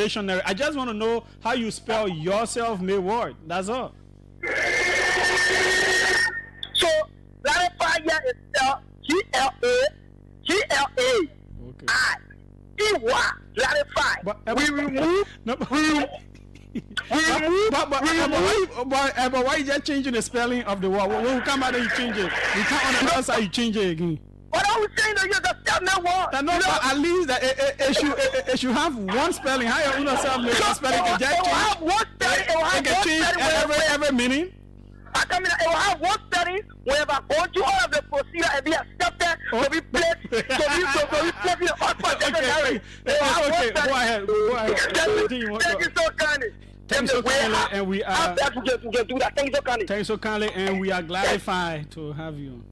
dictionary. I just want to know how you spell your self-made word. That's all. So clarify here is spelled G-L-A-I. Clarify. But We remove. but why you just changing the spelling of the word? When we come out and you change it, you can't on the other side you change it again. What I was saying, you just tell me what. No, but at least that it should have one spelling. How you spelling can just change? Have one spelling. It will have can one change spelling. every meaning. I come in, it will have one spelling. Whenever go through all of the procedure and be accepted, to be placed, to be placed in the hospital. Okay, go ahead. Thank you so kindly. Thank you so kindly, and we are. Do that. Thank you so kindly. Thank you so kindly, and we are gratified to have you.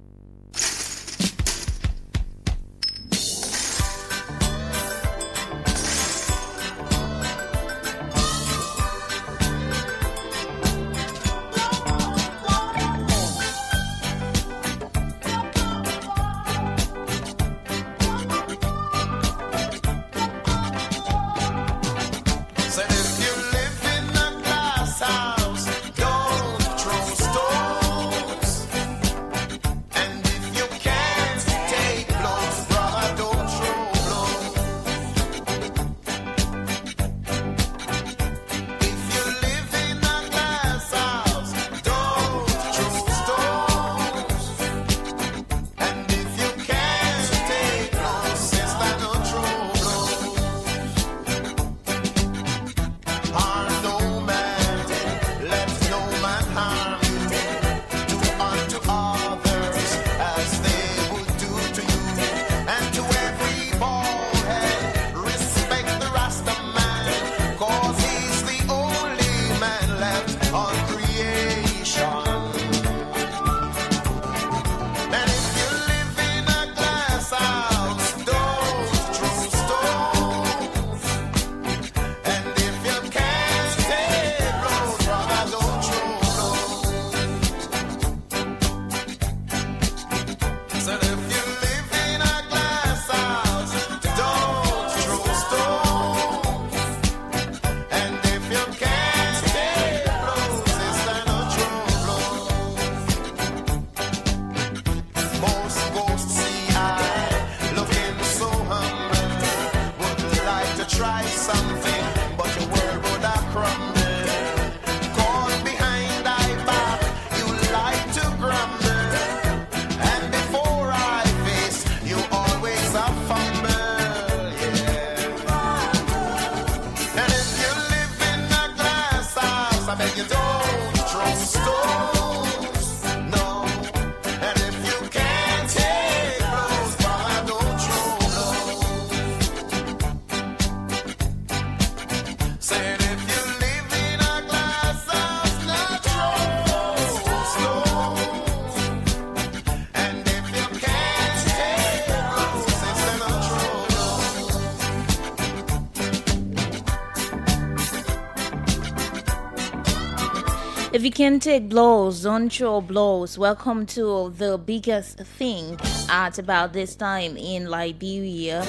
If you can take blows, don't throw blows. Welcome to the biggest thing at about this time in Liberia,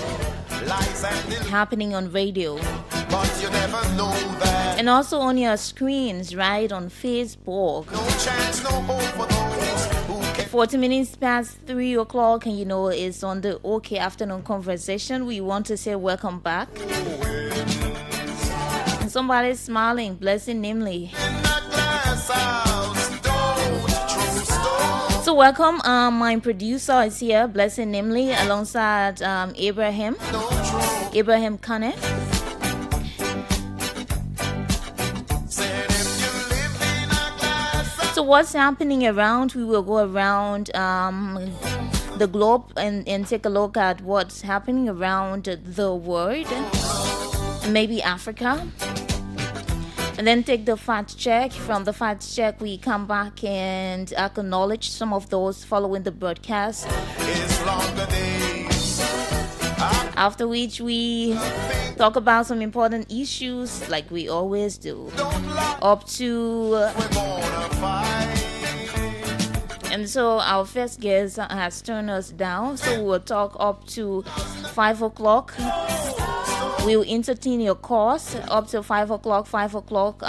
happening on radio. But you never know that. And also on your screens, right, on Facebook. No chance, no hope for those who can. 40 minutes past 3 o'clock, and you know it's on the OK Afternoon Conversation. We want to say welcome back. And somebody's smiling, blessing namely. So welcome, my producer is here, blessing namely, alongside Abraham Kane. So what's happening around? We will go around the globe and take a look at what's happening around the world, maybe Africa. And then take the fact check. From the fact check, we come back and acknowledge some of those following the broadcast. After which we talk about some important issues like we always do. Up to... And so our first guest has turned us down. So we'll talk up to 5 o'clock. We'll entertain your cause up till 5 o'clock. 5 o'clock,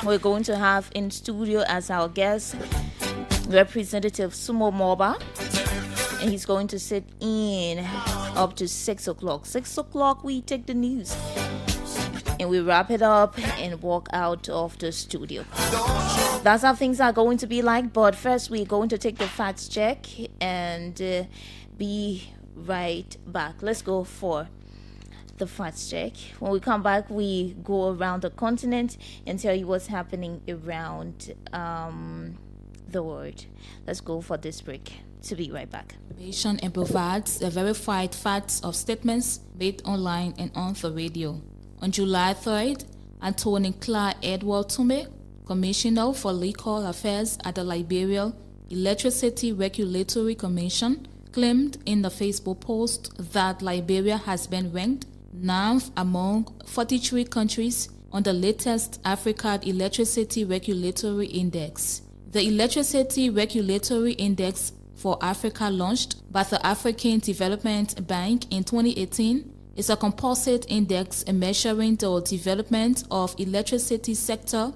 we're going to have in studio as our guest Representative Sumo Moba, and he's going to sit in up to 6 o'clock. 6 o'clock, we take the news and we wrap it up and walk out of the studio. That's how things are going to be like. But first, we're going to take the facts check and be right back. Let's go for the facts check. When we come back, we go around the continent and tell you what's happening around the world. Let's go for this break. To be right back. And provides the verified facts of statements made online and on the radio. On July 3rd, Anthony Clark Edward Tume, Commissioner for Legal Affairs at the Liberia Electricity Regulatory Commission, claimed in the Facebook post that Liberia has been ranked 9th among 43 countries on the latest Africa Electricity Regulatory Index. The Electricity Regulatory Index for Africa, launched by the African Development Bank in 2018, is a composite index measuring the development of electricity sector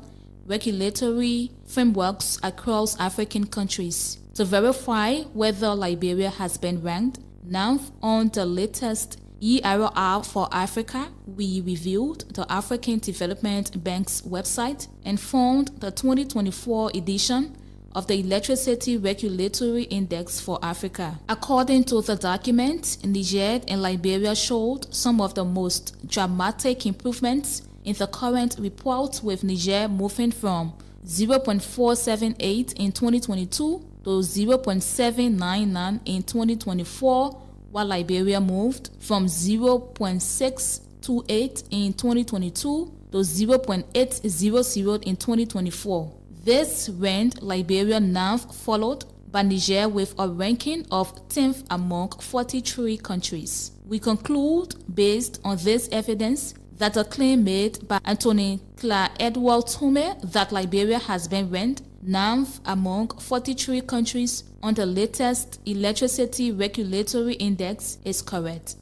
regulatory frameworks across African countries. To verify whether Liberia has been ranked 9th on the latest ERR for Africa, we reviewed the African Development Bank's website and found the 2024 edition of the Electricity Regulatory Index for Africa. According to the document, Niger and Liberia showed some of the most dramatic improvements in the current report, with Niger moving from 0.478 in 2022 to 0.799 in 2024, while Liberia moved from 0.628 in 2022 to 0.800 in 2024. This ranked Liberia 9th, followed by Niger with a ranking of 10th among 43 countries. We conclude, based on this evidence, that the claim made by Anthony Clark Edward Tume that Liberia has been ranked 9th among 43 countries on the latest Electricity Regulatory Index is correct.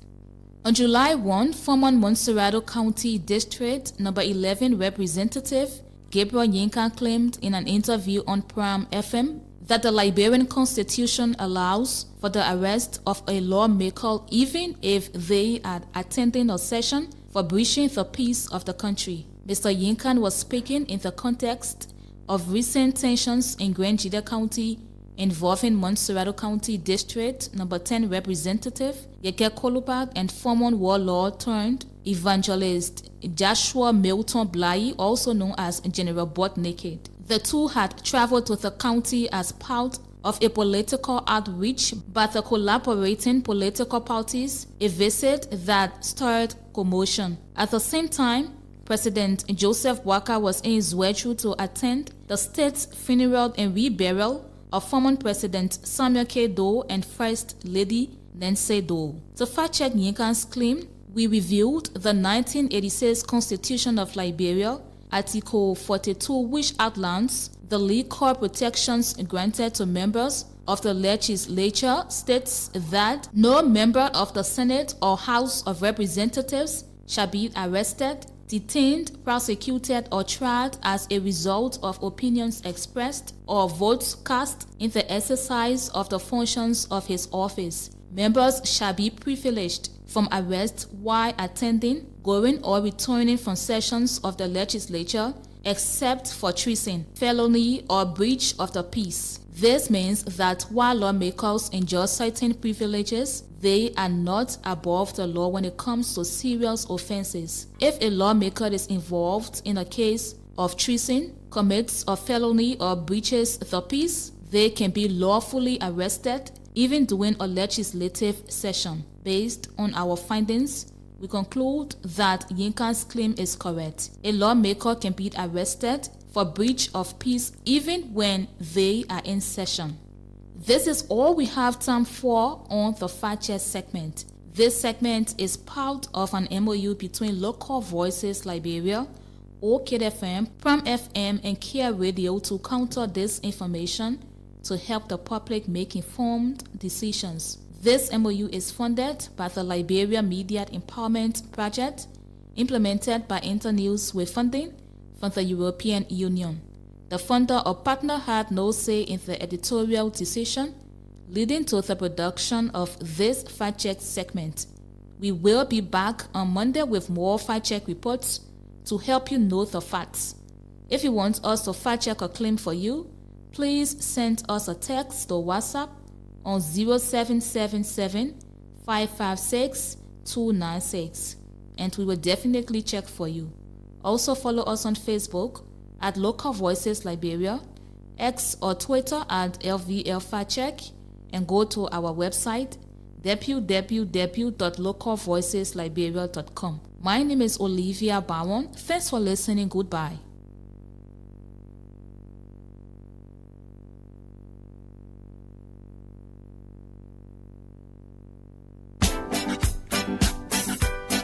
On July 1, former Montserrado County District No. 11 Representative Gabriel Yinka claimed in an interview on Prime FM that the Liberian Constitution allows for the arrest of a lawmaker even if they are attending a session for breaching the peace of the country. Mr. Yinka was speaking in the context of recent tensions in Grangeda County involving Montserrado County District No. 10 Representative Yeke Kolubag and former warlord turned evangelist Joshua Milton Blai, also known as General Butt Naked. The two had traveled to the county as part of a political outreach by the collaborating political parties, a visit that stirred commotion. At the same time, President Joseph Waka was in Zwedru to attend the state's funeral and reburial of former President Samuel K. Doe and First Lady Nancy Doe. To fact-check Yinka's claim, we reviewed the 1986 Constitution of Liberia, Article 42, which outlines the legal protections granted to members of the legislature, states that no member of the Senate or House of Representatives shall be arrested, detained, prosecuted, or tried as a result of opinions expressed or votes cast in the exercise of the functions of his office. Members shall be privileged from arrest while attending, going, or returning from sessions of the legislature, except for treason, felony, or breach of the peace. This means that while lawmakers enjoy certain privileges, they are not above the law when it comes to serious offenses. If a lawmaker is involved in a case of treason, commits a felony, or breaches the peace, they can be lawfully arrested even during a legislative session. Based on our findings, we conclude that Yinka's claim is correct. A lawmaker can be arrested for breach of peace even when they are in session. This is all we have time for on the Fact Check segment. This segment is part of an MOU between Local Voices Liberia, OKID FM, Pram FM, and Kia Radio to counter disinformation to help the public make informed decisions. This MOU is funded by the Liberia Media Empowerment Project, implemented by Internews with funding from the European Union. The funder or partner had no say in the editorial decision, leading to the production of this Fact Check segment. We will be back on Monday with more Fact Check reports to help you know the facts. If you want us to fact check a claim for you, please send us a text or WhatsApp on 0777 556 296, and we will definitely check for you. Also follow us on Facebook at Local Voices Liberia, X or Twitter at LVL Fact Check, and go to our website www.localvoicesliberia.com. My name is Olivia Bawon. Thanks for listening. Goodbye.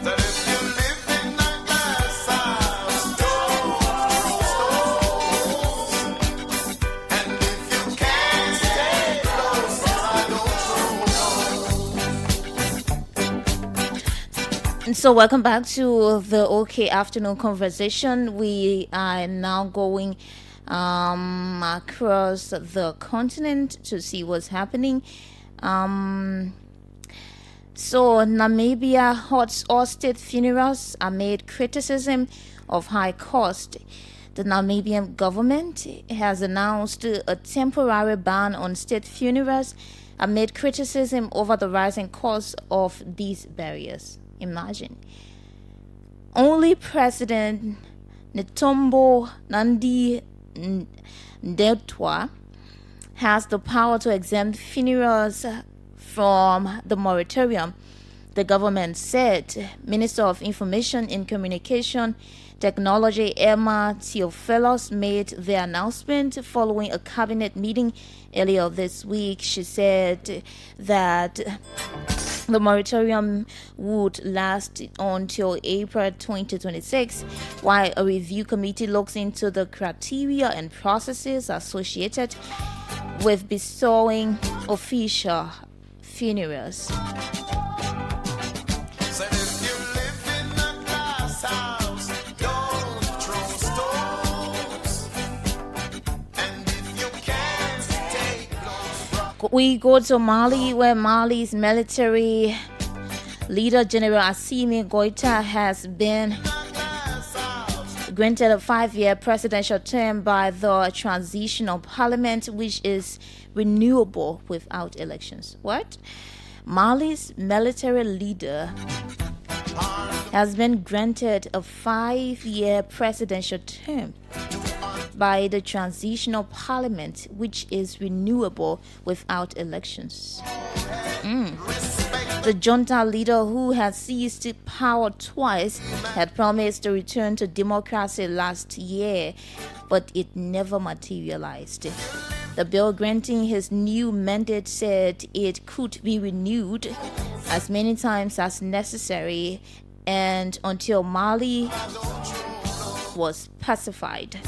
That if you live in a glass house, don't throw stones. And if you can't stay close, don't. And so welcome back to the OK Afternoon Conversation. We are now going across the continent to see what's happening. So Namibia hot or state funerals amid criticism of high cost. The Namibian government has announced a temporary ban on state funerals amid criticism over the rising cost of these barriers. Imagine. Only President Netumbo Nandi Ndaitwah has the power to exempt funerals from the moratorium, the government said. Minister of Information and Communication Technology Emma Theophilos made the announcement following a cabinet meeting earlier this week. She said that the moratorium would last until April 2026, while a review committee looks into the criteria and processes associated with bestowing official funerals. Said if you live in a glass house, don't throw stones. And if you can't take those We go to Mali, where Mali's military leader, General Assimi Goïta, has been granted a 5-year presidential term by the transitional parliament, which is renewable without elections. What? Mali's military leader has been granted a 5-year presidential term by the transitional parliament, which is renewable without elections. The junta leader, who had seized power twice, had promised to return to democracy last year, but it never materialized. The bill granting his new mandate said it could be renewed as many times as necessary and until Mali was pacified.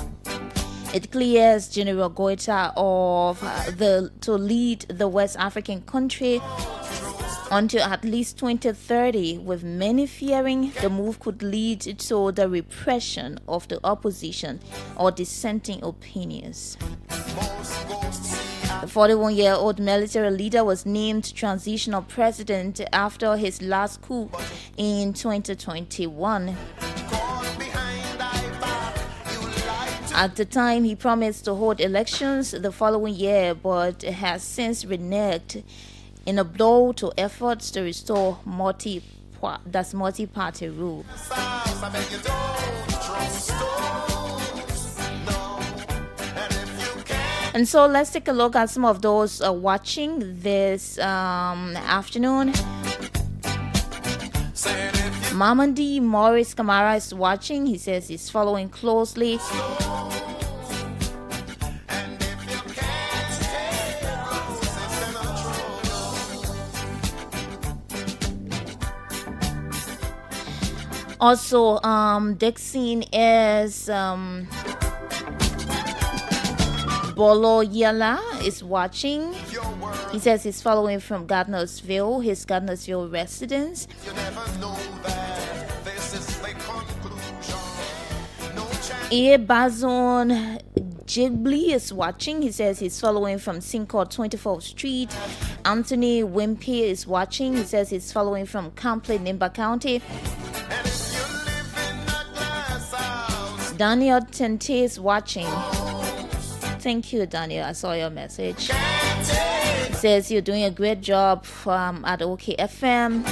It clears General Goïta to lead the West African country until at least 2030, with many fearing the move could lead to the repression of the opposition or dissenting opinions. The 41-year-old military leader was named transitional president after his last coup in 2021. At the time, he promised to hold elections the following year, but has since reneged in a blow to efforts to restore multi-party rule. And so let's take a look at some of those watching this afternoon. Mamadi Morris Kamara is watching. He says he's following closely. Also, Dixon is Bolo Yala is watching. He says he's following from Gardnersville, his Gardnersville residence. You never know that this is the conclusion. No chance. Bazon Jigbly is watching. He says he's following from Sincourt 24th Street. Anthony Wimpy is watching. He says he's following from Campley, Nimba County. And if you live in a glass house, Daniel Tente is watching. Thank you, Daniel. I saw your message. He says you're doing a great job at OKFM.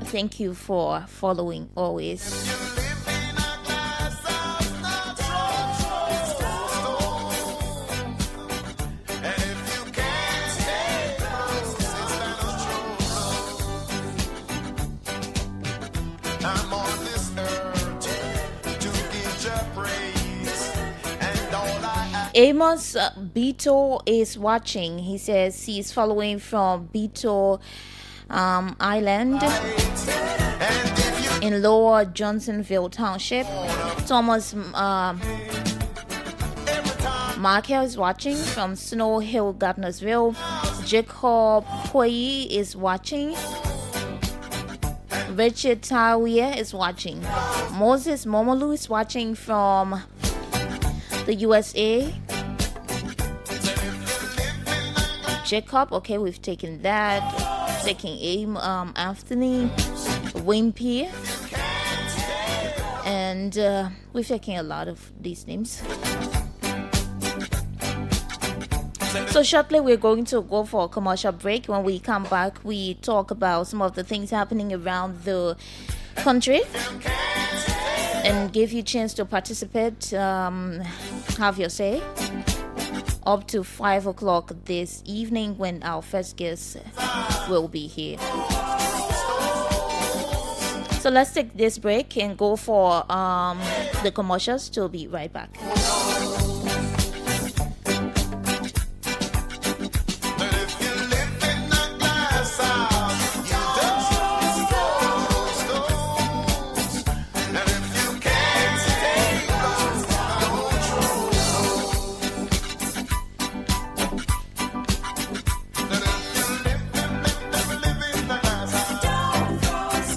Thank you for following always. you live in a glass house, not stone. And if you can't stay close, it's not I'm on this earth to give you praise, and all I ask. Amos Beto is watching. He says he's following from Beto Island And if you in Lower Johnsonville Township. Thomas every time Markel is watching from Snow Hill, Gardnersville. Jacob Koyi is watching. Richard Tawier is watching. Moses Momolu is watching from the USA. Jacob, okay, we've taken that. Taking aim, Anthony Wimpy, and we've taken a lot of these names. So shortly we're going to go for a commercial break. When we come back, we talk about some of the things happening around the country and give you a chance to participate, have your say, up to 5 o'clock this evening when our first guest will be here. So let's take this break and go for the commercials. To be right back. But if you live in a glass house, you just stones. And if you can't stay close, don't But if you live in a glass house,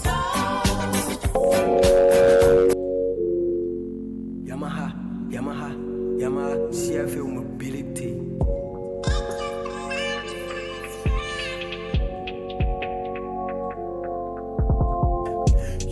Yamaha, CFL Mobility.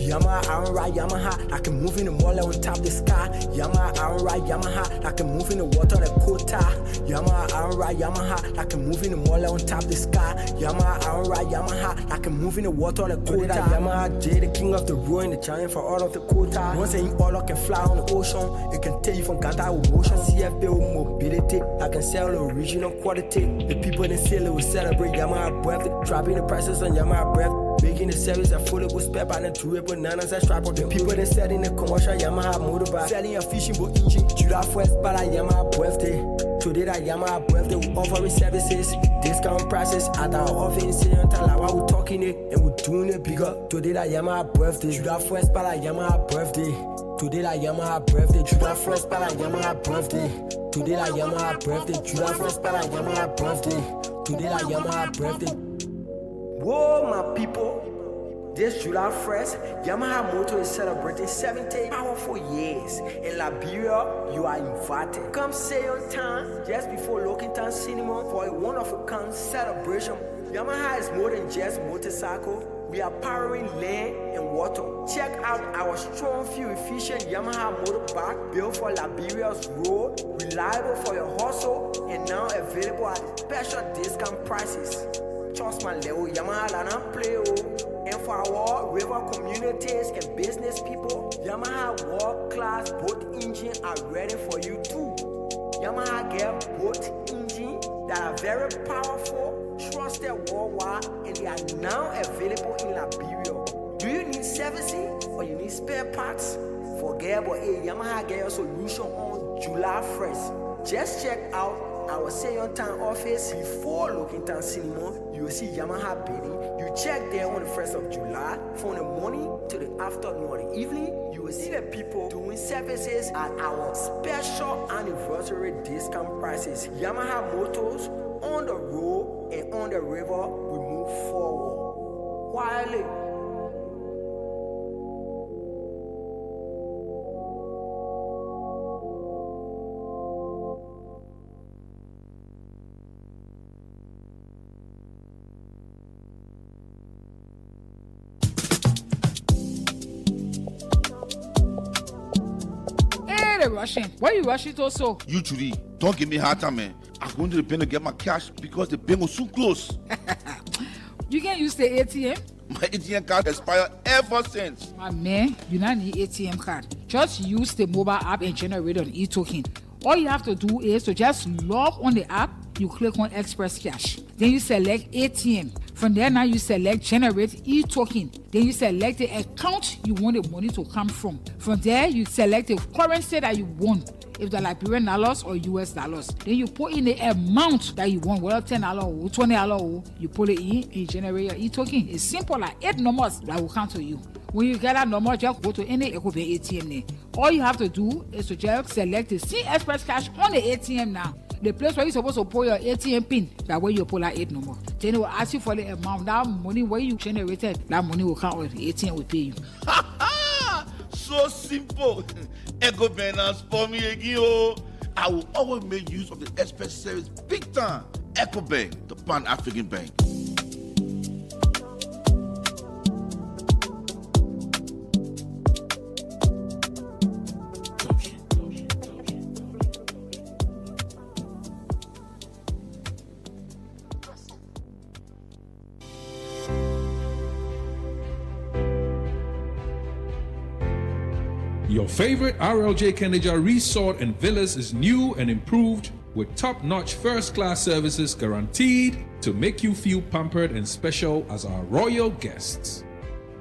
Yamaha, I don't ride Yamaha. I can move in the mall on top of the sky. Yamaha, I don't ride Yamaha. I can move in the water, the quota. Yamaha, I don't ride Yamaha. I can move in the mall on top of the sky. Yamaha, I don't ride Yamaha. I can move in the water, the quota. Yamaha J, the king of the road and the giant for all of the quota. Once in all, I can fly on the ocean. It can take you from Ghana with motion. CFL Mobility. I can sell the original quality. The people in the city will celebrate Yamaha breath. Dropping the prices on Yamaha breath. Making the service affordable, spare partner to it, bananas and strap on the people that selling the commercial Yamaha motorbike. Selling a fishing boat engine, July 1st, by that Yamaha birthday. Today that Yamaha birthday, we offering services, discount prices at our office in Talawa. We're talking it and we're doing it bigger. Today that Yamaha birthday, July 1st, by that Yamaha birthday. Today that Yamaha birthday, July 1st, by that Yamaha birthday. Today that Yamaha birthday, July 1st, by that Yamaha birthday. Today that Yamaha birthday. Whoa, my people. This July 1st, Yamaha Motor is celebrating 70 powerful years. In Liberia, you are invited. Come say on time, just before Lockington Cinema, for a one-of-a-kind celebration. Yamaha is more than just motorcycle. We are powering land and water. Check out our strong, fuel-efficient Yamaha motorbike built for Liberia's road, reliable for your hustle, and now available at special discount prices. Trust my level, Yamaha Lana play. And for our river communities and business people, Yamaha world-class boat engines are ready for you too. Yamaha get boat engines that are very powerful, trusted worldwide, and they are now available in Liberia. Do you need servicing or you need spare parts? Forget about it. Yamaha get your solution on July 1st. Just check out our Seyon Town office before Lockington Cinema. You will see Yamaha building. You check there on the 1st of July. From the morning to the afternoon or the evening, you will see the people doing services at our special anniversary discount prices. Yamaha Motors on the road and on the river, we move forward. Quietly. Rushing. Why you rushing to so? You, Judy, don't give me hard time, man. I'm going to the bank to get my cash because the bank will soon close. You can use the ATM? My ATM card expired ever since. My man, you don't need ATM card. Just use the mobile app and generate an e-token. All you have to do is to just log on the app, you click on Express Cash. Then you select ATM. From there now you select Generate e-token. Then you select the account you want the money to come from. From there you select the currency that you want. If they're Liberian dollars or US dollars. Then you put in the amount that you want, whether $10 or $20, you put it in and you generate your e-token. It's simple, like 8 numbers that will come to you. When you get that number, just go to any ATM there. All you have to do is to just select the See Express Cash on the ATM now. The place where you're supposed to put your ATM pin, that way you pull that 8 number. Then it will ask you for the amount. That money where you generated, that money will come with the ATM will pay you. So simple. Echo Banners for me again. Oh. I will always make use of the Express service big time. Echo Bank, the Pan-African Bank. Your favorite RLJ Kendeja Resort and Villas is new and improved with top-notch first-class services guaranteed to make you feel pampered and special as our royal guests.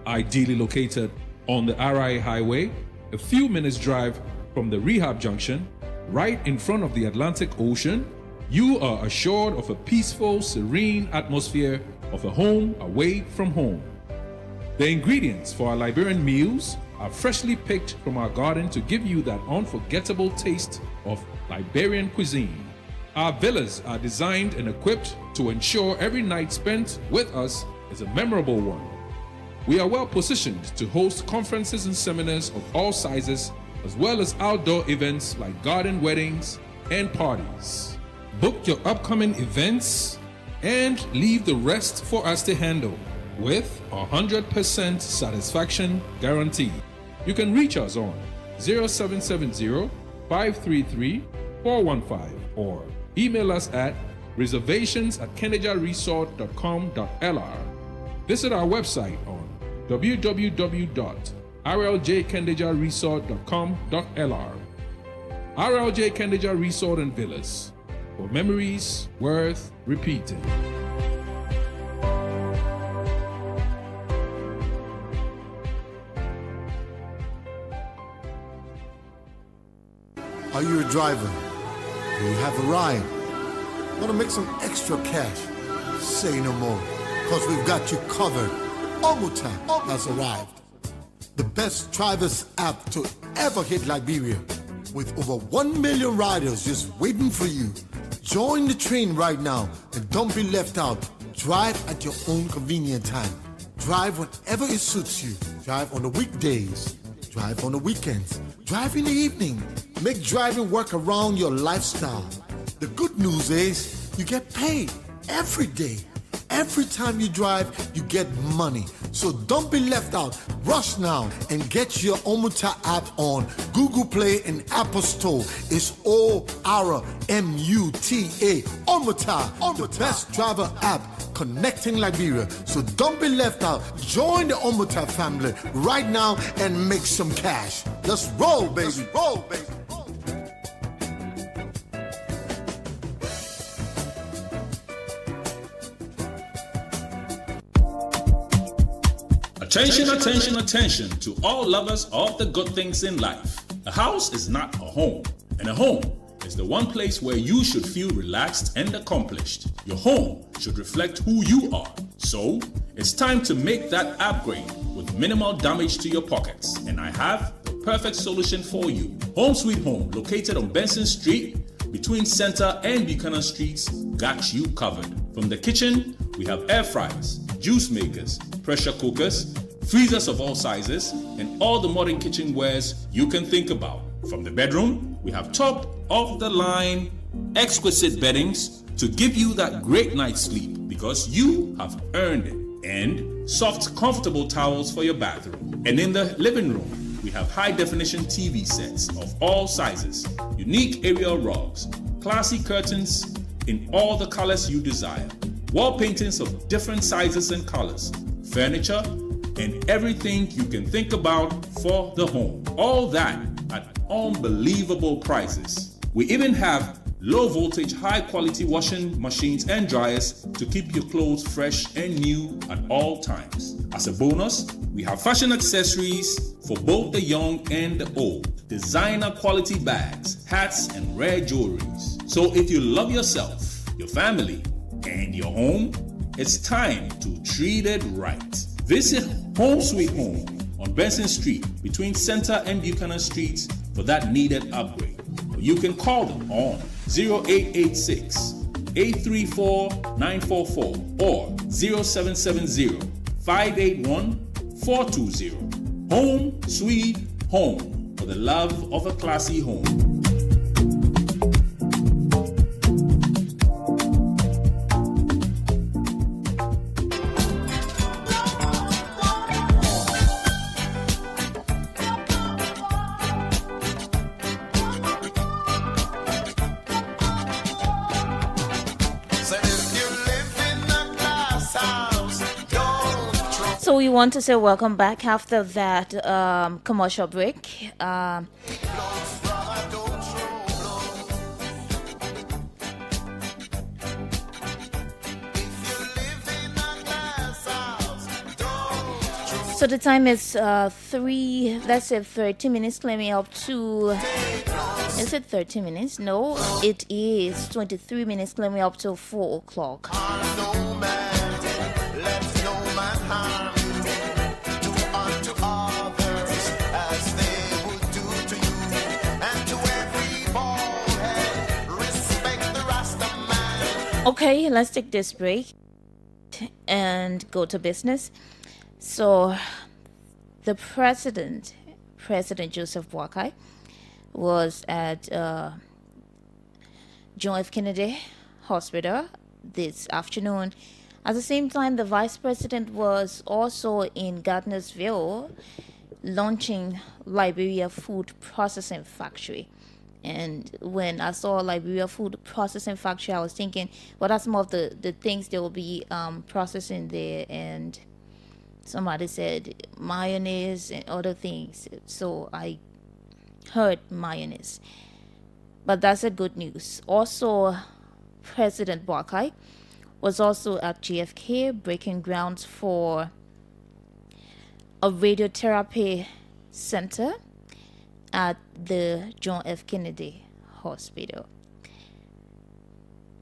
Ideally located on the RI Highway, a few minutes drive from the rehab junction, right in front of the Atlantic Ocean, you are assured of a peaceful, serene atmosphere of a home away from home. The ingredients for our Liberian meals are freshly picked from our garden to give you that unforgettable taste of Liberian cuisine. Our villas are designed and equipped to ensure every night spent with us is a memorable one. We are well positioned to host conferences and seminars of all sizes, as well as outdoor events like garden weddings and parties. Book your upcoming events and leave the rest for us to handle with 100% satisfaction guarantee. You can reach us on 0770-533-415 or email us at reservations@kendejaresort.com.lr. Visit our website on www.rljkendejaresort.com.lr. RLJ Kendeja Resort and Villas, for memories worth repeating. Are you a driver? Do you have a ride? Want to make some extra cash? Say no more, because we've got you covered. Omuta has arrived. The best drivers app to ever hit Liberia, with over 1 million riders just waiting for you. Join the train right now and don't be left out. Drive at your own convenient time. Drive whenever it suits you. Drive on the weekdays. Drive on the weekends. Drive in the evening. Make driving work around your lifestyle. The good news is you get paid every day. Every time you drive, you get money. So don't be left out. Rush now and get your Omuta app on Google Play and Apple Store. It's ORMUTA. Omuta, the best driver app connecting Liberia. So don't be left out. Join the Omuta family right now and make some cash. Let's roll, baby. Let's roll, baby. Attention, attention, attention to all lovers of the good things in life. A house is not a home, and a home is the one place where you should feel relaxed and accomplished. Your home should reflect who you are. So, it's time to make that upgrade with minimal damage to your pockets. And I have the perfect solution for you. Home Sweet Home, located on Benson Street, between Center and Buchanan Streets, got you covered. From the kitchen, we have air fryers, juice makers, pressure cookers, freezers of all sizes, and all the modern kitchenwares you can think about. From the bedroom, we have top-of-the-line, exquisite beddings to give you that great night's sleep because you have earned it. And soft, comfortable towels for your bathroom. And in the living room, we have high-definition TV sets of all sizes, unique aerial rugs, classy curtains in all the colors you desire, wall paintings of different sizes and colors, furniture, and everything you can think about for the home. All that at unbelievable prices. We even have low voltage, high quality washing machines and dryers to keep your clothes fresh and new at all times. As a bonus, we have fashion accessories for both the young and the old, designer quality bags, hats, and rare jewelries. So if you love yourself, your family, and your home, it's time to treat it right. Visit Home Sweet Home on Benson Street between Center and Buchanan Streets for that needed upgrade. Or you can call them on 0886 834 944 or 0770 581 420. Home Sweet Home for the love of a classy home. So we want to say welcome back after that commercial break. So the time is 30 minutes, claiming up to, is it 30 minutes? No, it is 23 minutes, claiming up to 4 o'clock. Okay, let's take this break and go to business. So, the President Joseph Boakai, was at John F. Kennedy Hospital this afternoon. At the same time, the Vice President was also in Gardnersville launching Liberia Food Processing Factory. And when I saw Liberia Food Processing Factory, I was thinking, what are some of the things they will be processing there? And somebody said mayonnaise and other things. So I heard mayonnaise. But that's a good news. Also, President Boakai was also at JFK breaking grounds for a radiotherapy center at the John F. Kennedy Hospital.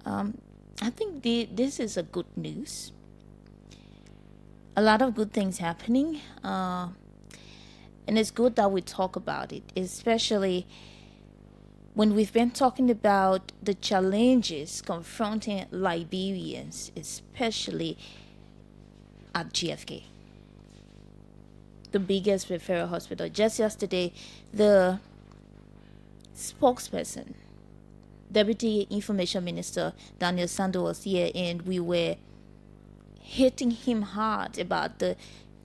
I think this is a good news. A lot of good things happening, and it's good that we talk about it, especially when we've been talking about the challenges confronting Liberians, especially at GFK, the biggest referral hospital. Just yesterday, the spokesperson, Deputy Information Minister Daniel Sando, was here, and we were hitting him hard about the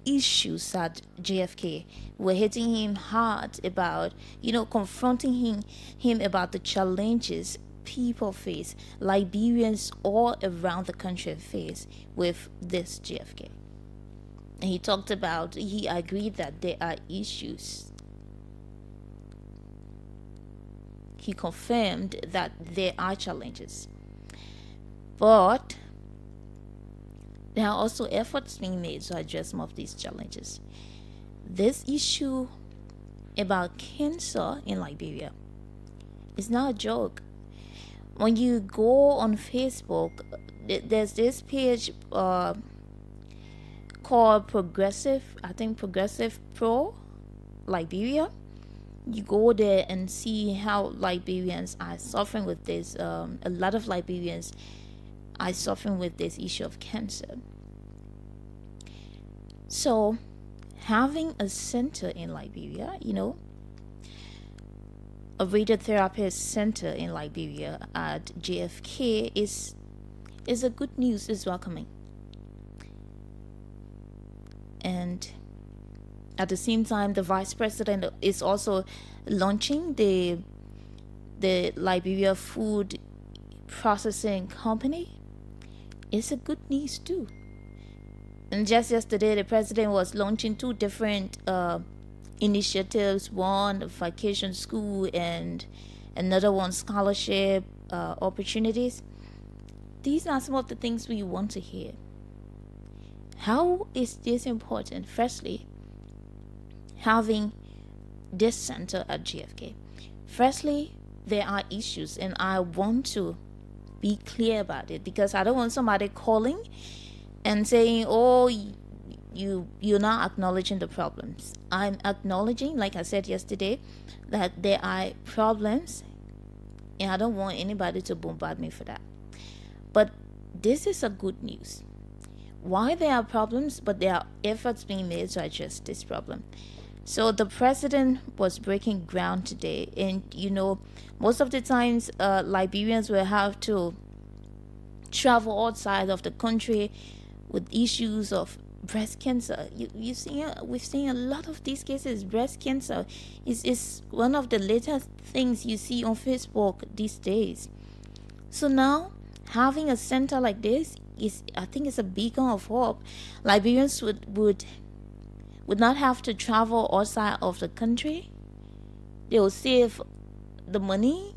issues at JFK. We're hitting him hard about, confronting him about the challenges people face, Liberians all around the country face with this JFK. And he agreed that there are issues. He confirmed that there are challenges. But there are also efforts being made to address some of these challenges. This issue about cancer in Liberia is not a joke. When you go on Facebook, there's this page called Progressive Pro Liberia. You go there and see how Liberians are suffering with this. A lot of Liberians are suffering with this issue of cancer. So having a center in Liberia, a radiotherapy center in Liberia at JFK is a good news, is welcoming. And at the same time, the vice president is also launching the Liberia Food Processing Company. It's a good news too. And just yesterday, the president was launching 2 different initiatives, one vacation school and another one scholarship opportunities. These are some of the things we want to hear. How is this important? Firstly, having this center at JFK. Firstly, there are issues, and I want to be clear about it, because I don't want somebody calling and saying, oh, you're not acknowledging the problems. I'm acknowledging, like I said yesterday, that there are problems, and I don't want anybody to bombard me for that. But this is a good news. Why there are problems, but there are efforts being made to address this problem. So the president was breaking ground today, and most of the times Liberians will have to travel outside of the country with issues of breast cancer. We've seen a lot of these cases. Breast cancer is one of the latest things you see on Facebook these days. So now having a center like this I think it's a beacon of hope. Liberians would not have to travel outside of the country. They will save the money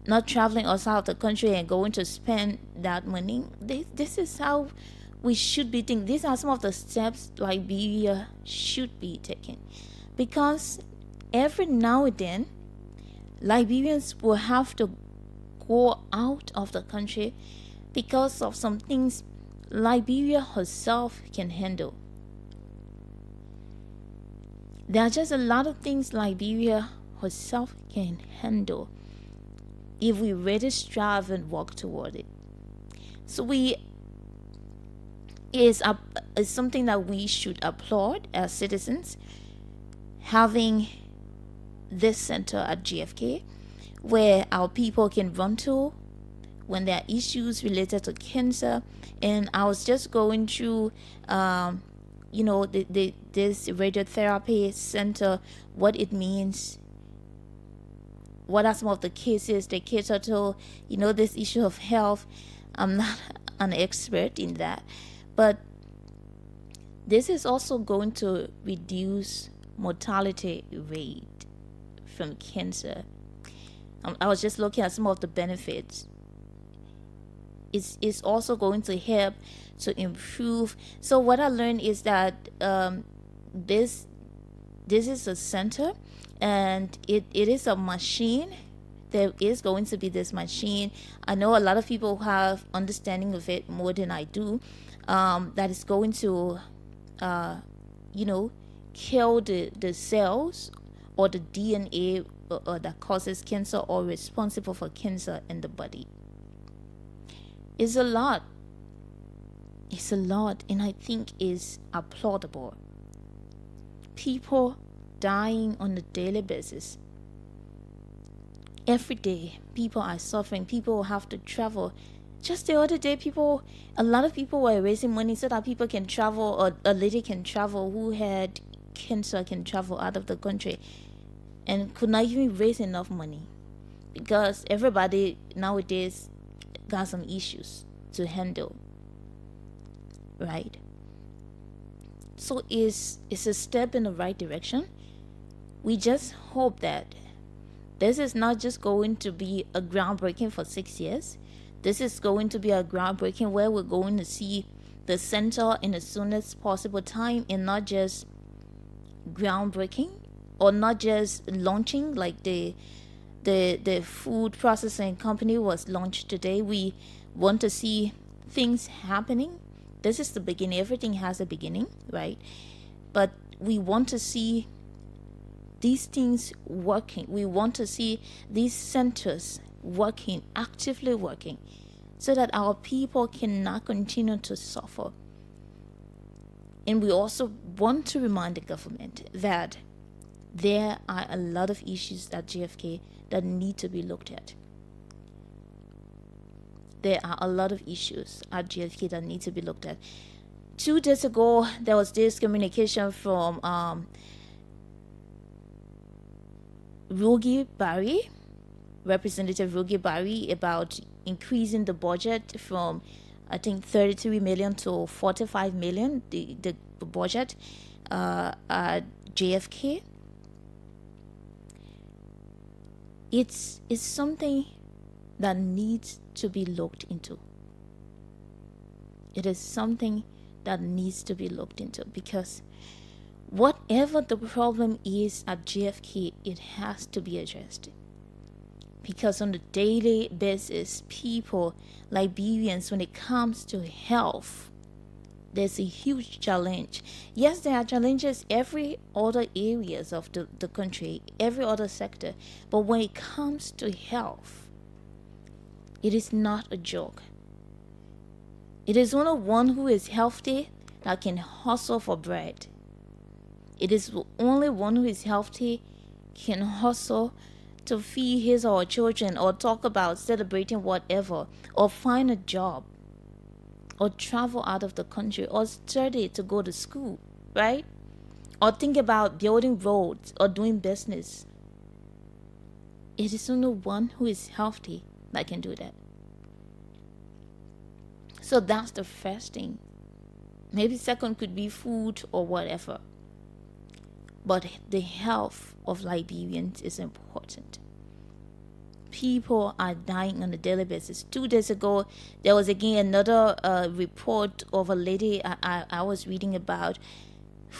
not traveling outside of the country and going to spend that money. This is how we should be thinking. These are some of the steps Liberia should be taking, because every now and then Liberians will have to go out of the country because of some things Liberia herself can handle. There are just a lot of things Liberia herself can handle if we really strive and work toward it. So is something that we should applaud as citizens, having this center at JFK where our people can run to when there are issues related to cancer. And I was just going through this radiotherapy center, what it means, what are some of the cases they cater to, this issue of health. I'm not an expert in that, but this is also going to reduce mortality rate from cancer. I was just looking at some of the benefits. It's also going to help to improve. So what I learned is that this is a center, and it is a machine. There is going to be this machine. I know a lot of people have understanding of it more than I do. That is going to kill the cells or the DNA that causes cancer or responsible for cancer in the body. It's a lot, and I think is applaudable. People dying on a daily basis. Every day, people are suffering. People have to travel. Just the other day, a lot of people were raising money so that people can travel, or a lady can travel who had cancer can travel out of the country, and could not even raise enough money because everybody nowadays got some issues to handle, right? So it's a step in the right direction. We just hope that this is not just going to be a groundbreaking for 6 years. This is going to be a groundbreaking where we're going to see the center in the soonest possible time, and not just groundbreaking or not just launching like the food processing company was launched today. We want to see things happening. This is the beginning. Everything has a beginning, right? But we want to see these things working. We want to see these centers working, actively working. so that our people cannot continue to suffer. And we also want to remind the government that there are a lot of issues at JFK that need to be looked at. There are a lot of issues at JFK that need to be looked at. 2 days ago, there was this communication from Rugi Barry, Representative Rugi Barry, about increasing the budget from, I think, 33 million to 45 million, the budget at JFK. It's something that needs to be looked into. It is something that needs to be looked into, because whatever the problem is at JFK, it has to be addressed. Because on a daily basis, people, Liberians, when it comes to health, there's a huge challenge. Yes, there are challenges every other areas of the country, every other sector, but when it comes to health, it is not a joke. It is only one who is healthy that can hustle for bread. It is only one who is healthy can hustle to feed his or her children, or talk about celebrating whatever, or find a job, or travel out of the country, or study to go to school, right? Or think about building roads or doing business. It is only one who is healthy that can do that. So that's the first thing. Maybe second could be food or whatever. But the health of Liberians is important. People are dying on a daily basis. 2 days ago, there was again another report of a lady I was reading about,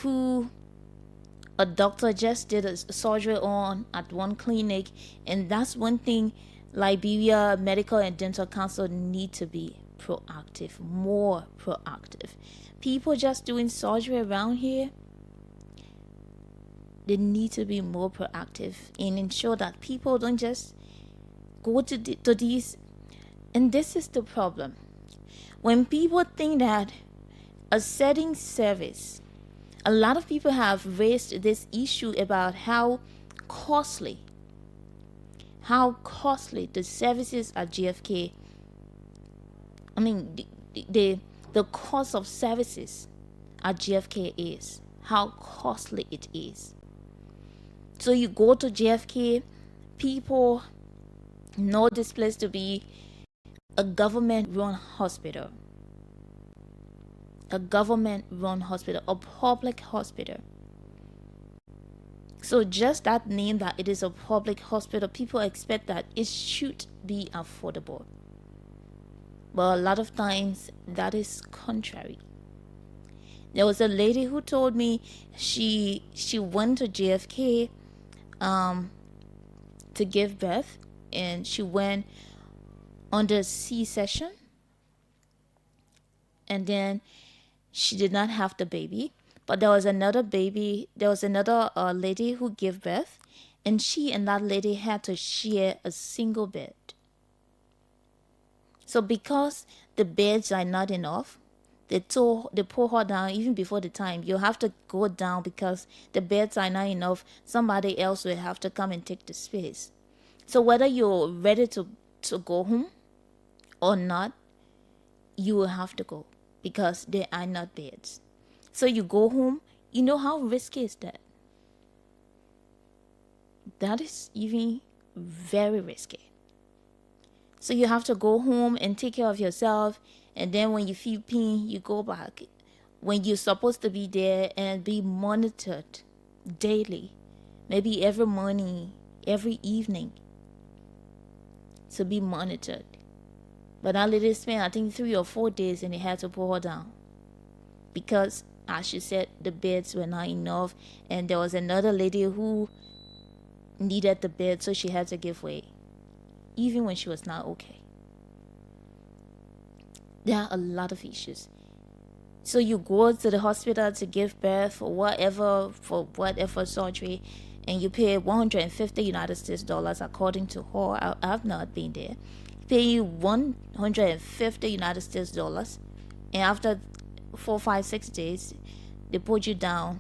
who a doctor just did a surgery on at one clinic. And that's one thing Liberia Medical and Dental Council need to be proactive, more proactive. People just doing surgery around here, they need to be more proactive and ensure that people don't just go to these. And this is the problem. When people think that a setting service, a lot of people have raised this issue about how costly the services at JFK, I mean, the cost of services at JFK is, how costly it is. So you go to JFK, people know this place to be a government-run hospital. A government-run hospital, a public hospital. So just that name, that it is a public hospital, people expect that it should be affordable. But a lot of times that is contrary. There was a lady who told me she went to JFK to give birth, and she went under C-section, and then she did not have the baby. But there was another lady who gave birth, and she and that lady had to share a single bed. So because the beds are not enough, they pull her down even before the time. You have to go down because the beds are not enough. Somebody else will have to come and take the space. So whether you're ready to go home or not, you will have to go because there are not beds. So you go home, you know how risky is that? That is even very risky. So you have to go home and take care of yourself, and then when you feel pain, you go back. When you're supposed to be there and be monitored daily, maybe every morning, every evening, to be monitored. But that lady spent, I think, 3 or 4 days, and they had to pull her down because, as she said, the beds were not enough, and there was another lady who needed the bed, so she had to give way, even when she was not okay. There are a lot of issues. So you go to the hospital to give birth for whatever surgery, and you pay $150 United States according to her. I've not been there. pay you $150 and after 4, 5, 6 days, they put you down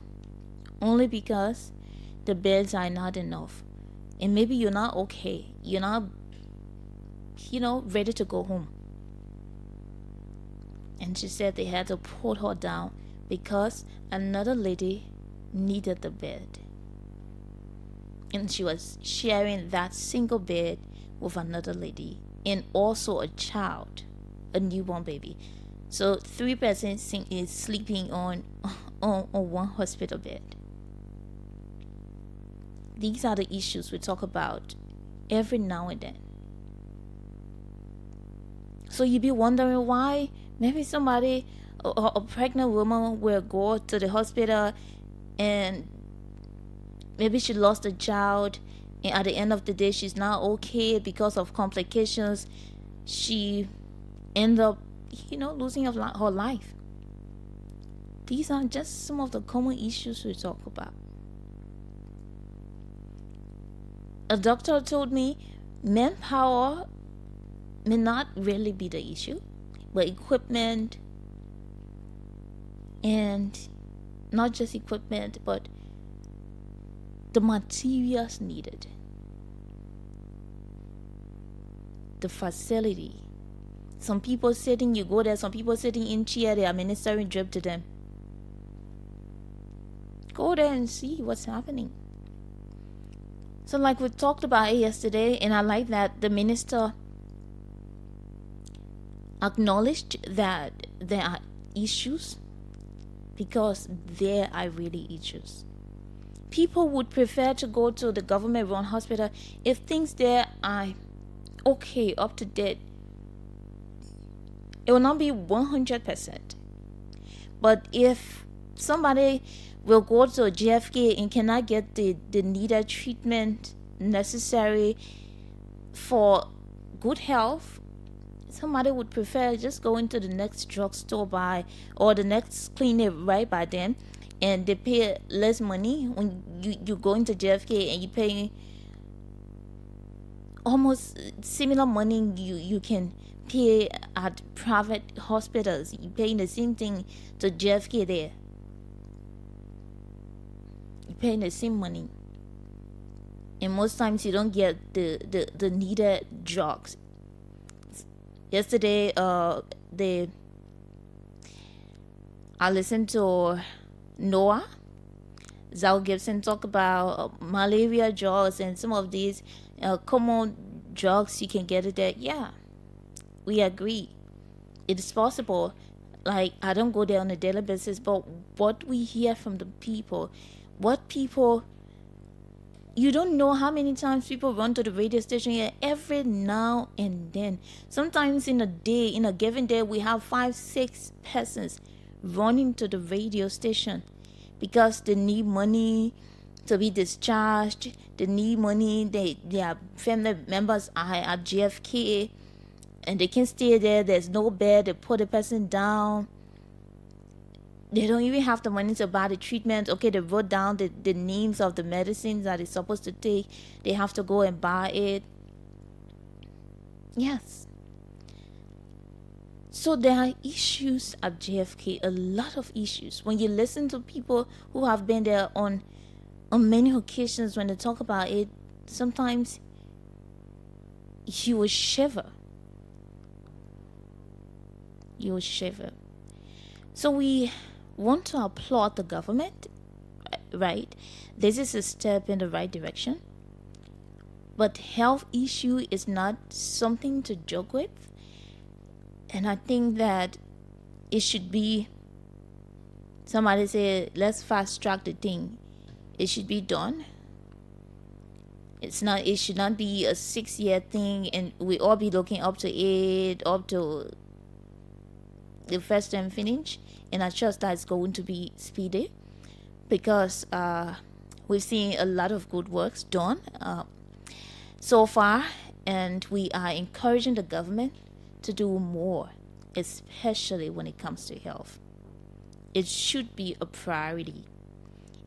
only because the beds are not enough. And maybe you're not okay. You're not, ready to go home. And she said they had to put her down because another lady needed the bed. And she was sharing that single bed with another lady and also a child, a newborn baby. So 3 persons is sleeping on one hospital bed. These are the issues we talk about every now and then. So you be wondering why maybe somebody, a pregnant woman will go to the hospital and maybe she lost a child and at the end of the day she's not okay because of complications. She end up, losing her life. These are just some of the common issues we talk about. A doctor told me manpower may not really be the issue, but equipment, and not just equipment, but the materials needed, the facility. Some people sitting, you go there, some people sitting in chair, they are ministering drip to them. Go there and see what's happening. So like we talked about it yesterday, and I like that the minister acknowledged that there are issues because there are really issues. People would prefer to go to the government-run hospital if things there are okay, up to date. It will not be 100%. But if somebody will go to a JFK and cannot get the needed treatment necessary for good health, somebody would prefer just going to the next drugstore by or the next clinic right by them, and they pay less money. When you go into JFK and you pay almost similar money you can pay at private hospitals. You paying the same thing to JFK there. You're paying the same money, and most times you don't get the needed drugs. Yesterday, I listened to Noah Zal Gibson talk about malaria drugs and some of these common drugs you can get it there. Yeah, we agree. It is possible. Like, I don't go there on a daily basis, but what we hear from the people, you don't know how many times people run to the radio station here every now and then. Sometimes in a given day, we have 5, 6 persons running to the radio station because they need money to be discharged. They need money. Their family members are at JFK and they can stay there. There's no bed. They put the person down. They don't even have the money to buy the treatment. Okay, they wrote down the names of the medicines that they're supposed to take. They have to go and buy it. Yes. So there are issues at JFK, a lot of issues. When you listen to people who have been there on many occasions, when they talk about it, sometimes you will shiver. You will shiver. So we want to applaud the government, right? This is a step in the right direction. But health issue is not something to joke with. And I think that it should be, somebody said, let's fast track the thing. It should be done. It should not be a 6-year thing and we all be looking up to it, up to the first term finish. And I trust that it's going to be speedy because we've seen a lot of good works done so far, and we are encouraging the government to do more, especially when it comes to health. It should be a priority.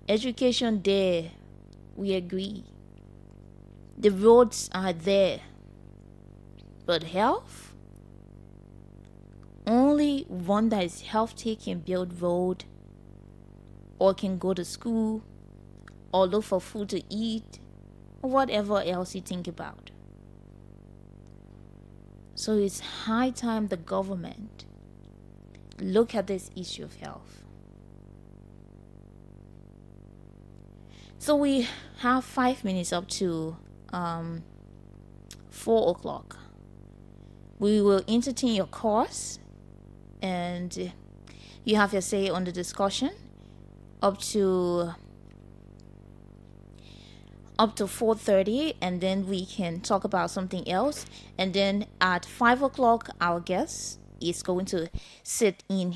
Education there, we agree. The roads are there. But health, only one that is healthy can build road, or can go to school, or look for food to eat, or whatever else you think about. So it's high time the government look at this issue of health. So we have 5 minutes up to 4 o'clock. We will entertain your calls, and you have your say on the discussion up to 4:30, and then we can talk about something else. And then at 5 o'clock, our guest is going to sit in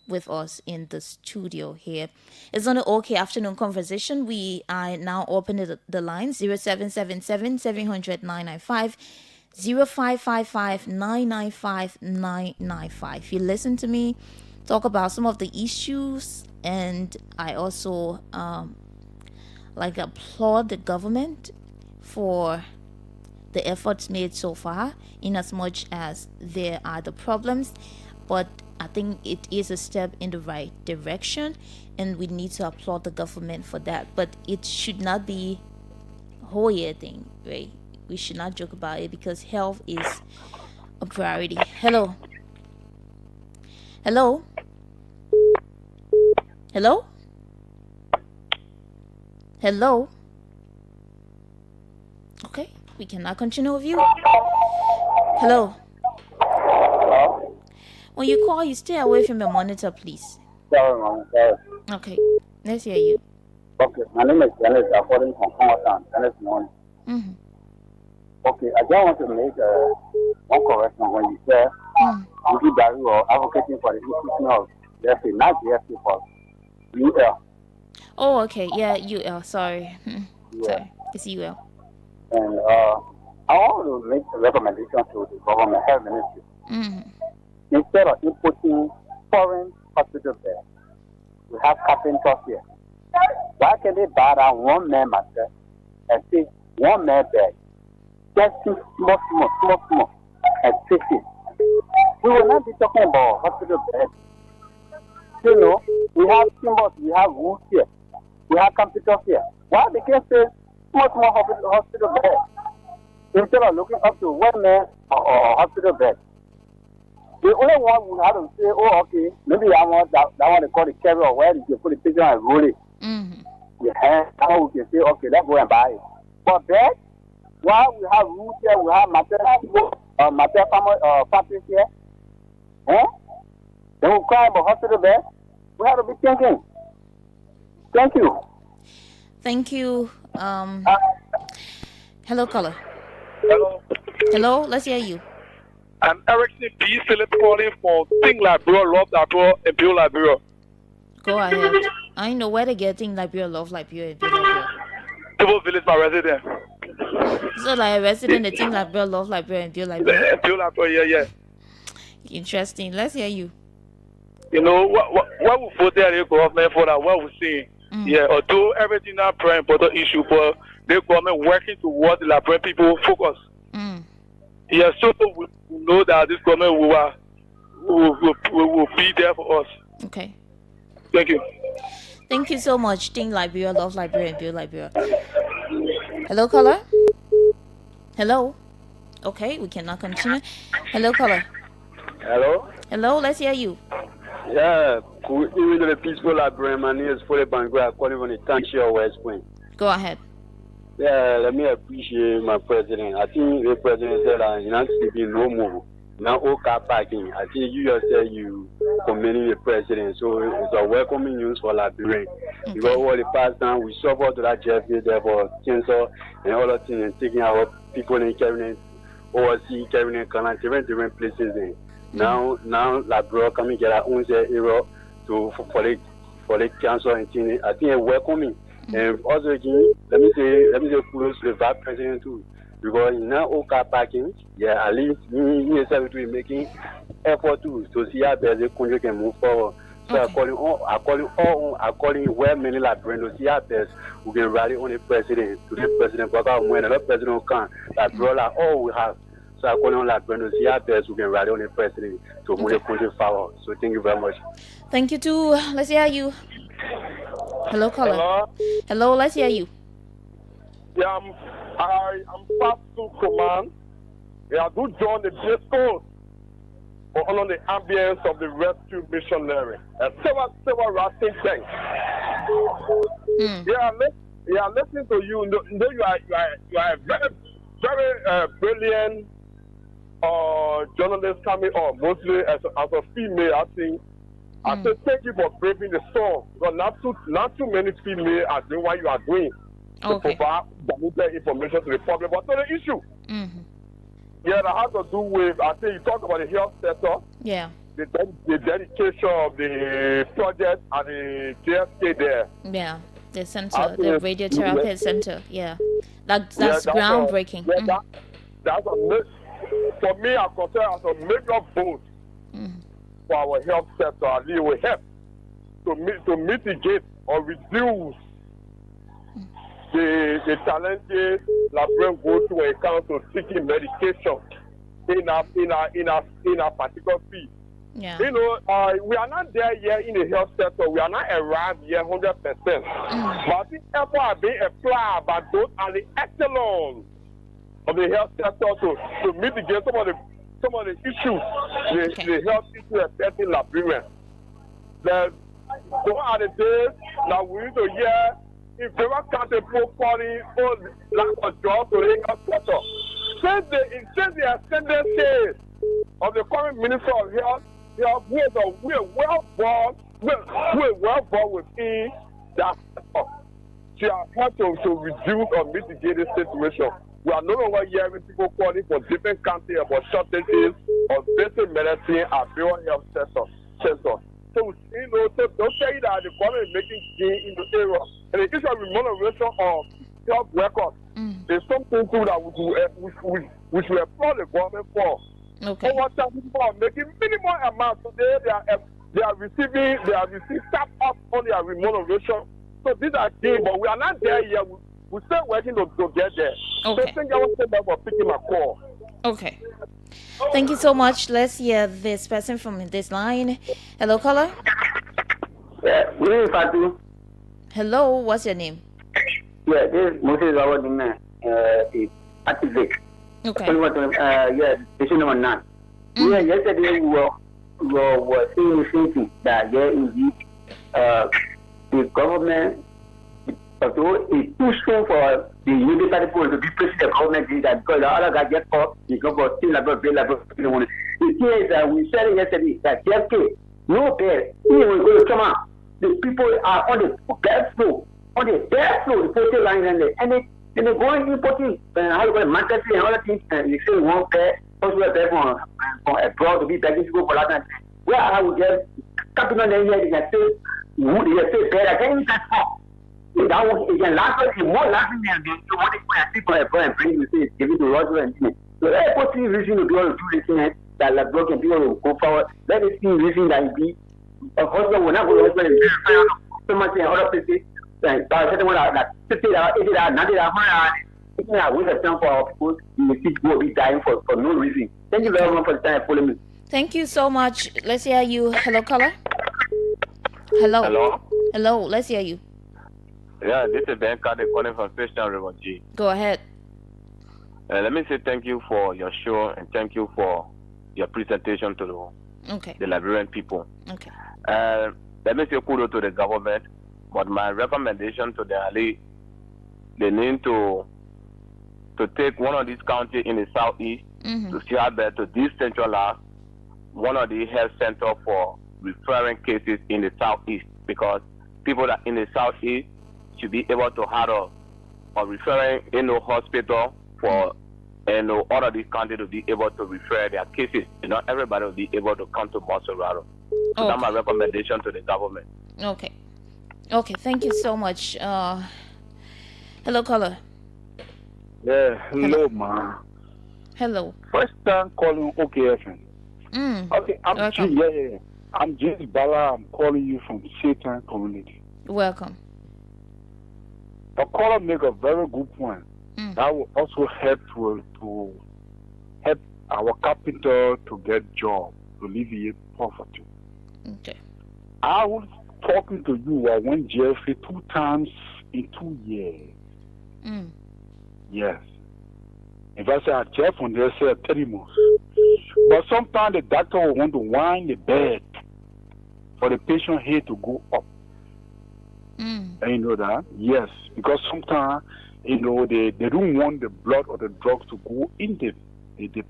with us in the studio here. It's on the OK Afternoon Conversation. We are now opening the line 0777 700 995, 0555 995 995. You listen to me talk about some of the issues, and I also applaud the government for the efforts made so far, in as much as there are the problems, but I think it is a step in the right direction, and we need to applaud the government for that. But it should not be a whole year thing, right? We should not joke about it, because health is a priority. Hello. Hello. Hello. Hello. Okay, we cannot continue with you. Hello. When you call, you stay away from your monitor, please. Sorry, Mom. Sorry. Okay, let's hear you. Okay, my name is Dennis. I'm calling from Kamara. Dennis morning. Mm-hmm. Okay, I just want to make one correction when you say you are advocating for the institution of JFK, not JFK for UL. Oh, okay. Yeah, UL. Sorry. Yeah. Sorry. It's UL. And I want to make a recommendation to the government health ministry. Mm-hmm. Instead of importing foreign hospital beds, we have carpenters here. Why can they buy that one man mattress and take one man bed, just small, and fix it? We will not be talking about hospital beds. You know, we have symbols, we have rooms here, we have computers here. Why they can't say small hospital beds instead of looking up to one man or hospital bed? The only one would have to say, oh, okay, maybe I want that one they call the carrier, where you can put the picture and roll it. Mm-hmm. Yeah, now we can say, okay, let's go and buy it. But bed, while we have rooms here, we have material factories here, then we cry about hospital bed. We have to be thinking. Thank you. Thank you. Hello, caller. Hello. Hello, let's hear you. I'm Erickson P. Philip calling for Think Liberia, Love Liberia, and Build Liberia. Go ahead. I know where to get Think Liberia, Love Liberia, and Build Liberia. People Village, my resident. So, like a resident, they Think Liberia, Love Liberia, and Build Liberia. Build Liberia, yeah. Interesting. Let's hear you. You know, what we vote there, the government for that, what we see. Yeah, although everything not very important issue, but the government working towards the Liberian people focus. Yeah, so we know that this government will be there for us. Okay. Thank you. Thank you so much. Think Liberia, Love Liberia, and Build Liberia. Hello, caller? Hello? Okay, we cannot continue. Hello, caller? Hello? Hello, let's hear you. Yeah, even the peaceful Liberian, my name is Philip Bangura, calling from the Township of West Point. Go ahead. Yeah, let me appreciate my president. I think the president said that you're not speaking no more. Now, all car parking. I think you yourself, you commending the president. So it's a welcoming news for Liberia. Okay. Because all the past time, we suffered to that JFK there for cancer and all that things, and taking our people and carrying overseas, carrying different places. And now Liberia coming get our own area to for the cancer and things. I think it's welcoming. And also again, let me say kudos to the vice president too, because now all car parking, yeah, at least he himself to be making effort to see how the country can move forward. So I calling where many Liberians to see how best we can rally on the president to the president, because when another president can, Liberia all we have. So I call on that when you see our best, we can rally on the president to move the country forward. So thank you very much. Thank you too. Let's hear you. Hello, caller. Hello? Hello, let's hear you. Yeah, I'm Fatu command. Yeah, I do join the discourse on the ambience of the rescue missionary. Several racing things. Yeah, listening to you. You are a very brilliant journalist coming on, mostly as a female. I think. I say thank you for braving the storm. Because not too many females are doing what you are doing to provide the information to the public. But to the issue, yeah, that has to do with. I think you talk about the health sector. Yeah. The dedication of the project and the JSK there. Yeah, the center, the radiotherapy center. Yeah, that's groundbreaking. That's for me. I consider as a major boost for our health sector. And it will help to mitigate or reduce the challenges that bring go to when it comes to seeking medication in a particular field. Yeah. You know, we are not there yet in the health sector. We are not arrived yet 100%. But I think effort are being applied by those are the echelons of the health sector to mitigate some of the issues, the health issues affecting Liberians. Those are the days that we need to hear if they were counting calling all lack of jobs to the health sector. Since the ascendant case of the current Minister of Health, we are well born within that sector. She has helped to reduce or mitigate this situation. We are no longer hearing people calling for different countries about shortages of basic medicine and pure health sector. So, you know, don't say that the government is making gain in the area. And the issue of remuneration of health records is something too that we should applaud the government for. Okay. Over time, people are making minimal amounts. Today, they are receiving tap up on their remuneration. So these are things, but we are not there yet. We're still working to get there. Okay. So thank you for picking my call. Okay. Thank you so much. Let's hear this person from this line. Hello, caller. Yeah, good evening, Fatu. Hello, what's your name? Yeah, this is Moses Awadina, activist. Okay. Yeah, station number 9. Yeah, yesterday we were saying the same thing that indeed the government is pushing for the Unitary people to be pushing the government that because the other guy get caught, he's going to still available. The thing is that we said yesterday that JFK, no bed, even when we come out, the people are on the bed floor, the postal line, and they're going importing, how you call it, Manchester and other things, and you say one pair, also a pair from abroad to be begging to go for that. Where I would get capital here, they can say, they say better, can you transform? That was again last year, more laughing than the one people abroad and bring you say, give it to Roger and Smith. So that's what reason to be able to do this thing that like broken people will go forward. That is the reason that be a husband will not go to husband and so much in other places. And certain one that 50 hours, 80 hours, 90 hours, 100 hours. Taking a waste of time for our people, you will be dying for no reason. Thank you very much for the time following me. Thank you so much. Let's hear you. Hello, caller. Hello. Hello. Hello. Let's hear you. Yeah, this is Ben Carter calling from Christian River G. Go ahead. Let me say thank you for your show and thank you for your presentation to the Liberian people. Okay. Let me say kudos to the government, but my recommendation to them, they need to take one of these counties in the southeast to see how better to decentralize one of the health centers for referring cases in the southeast, because people that in the southeast should be able to have a referring hospital for all of these counties to be able to refer their cases. Not everybody will be able to come to Monserrato. So that's my recommendation to the government. Okay. Okay, thank you so much. Hello, caller. Yeah, hello, man. Hello. First time calling OKFM. Okay, Welcome. Yeah. I'm James Bala. I'm calling you from Satan community. Welcome. The caller make a very good point. That will also help to help our carpenter to get job to alleviate poverty. Okay. I was talking to you. I went Jeffrey 2 times in 2 years. Yes. If I say I Jeff on there, say 30 months. But sometimes the doctor will want to wind the bed for the patient head to go up. And you know that? Yes. Because sometimes, you know, they don't want the blood or the drugs to go in the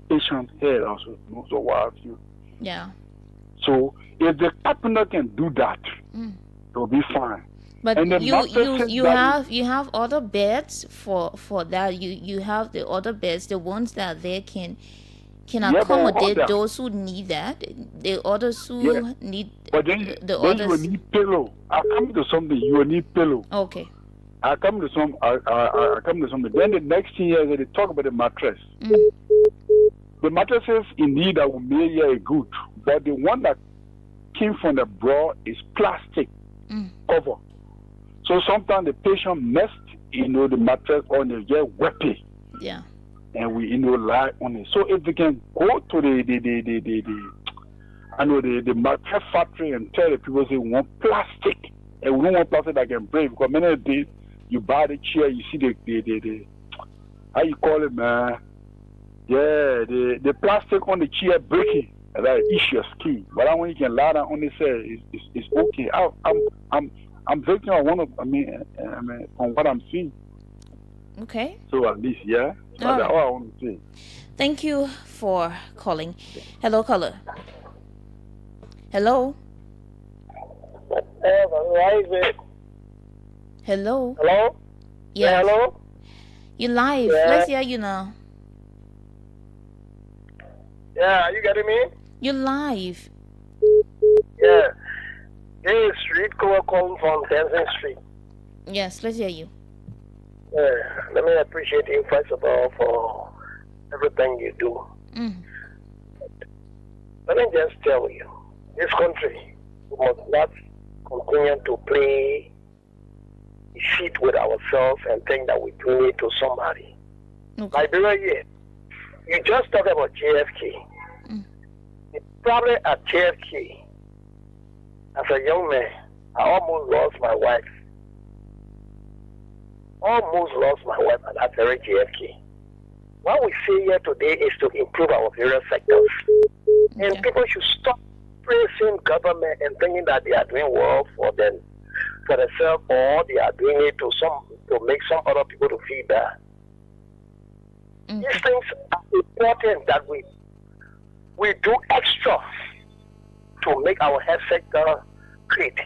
patient's head also. You know, so what have you? Yeah. So if the carpenter can do that, it'll be fine. But and you have other beds for that. You have the other beds, the ones that they can accommodate those who need that. The others who need but then, the then others. You will need pillow. I come to something. You will need pillow. Okay. I come to something. Then the next thing is they talk about the mattress. The mattresses indeed that we made here are good, but the one that came from the abroad is plastic cover. So sometimes the patient messed, you know, the mattress on it, get wetty. Yeah. And we, you know, lie on it. So if we can go to the mattress factory and tell the people say we want plastic, and we don't want plastic that can break, because many of the days you buy the chair, you see the how you call it, man? Yeah, the plastic on the chair breaking. That issue is key. But I want you can lie down on the chair. It's okay. I'm victim of one of. I mean, from what I'm seeing. Okay. So at least, yeah. So that's all I want to say. Thank you for calling. Hello, caller. Hello. Hello. Hello. Yeah. Hello. You live. Yeah. Let's hear you now. Yeah, are you getting me? You live. Yeah. This is Street calling from Dancing Street. Yes, let's hear you. Yeah. Let me appreciate you first of all for everything you do. Let me just tell you, this country must not continue to play shit with ourselves and think that we do it to somebody. Liberia here, you just talk about JFK. Probably at JFK, as a young man, I almost lost my wife. Almost lost my wife at that very JFK. What we say here today is to improve our various sectors. And people should stop praising government and thinking that they are doing well for them, for themselves, or they are doing it to make some other people to feel bad. These things are important that we do extra to make our health sector great.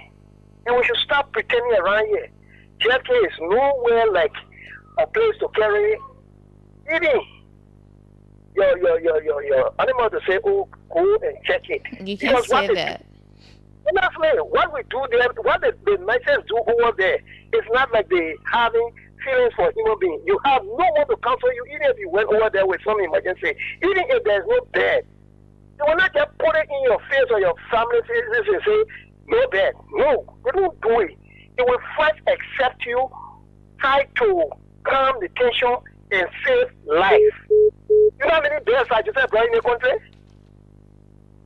And we should stop pretending around here. JFK is nowhere like a place to carry even your animal to say, oh, go and check it. You can't say that. Honestly, what we do there, what the merchants do over there, it's not like they having feelings for human beings. You have no one to counsel you, even if you went over there with some emergency. Even if there's no bed, they will not just put it in your face or your family face and say, no bed. No, they don't do it. They will first accept you, try to calm the tension and save life. You know how many beds I just said right in the country?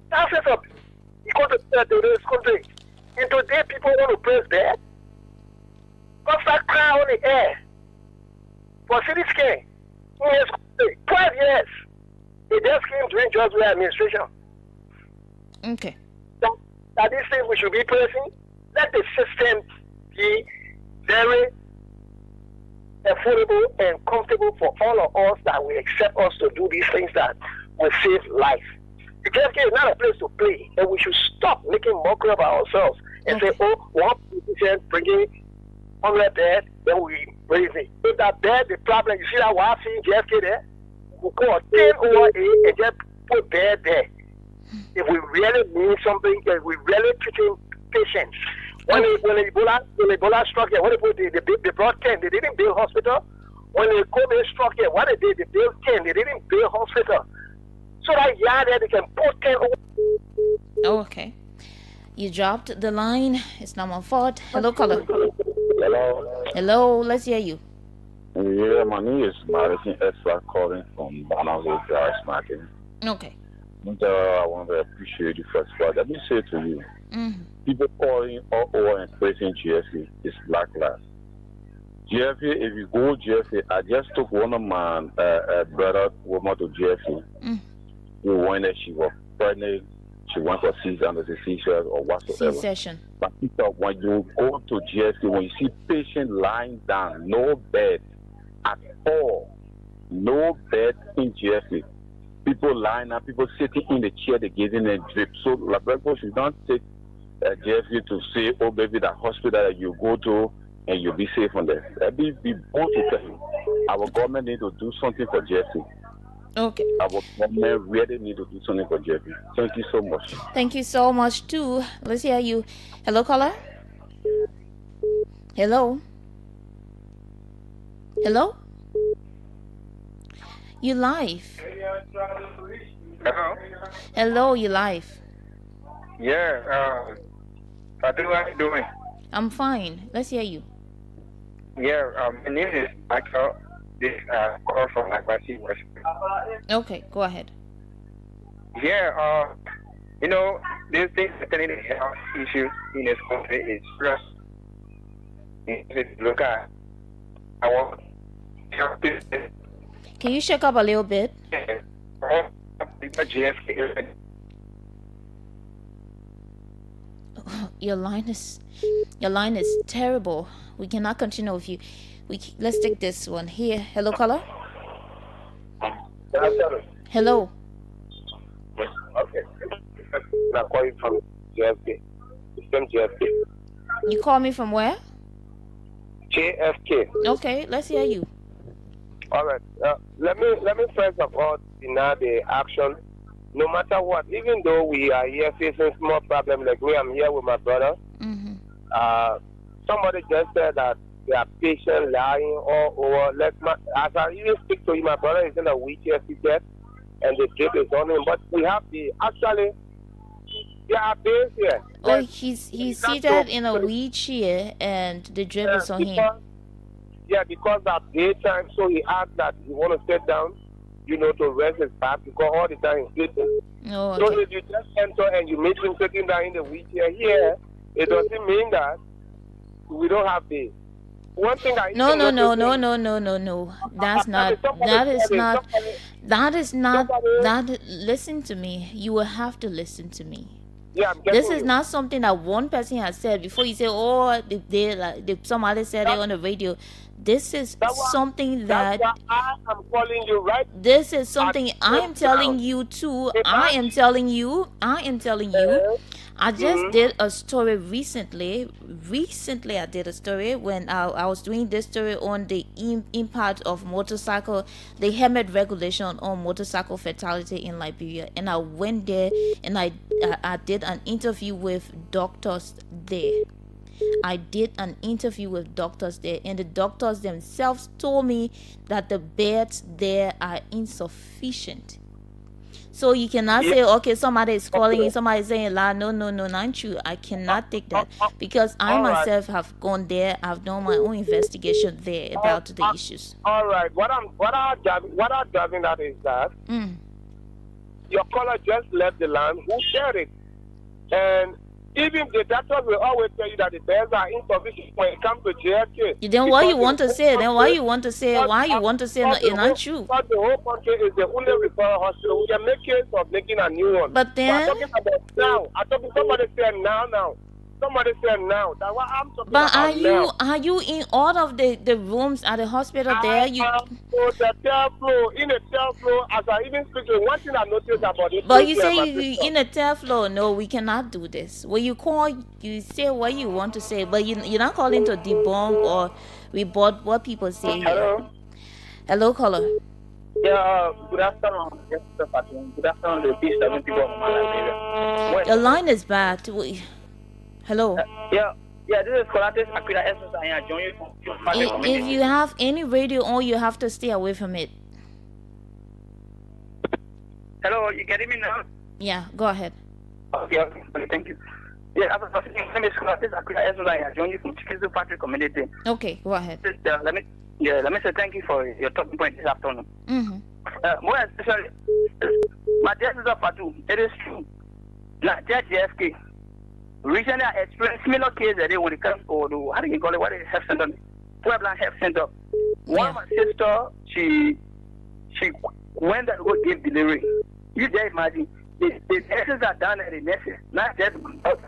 That's it up. You go to this country. And today people want to press bed. Because that cry on the air for city scan. Yes, 12 years. It just came during George Weah administration. Okay. That these things we should be pressing. Let the system be very affordable and comfortable for all of us that will accept us to do these things that will save life. The JFK is not a place to play, and we should stop making mockery of ourselves and say, oh, one politician bringing 100 bed, then we raise it. If that bed, the problem, you see that wife seeing JFK there? We go 10 over 8 and just put bed there. If we really mean something, if we really treating patients. When Ebola struck here, when they brought 10, they didn't build hospital. When the COVID struck here, what they did, they built 10, they didn't build hospital. So that there, they can put 10 over. Oh, okay. You dropped the line. It's not my fault. Hello, caller. Hello. Hello, let's hear you. Yeah, my name is Madison Esra calling from Bannerville Drive Smacking. Okay. I want to appreciate you first of all. Let me say to you, people calling all over and praising GFA is black lives. GFA, if you go GFA, I just took one of my brother woman to GFA. We went there, she was pregnant, she went for C-section or whatsoever. C-section. But when you go to GFA, when you see patient lying down, no bed at all, no bed in GFA. People lying up, people sitting in the chair, they're giving a drip. So, people should not take GFA to say, oh, baby, that hospital that you go to and you'll be safe on there. Be both to tell you. Our government need to do something for GFA. Okay. Our government really need to do something for GFA. Thank you so much. Thank you so much, too. Let's hear you. Hello, caller? Hello? Hello? You live. Hello? Hello, you live. Yeah, Fatu, how are you doing? I'm fine. Let's hear you. Yeah, my name is Michael. This call from Agbasi West. Okay, go ahead. Yeah, this thing happening in health issues in this country is stress. Look at, I want to help this. Can you shake up a little bit? Your line is terrible. We cannot continue with you. Let's take this one here. Hello, caller. Hello. Okay. I'm calling from JFK. It's from JFK. You call me from where? JFK. Okay, let's hear you. All right. Let me first of all deny the action. No matter what, even though we are here facing small problems like me, I'm here with my brother. Somebody just said that they are patient lying all over. As I even speak to you, my brother is in a wheelchair seated, and the drip is on him. But we have there are days here. Oh, he's seated in a wheelchair, and the drip is on him. Yeah, because of daytime, so he asked that he want to sit down, to rest his back because all the time he's sleeping. Oh, okay. So if you just enter and you meet him sitting down in the wheelchair here, it doesn't mean that we don't have this. One thing I No. Listen to me. You will have to listen to me. Yeah, this is not something that one person has said before. You say, "Oh, somebody said it on the radio." This is something that I'm calling you right. This is something I am telling you too. I am telling you. I just did a story recently. I did a story when I was doing this story on the impact of motorcycle, the helmet regulation on motorcycle fatality in Liberia. And I went there and I did an interview with doctors there. And the doctors themselves told me that the beds there are insufficient. So you cannot say, okay, somebody is calling and somebody is saying, no, not true. I cannot take that because I myself have gone there. I've done my own investigation there about the issues. All right. What I'm driving at is that your caller just left the line. Who shared it? And even the doctors will always tell you that the beds are insufficient when it comes to JFK. Then why you want to say? Why you want to say? It's not true? Because the whole country is the only referral hospital. We can make case of making a new one. But then, I'm talking about now. Somebody said now. Somebody said now. That's what I'm talking but about. Are you in all of the rooms at the hospital there? In the third floor, as I even speak to one thing I noticed about it. But you say you in the third floor. No, we cannot do this. When you call, you say what you want to say, but you're not calling to debunk or rebut what people say here. Hello, caller. Yeah, good afternoon. Yes, Good afternoon, the peace loving people of Liberia. Your line is bad. Hello. Yeah, this is Colatis Aquila Essence. I am joining you. If you have any radio on, you have to stay away from it. Hello, you getting me now? Yeah, go ahead. Okay, thank you. Yeah, my name is Colatis Aquila Essence. I am joining you from Chikizu Factory Community. Okay, go ahead. Let me say thank you for your talking point this afternoon. More especially, My dear Mr. Fatu, it is true. Like that JFK. Recently, I experienced similar case that they when it comes to, how do you call it, what is health center? Puebla Health Center. One of my sister, she went to go give delivery. You just imagine. The nurses are done at the nurses. Not just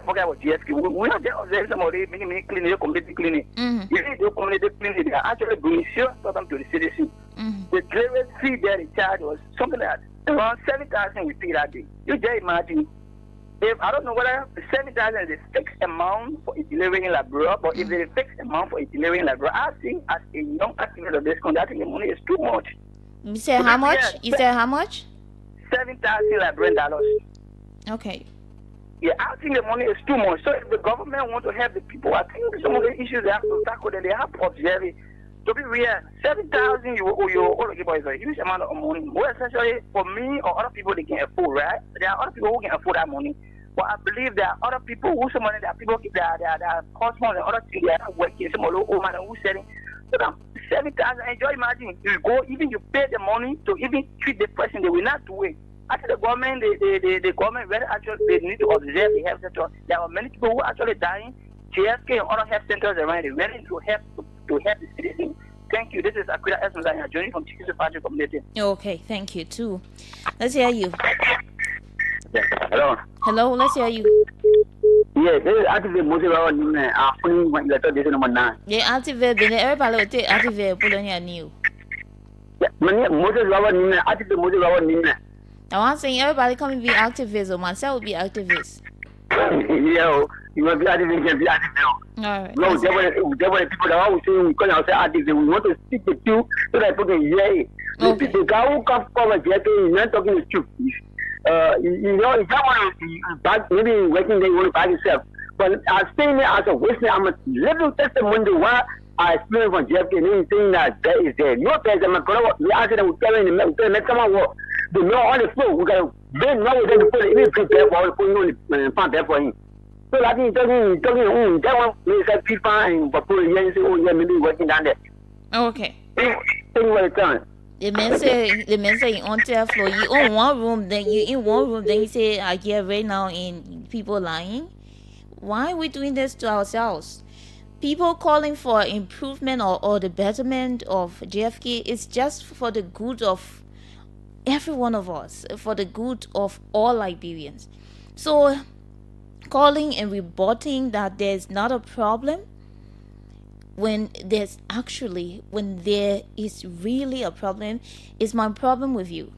forget about GSK. We have just observed some of the mini clinic, community clinic. Even the community clinic, they are actually bringing serious problem to the citizen. The driver's fee there, the charge was something like around 7,000 we pay that day. You just imagine. If I don't know whether 7,000 is a fixed amount for a delivery in Labrador, but if it's a fixed amount for a delivery in Labrador, I think as a young activist of this country, I think the money is too much. You said how much? You said how much? 7,000 Labrador dollars. Okay. Yeah, I think the money is too much. So if the government want to help the people, I think some of the issues they have to tackle, then they have to observe it. To be real, 7,000 you all give is a huge amount of money. More especially for me or other people they can afford, right? There are other people who can afford that money. But I believe there are other people who some money that people that are customers and other things they are not working. Some of those old man who selling. So that 7,000. Enjoy imagine you go even you pay the money to even treat the person. They will not do it. Actually, the government, the government very actually they need to observe the health sector. There are many people who are actually dying. JFK and other health centers around. They really need to help the citizens. Thank you. This is Aquila Esmond. I am joining from Chiquis Fatu community. Okay, thank you too. Let's hear you. Yes. Hello. Hello, let's hear you. Yes, this is activate most of our new afternoon when you are this number 9. Yeah, activate. Everybody will take activate. Put on your new. Most of our new activate most of our new. I want to say everybody come and be activists, or myself will be activists. Yeah, you must be active, you can be active now. All right. No, there were people that always saying we call ourselves active. We want to speak with you so that people can hear it. The guy who comes forward here, he's not talking the truth. You know, if I want to back, maybe working there, you want to back yourself. But I'm saying it as a witness, I'm a little testimony why I experienced from JFK and he's saying that there is there. No, there's a brother, we asked them, we tell them, let someone walk. They know on the floor, we got to bend now with them to put it, even prepare for all the food there for him. So I think talking, that one makes us feel fine, but put it here and say, oh yeah, maybe working down there. Okay. Thank you for the time. The man say you on the floor, you own one room, then you in one room, then you say I get right now in people lying. Why are we doing this to ourselves? People calling for improvement or the betterment of JFK is just for the good of every one of us, for the good of all Liberians. So calling and reporting that there's not a problem when there is really a problem is my problem with you.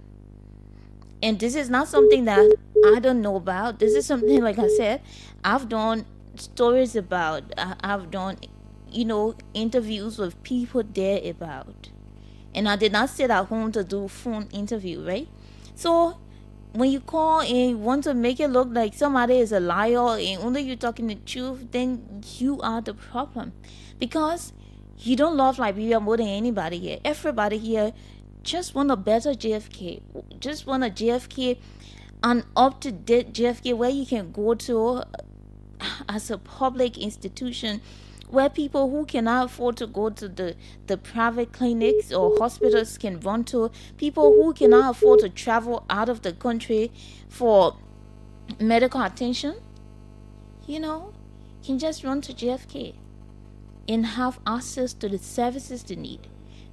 And this is not something that I don't know about. This is something, like I said, I've done stories about. I've done, interviews with people there about. And I did not sit at home to do phone interview, right? So when you call and want to make it look like somebody is a liar and only you're talking the truth, then you are the problem. Because you don't love Liberia more than anybody here. Everybody here just want a better JFK. Just want a JFK, an up-to-date JFK where you can go to as a public institution, where people who cannot afford to go to the private clinics or hospitals can run to, people who cannot afford to travel out of the country for medical attention, can just run to JFK and have access to the services they need.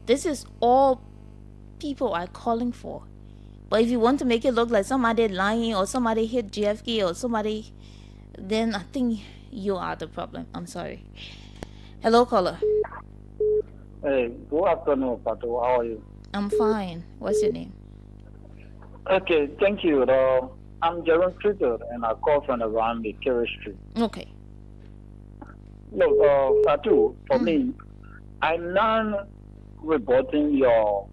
This is all people are calling for. But if you want to make it look like somebody lying or somebody hit JFK or somebody, then I think you are the problem. I'm sorry. Hello, caller. Hey, good afternoon, Fatu. How are you? I'm fine. What's your name? Okay, thank you. I'm Jerome Critter, and I call from around the Kerry Street. Okay. Look, Fatu, for me, I'm not reporting your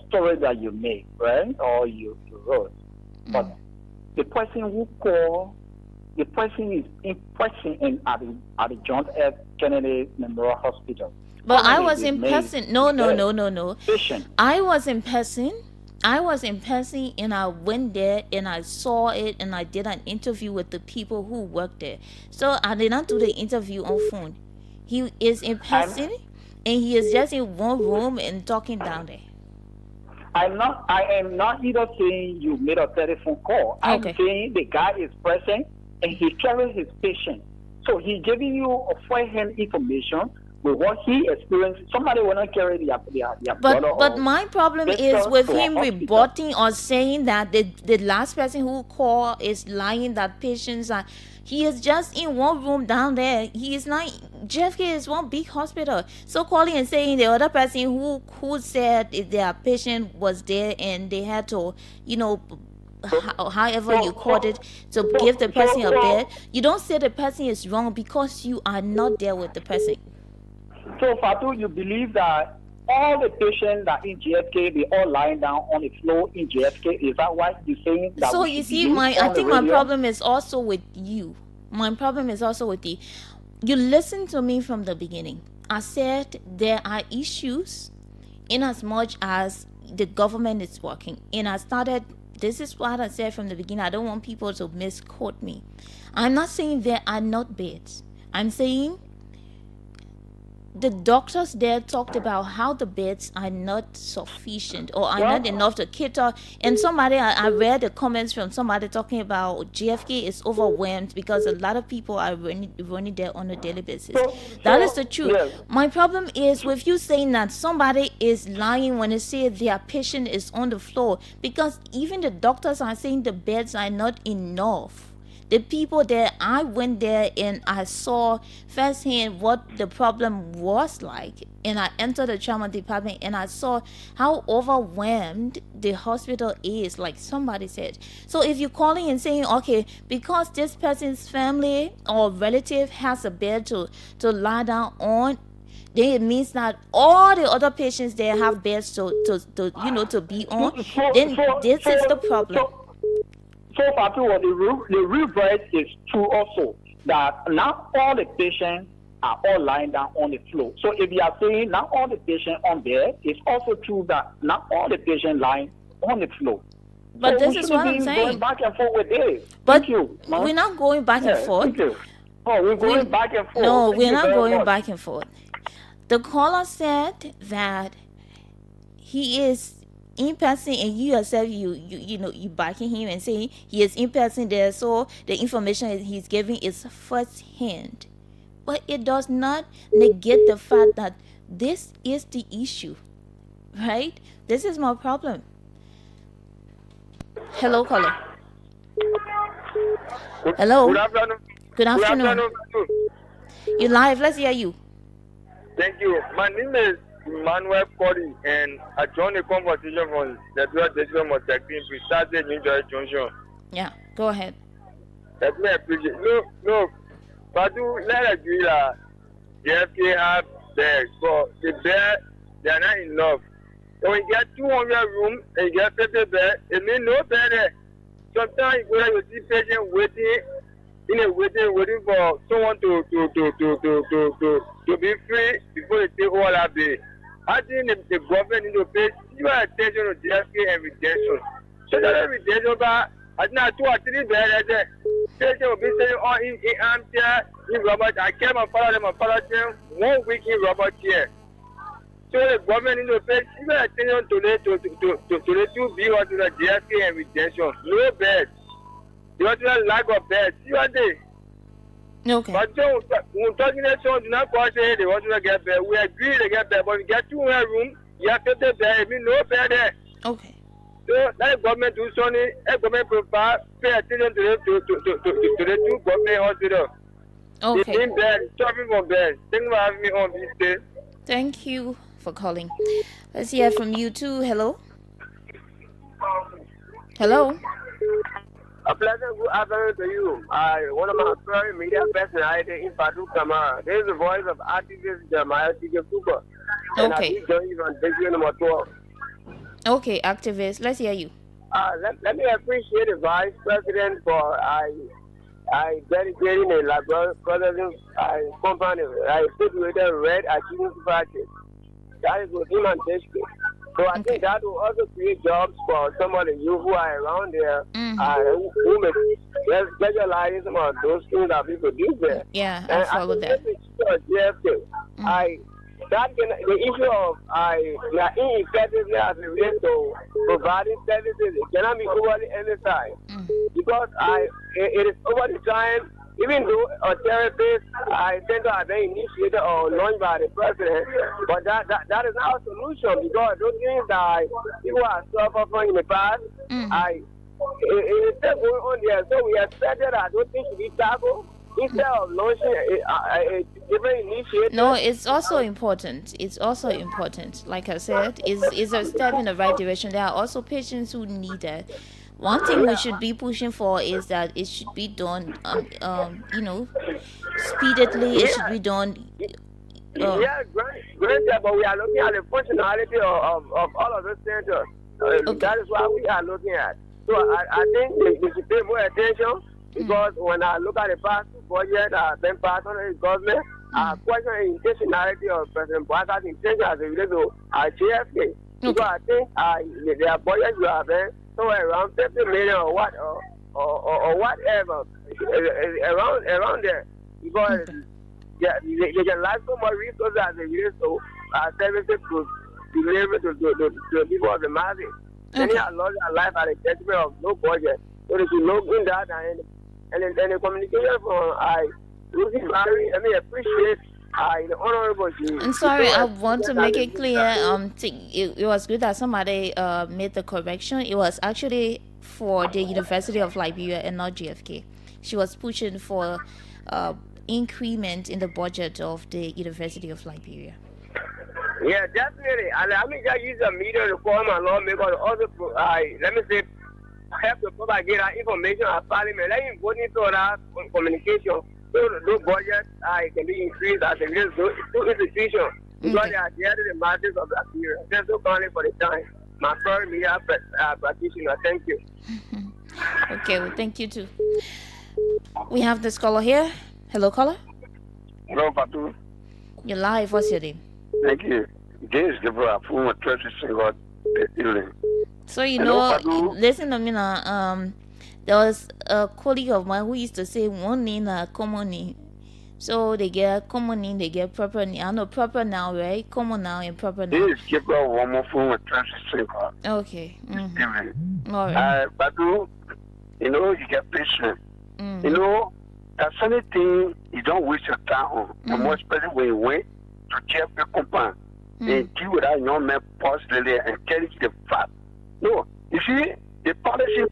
story that you made, right? Or you wrote. But the person who called, the person is in person at the John F. Kennedy Memorial Hospital. But I was in person. No. Patient. I was in person. And I went there and I saw it and I did an interview with the people who worked there. So I did not do the interview on phone. He is in person and he is just in one room and talking down there. I am not either saying you made a telephone call. I'm saying the guy is present and he carries his patient. So he's giving you a first-hand information with what he experienced. Somebody will not carry their brother. But my problem is with him rebutting or saying that the last person who called is lying, that patients are. He is just in one room down there. He is not. JFK is one big hospital. So calling and saying the other person who said their patient was there and they had to, however you called it, to give the person a bed. You don't say the person is wrong because you are not there with the person. So Fatu, you believe that all the patients that in JFK, they all lying down on the floor in JFK? Is that what you're saying? That so you see, I think my problem is also with you. My problem is also with you. You listened to me from the beginning. I said there are issues in as much as the government is working. And I started, this is what I said from the beginning. I don't want people to misquote me. I'm not saying there are not beds. I'm saying the doctors there talked about how the beds are not sufficient or are not enough to cater. And I read the comments from somebody talking about JFK is overwhelmed because a lot of people are running there on a daily basis. That is the truth. Yes. My problem is with you saying that somebody is lying when they say their patient is on the floor, because even the doctors are saying the beds are not enough. The people there, I went there and I saw firsthand what the problem was like. And I entered the trauma department and I saw how overwhelmed the hospital is, like somebody said. So if you're calling and saying, okay, because this person's family or relative has a bed to lie down on, then it means that all the other patients there have beds to be on. Then this is the problem. So Fatu, the real verse is true also, that not all the patients are all lying down on the floor. So if you are saying not all the patients on bed, it's also true that not all the patients lying on the floor. But so this is what I'm saying. Going back and forth with this. But thank you. We're not going back and forth. Thank you. Oh, we're going back and forth. No, Thank we're not going much. back and forth. The caller said that he is in person, and you yourself, you backing him and saying he is in person there, so the information he's giving is first hand. But it does not negate the fact that this is the issue, right? This is my problem. Hello, caller. Hello. Good afternoon. Good afternoon. You're live. Let's hear you. Thank you. My name is Manuel Cody, and I joined the conversation from the Dual Decision of Technique precisely in Joy Junction. Yeah, go ahead. Let me appreciate. No, but let's agree that the FK have beds, but the beds, they are not enough. So when you get 200 rooms and you get 50 beds, it means no bed there. Sometimes you go there, you see patients waiting for someone to be free before they take all that day. I think the government need to pay serious attention to JFK and retention. So that retention, but I think 2 or 3 beds there. Patient will be staying on in armchair, in rubber. I kept my father 1 week in rubber chair. So the government need to pay serious attention to the 2 big to the JFK and retention. No beds. You want to lack of beds. You are there. Okay. But so, when talking to someone, do not call say they want to get bed. We agree to get bed, but we get 200 rooms, you have 50 bed. It means no bed there. Okay. So let the government do something. Let the government provide, pay attention to the 2 government hospitals. Okay. They need bed, shopping for bed. Thank you for having me on this day. Thank you for calling. Let's hear from you too. Hello. Hello. A pleasant good afternoon to you. One of my favorite media personalities in Fatu, Kamara. This is the voice of activist Jeremiah Super. And I think joining you on District number 12. Okay, activist. Let's hear you. Let me appreciate the Vice President for I dedicating a laboratory company. I put with a red achievement project. That is with him and District. So I think that will also create jobs for some of the youth who are around there, who may specialize on those things that people do there. Yeah, I follow that. JFK. that the issue of the ineffectiveness as it relates to providing services, it cannot be overly emphasized because it is over the time. Even though a therapist, I think have been initiated or launched by the president, but that is not a solution because those things that people have suffered from in the past, it is still going on there. So we expected that those things should be tackled instead of launching a different initiative. No, it's also important. It's also important. Like I said, it's a step in the right direction. There are also patients who need that. One thing we should be pushing for is that it should be done, speedily. It should be done. Yeah, great, but we are looking at the functionality of all of those centers. That is what we are looking at. So I think we should pay more attention because when I look at the past budget then passed on the government, I question the intentionality of President Boakar's intention as it relates to JFK. Because I think their budget you have somewhere around 50 million or what or whatever around there because they can lack so much resources as it relates to services to deliver to the people of the masses. Many have lost their life at the detriment of no budget. So they should look in that and the communication from appreciate the honorable. I'm sorry, I want to make it clear. It was good that somebody made the correction. It was actually for the University of Liberia and not GFK. She was pushing for increment in the budget of the University of Liberia. Yeah, definitely. And let me just use a media to call my lawmaker also help to propagate that information at Parliament. Let him vote into that communication. So the budget can be increased as a result to institutions because they are there to the masses of Liberia. Just so kindly for the time. My first media practitioner. Thank you. Okay, well, thank you too. We have this caller here. Hello, caller. Hello, Fatu. You're live. What's your name? Thank you. This is the former treasury God. So Hello, listen to me now. There was a colleague of mine who used to say one name common name. So they get common name, they get proper name. I know proper now, right? Common now and proper now. This is Gabriel one more former treasury God. Okay. Mm-hmm. All right. But you get patient. That's anything you don't waste your time on. And more especially when you wait to check the compound and deal with that young man personally and carry the fact. No, you see, the policy is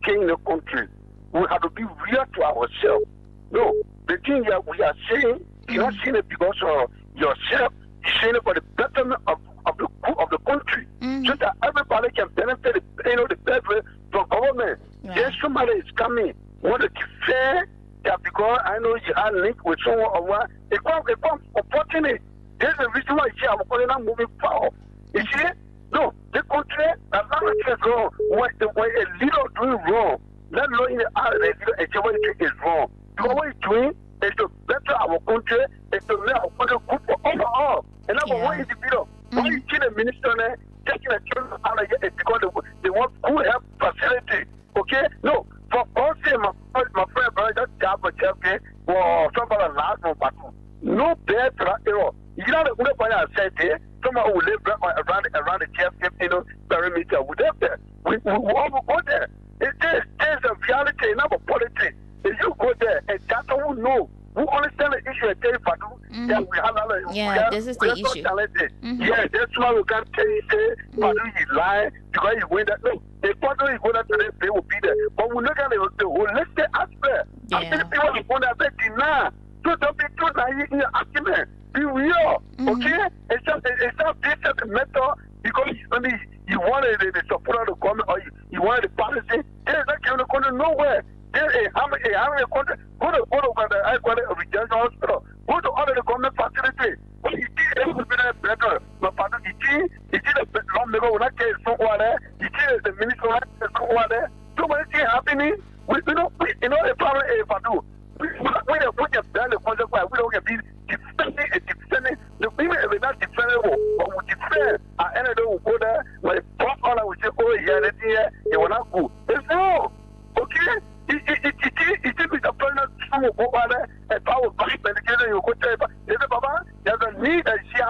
killing the country. We have to be real to ourselves. No, the thing that we are saying, you're not saying it because of yourself, you're saying it for the betterment of the country, so that everybody can benefit the benefit from government. There's somebody is coming, want to declare that because I know you are linked with someone or what, they come supporting it. There's a reason why you see I'm calling them moving forward. You see? No, the country, as long as it's wrong, when a leader doing wrong, let alone in the other leader and what it is wrong. Because what it's doing is to better our country, is to make our country good for overall. And that's what is the video. Why you see the minister there taking a children out of here because they want good health facility. Okay? No, for God's sake, my friend, brother, just job for Chelsea or somebody last one, but no bad to that error. You know the way I said there, someone who live around the Chelsea, perimeter, we live there. We all go there. There's a reality, not a politics. If you go there, and that's who know, who understand the issue and tell you, that we have this is the issue. Yeah, that's why we can't tell you, say, you lie, because you win that. No, if you go there today, they will be there. But we look at the holistic aspect. I think people are going to deny. So don't be too naive in your argument. Be real, okay? It's not this as a method because you wanted the support of the government or you wanted the policy. There's not going to nowhere. There's how many country go to a regional hospital, go to all of the government facilities. But you see, it would be better. But you see the lawmaker will not get somewhere. You see the minister will not get somewhere. So many things happening. The problem is Fatu. We don't get defending. The people are not defendable, but we defend. At end of the day, we go there, when it pops on, we say, oh, yeah, it will not go. It's wrong. Okay? It is a president who will go over there and power back medication. You go tell Baba, there's a need that she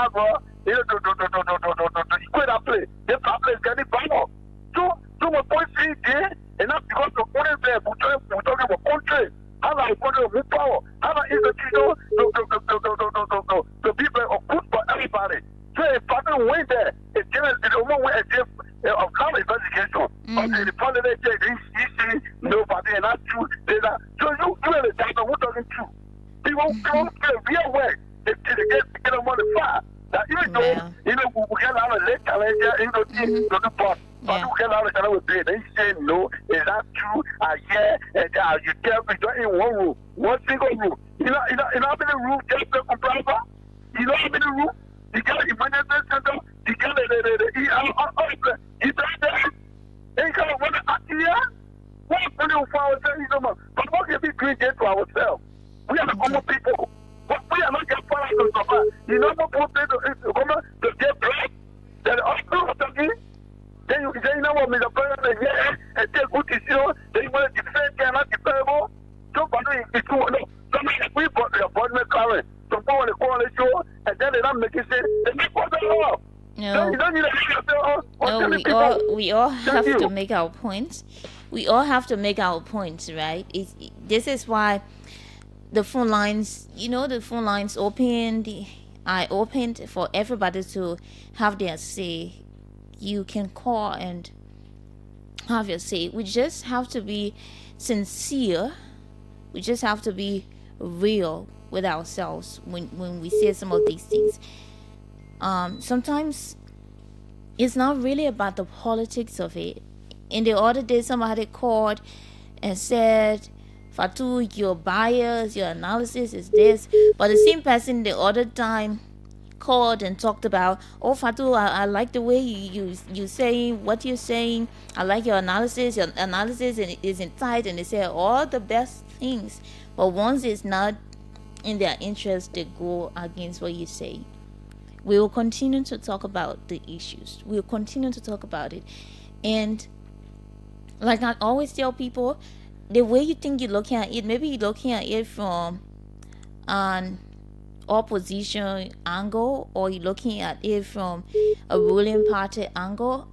Okay, the president said he see nobody and that's true. So you in the type of who talking true. People don't get real way. They get them on the fire. Now, even though, we get out of late challenger, to the boss. But we get out of challenge with it. They say no, is that true? Yeah, and you tell me in one room, one single room. You know how many rooms just to comply for? You know how many rooms? You got the emergency center, you got the you got that. They can't run it out here. What can we do for ourselves? But what can we do to ourselves? We are the common people. We are not just following the survive. You know what people to get black? Then also talking. Then you say, you know what, Mr. President, yeah, and take good decision. Then you want to defend, cannot defend. So, but it's too, no. Somebody we put the appointment current. So, go on the call the show, and then they don't make it say, they make what they love. No, we all have to make our points. We all have to make our points, right? This is why the phone lines, the phone lines opened. I opened for everybody to have their say. You can call and have your say. We just have to be sincere. We just have to be real with ourselves when we say some of these things. Sometimes it's not really about the politics of it. In the other day, somebody called and said, Fatu, your bias, your analysis is this. But the same person the other time called and talked about, oh Fatu, I like the way you saying what you're saying. I like your analysis. Your analysis is in tight, and they say all the best things. But once it's not in their interest, they go against what you say. We will continue to talk about the issues. We will continue to talk about it. And like I always tell people, the way you think you're looking at it, maybe you're looking at it from an opposition angle, or you're looking at it from a ruling party angle.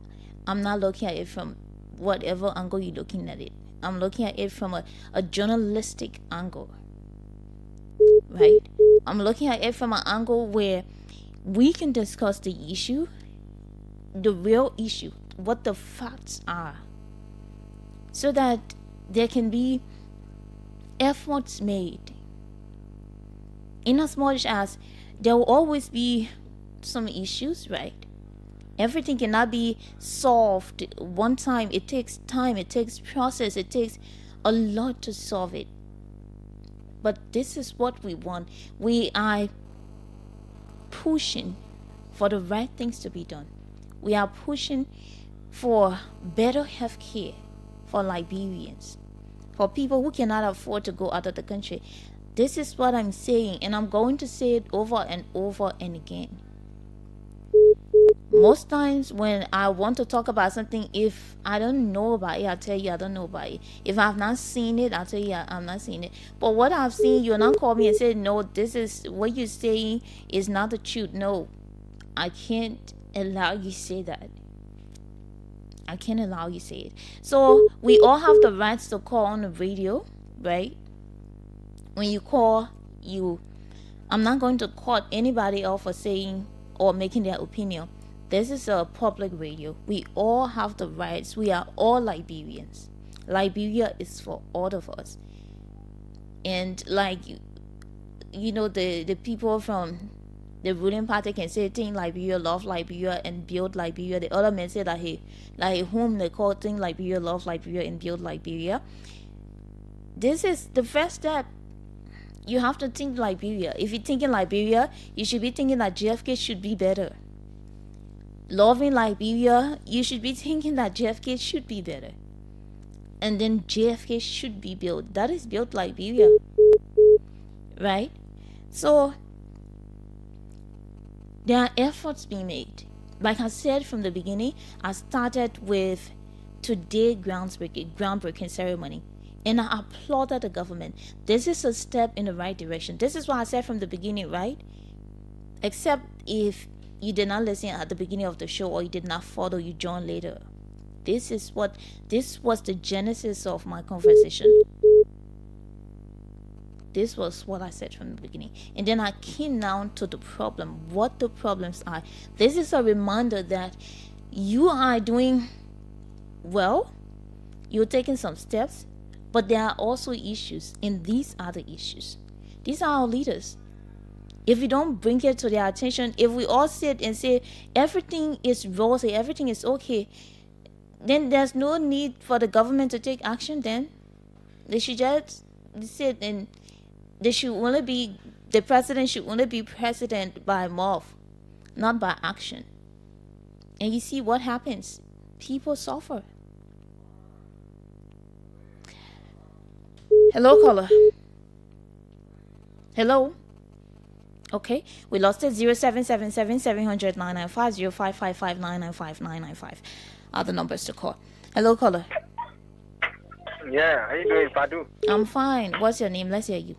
I'm not looking at it from whatever angle you're looking at it. I'm looking at it from a journalistic angle, right? I'm looking at it from an angle where we can discuss the issue, the real issue, what the facts are, so that there can be efforts made. In as much as there will always be some issues, right? Everything cannot be solved one time. It takes time, it takes process, it takes a lot to solve it. But this is what we want. We are pushing for the right things to be done. We are pushing for better health care for Liberians, for people who cannot afford to go out of the country. This is what I'm saying, and I'm going to say it over and over and again. Most times when I want to talk about something, if I don't know about it, I'll tell you I don't know about it. If I've not seen it, I'll tell you I'm not seeing it. But what I've seen, you'll not call me and say, no, this is what you're saying is not the truth. No, I can't allow you to say that. I can't allow you to say it. So we all have the rights to call on the radio, right? When you call, I'm not going to cut anybody off for saying or making their opinion. This is a public radio. We all have the rights. We are all Liberians. Liberia is for all of us. And like, the people from the ruling party can say think Liberia, love Liberia, and build Liberia. The other men say that like whom they call think Liberia, love Liberia, and build Liberia. This is the first step. You have to think Liberia. If you're thinking Liberia, you should be thinking that JFK should be better. Loving Liberia, you should be thinking that JFK should be better. And then JFK should be built. That is built Liberia. Right? So, there are efforts being made. Like I said from the beginning, I started with today's groundbreaking ceremony. And I applauded the government. This is a step in the right direction. This is what I said from the beginning, right? Except if you did not listen at the beginning of the show, or you did not follow, you joined later. This was the genesis of my conversation. This was what I said from the beginning. And then I came down to the problem, what the problems are. This is a reminder that you are doing well, you're taking some steps, but there are also issues, and these are the issues. These are our leaders. If we don't bring it to their attention, if we all sit and say everything is rosy, everything is okay, then there's no need for the government to take action. Then they should just sit, and the president should only be president by mouth, not by action. And you see what happens. People suffer. Hello, caller. Hello. Okay, we lost it. 0777-700-995, 0555-995-995 are the numbers to call. Hello, caller. Yeah, how you doing, Fatu? I'm fine. What's your name? Let's hear you.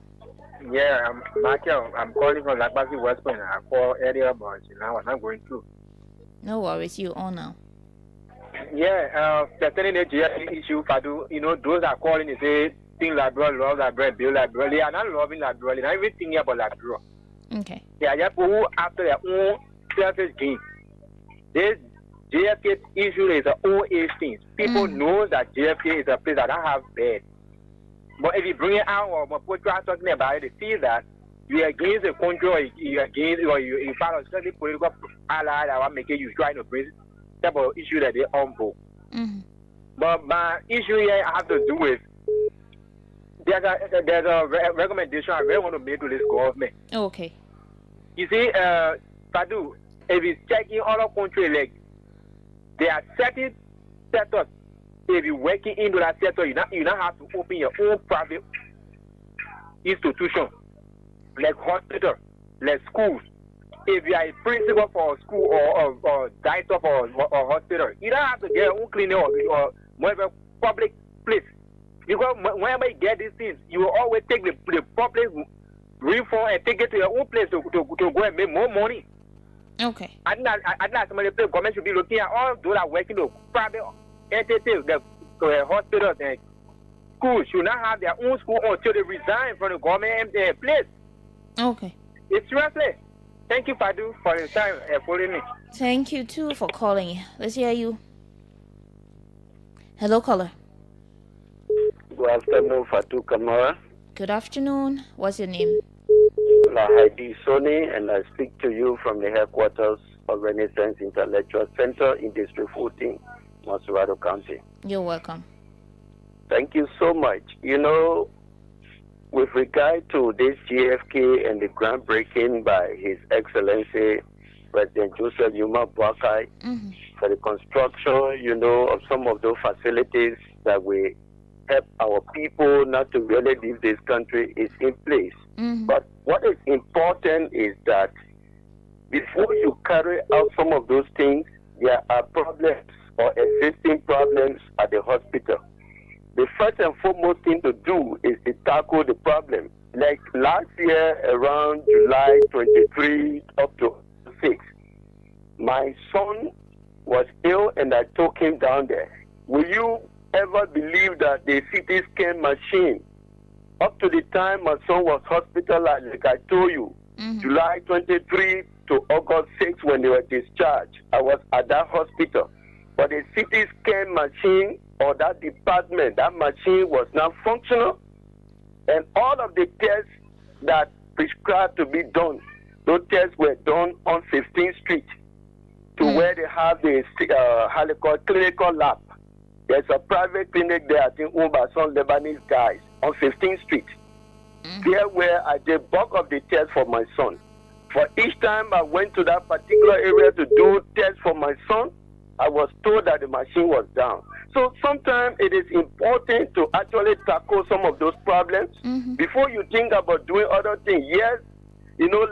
Yeah, I'm Michael. I'm calling from Lakbasi, West Point. I called earlier, but now I'm not going through. No worries, you on now. Yeah, concerning the GSP issue, Fatu, those are calling and say, things like bro, love like bro, bill like bro. They are not loving like bro. They're not even thinking about like bro. Okay. They are just who after their own selfish gain. This JFK issue is an old age thing. People know that JFK is a place that don't have bed. But if you bring it out or put talking about it, they feel that you are against the country or you are against or you part of certain political ally that will make you trying to bring type of issue that they humble. But my issue here I have to do with there's a recommendation I really want to make to this government. Okay. You see, Fadu, if you check in other countries, like there are certain sectors. If you're working into that sector, you not have to open your own private institution, like hospital, like schools. If you are a principal for a school or director for a hospital, you don't have to get your own clinic or whatever public place. Because whenever you get these things, you will always take the public reform and take it to your own place to go and make more money. Okay. I think somebody the government should be looking at all those that are working in private entities, the hospitals and schools should not have their own school until they resign from the government place. Okay. It's seriously. Thank you, Fadu, for your time and following me. Thank you too for calling. Let's hear you. Hello, caller. Good afternoon, Fatu Kamara. Good afternoon. What's your name? Lahidi Soni, and I speak to you from the headquarters of Renaissance Intellectual Center in District 14, Masurado County. You're welcome. Thank you so much. With regard to this GFK and the groundbreaking by His Excellency President Joseph Yuma Boakai for the construction, of some of those facilities that will help our people not to really leave this country is in place. But what is important is that before you carry out some of those things, there are problems or existing problems at the hospital. The first and foremost thing to do is to tackle the problem. Like last year, around July 23 up to 6, my son was ill and I took him down there. Will you ever believe that the CT scan machine, up to the time my son was hospitalized, like I told you, July 23 to August 6 when they were discharged, I was at that hospital. But the CT scan machine or that department, that machine was not functional. And all of the tests that prescribed to be done, those tests were done on 15th Street to where they have the clinical lab. There's a private clinic there, I think, owned by some Lebanese guys on 15th Street. There where I did bulk of the tests for my son. For each time I went to that particular area to do tests for my son, I was told that the machine was down. So sometimes it is important to actually tackle some of those problems before you think about doing other things. Yes,